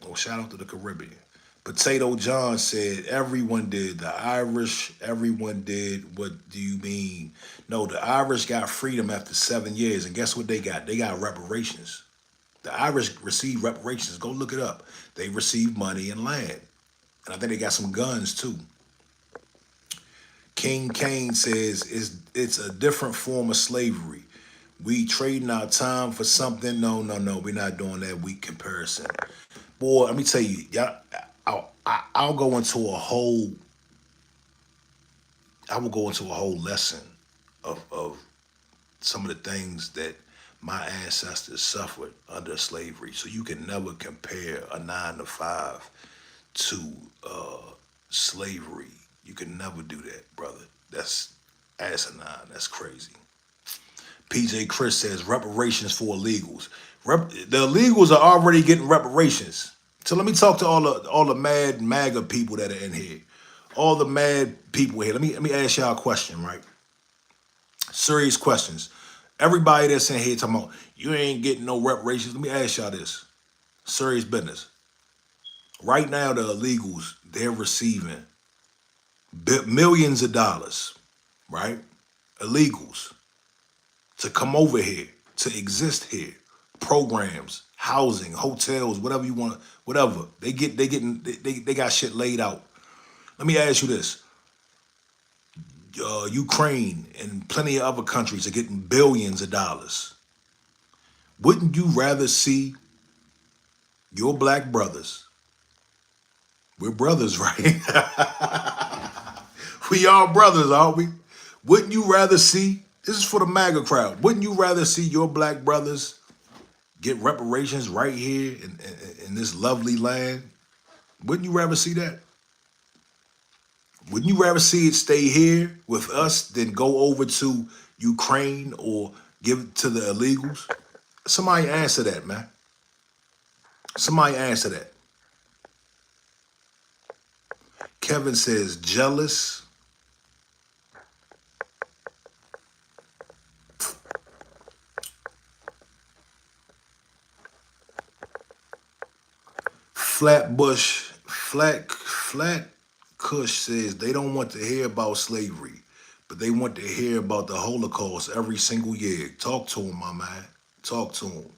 A: Well, shout out to the Caribbean. Potato John said, everyone did. The Irish, everyone did. What do you mean? No, the Irish got freedom after 7 years. And guess what they got? They got reparations. The Irish received reparations. Go look it up. They received money and land. And I think they got some guns too. King Kane says, it's a different form of slavery. We trading our time for something. No, we're not doing that weak comparison. Boy, let me tell you, y'all, I'll go into a whole lesson of some of the things that my ancestors suffered under slavery. So you can never compare a 9 to 5 to slavery. You can never do that, brother. That's asinine. That's crazy. PJ Chris says, reparations for illegals. The illegals are already getting reparations. So let me talk to all the mad MAGA people that are in here. All the mad people here. Let me ask y'all a question, right? Serious questions. Everybody that's in here talking about, you ain't getting no reparations. Let me ask y'all this. Serious business. Right now, the illegals, they're receiving millions of dollars, right? Illegals. To come over here, to exist here. Programs, housing, hotels, whatever you want, whatever. They got shit laid out. Let me ask you this. Ukraine and plenty of other countries are getting billions of dollars. Wouldn't you rather see your Black brothers We're brothers, right? We are brothers, aren't we? Wouldn't you rather see, this is for the MAGA crowd, wouldn't you rather see your black brothers get reparations right here in this lovely land? Wouldn't you rather see that? Wouldn't you rather see it stay here with us than go over to Ukraine or give it to the illegals? Somebody answer that, man. Somebody answer that. Kevin says, jealous. Flat Kush says they don't want to hear about slavery, but they want to hear about the Holocaust every single year. Talk to him, my man. Talk to him.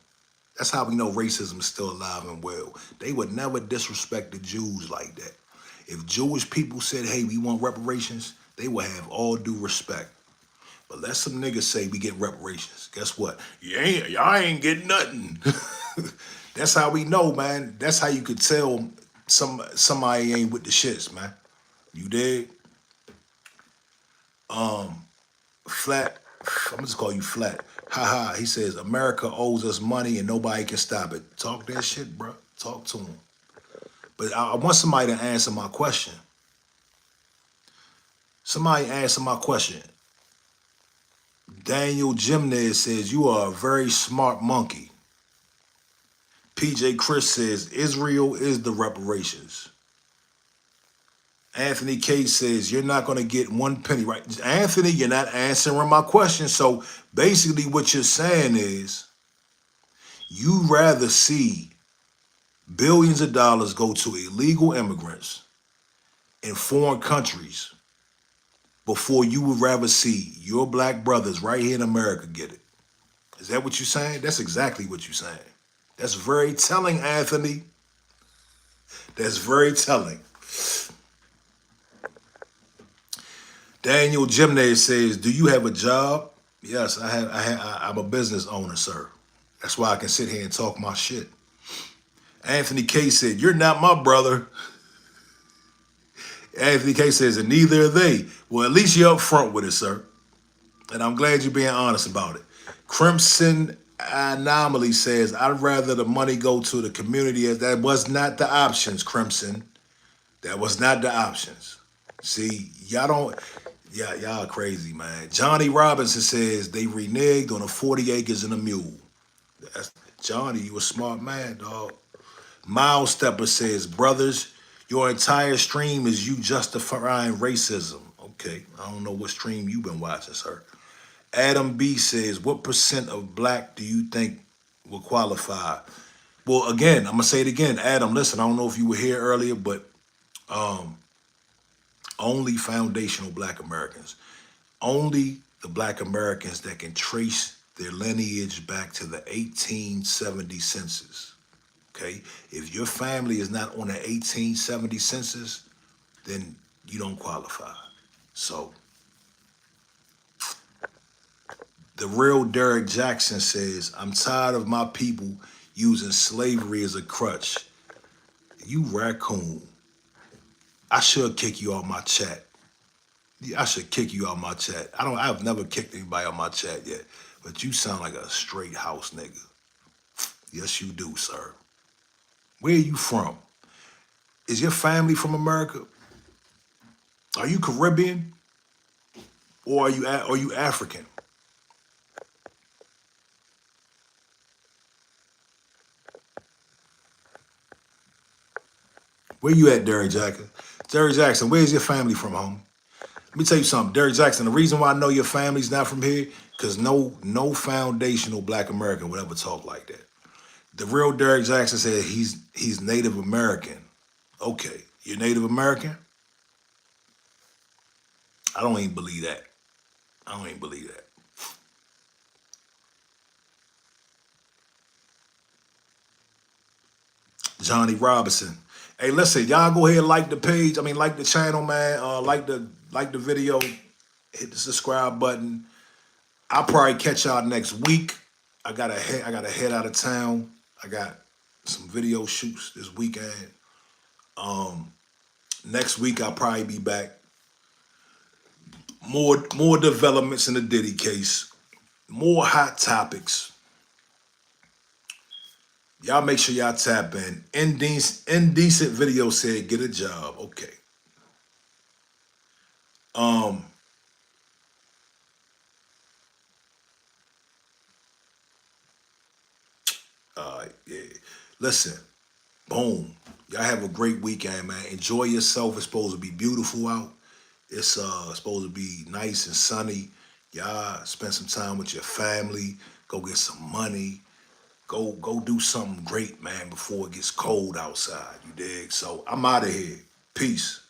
A: That's how we know racism is still alive and well. They would never disrespect the Jews like that. If Jewish people said, hey, we want reparations, they would have all due respect. But let some niggas say we get reparations. Guess what? Y'all ain't getting nothing. That's how we know, man. That's how you could tell somebody ain't with the shits, man. You dig? Flat, I'm gonna just call you Flat. Haha, he says, America owes us money and nobody can stop it. Talk that shit, bro. Talk to him. But I want somebody to answer my question. Somebody answer my question. Daniel Jimnez says, you are a very smart monkey. PJ Chris says, Israel is the reparations. Anthony K says, you're not going to get one penny, right? Anthony, you're not answering my question. So basically what you're saying is you rather see billions of dollars go to illegal immigrants in foreign countries before you would rather see your black brothers right here in America get it. Is that what you're saying? That's exactly what you're saying. That's very telling, Anthony. That's very telling. Daniel Jimnez says, do you have a job? Yes, I'm a business owner, sir. That's why I can sit here and talk my shit. Anthony K said, you're not my brother. Anthony K says, and neither are they. Well, at least you're up front with it, sir. And I'm glad you're being honest about it. Crimson Anomaly says, I'd rather the money go to the community. As that was not the options, Crimson. That was not the options. See, y'all crazy, man. Johnny Robinson says they reneged on the 40 acres and a mule. Johnny, you a smart man, dog. Miles Stepper says, brothers, your entire stream is you justifying racism. Okay, I don't know what stream you've been watching, sir. Adam B says, what % of black do you think will qualify? Well, again, I'm going to say it again. Adam, listen, I don't know if you were here earlier, but only foundational black Americans. Only the black Americans that can trace their lineage back to the 1870 census. Okay? If your family is not on the 1870 census, then you don't qualify. So, the real Derek Jackson says, I'm tired of my people using slavery as a crutch. You raccoon. I should kick you out my chat. I should kick you out my chat. I've never kicked anybody out my chat yet, but you sound like a straight house nigga. Yes, you do, sir. Where are you from? Is your family from America? Are you Caribbean? Or are you African? Where you at, Derek Jackson? Derek Jackson, where's your family from, homie? Let me tell you something, Derek Jackson, the reason why I know your family's not from here, because no foundational black American would ever talk like that. The real Derek Jackson said he's Native American. Okay, you're Native American? I don't even believe that. I don't even believe that. Johnny Robinson. Hey, listen, y'all go ahead and like the page. Like the channel, man. Like the video. Hit the subscribe button. I'll probably catch y'all next week. I gotta head out of town. I got some video shoots this weekend. Next week I'll probably be back. More developments in the Diddy case. More hot topics. Y'all make sure y'all tap in. Indecent video said get a job. Okay. Um. Yeah. Listen. Boom. Y'all have a great weekend, man. Enjoy yourself. It's supposed to be beautiful out. It's supposed to be nice and sunny. Y'all spend some time with your family. Go get some money. Go do something great, man, before it gets cold outside. You dig? So I'm out of here. Peace.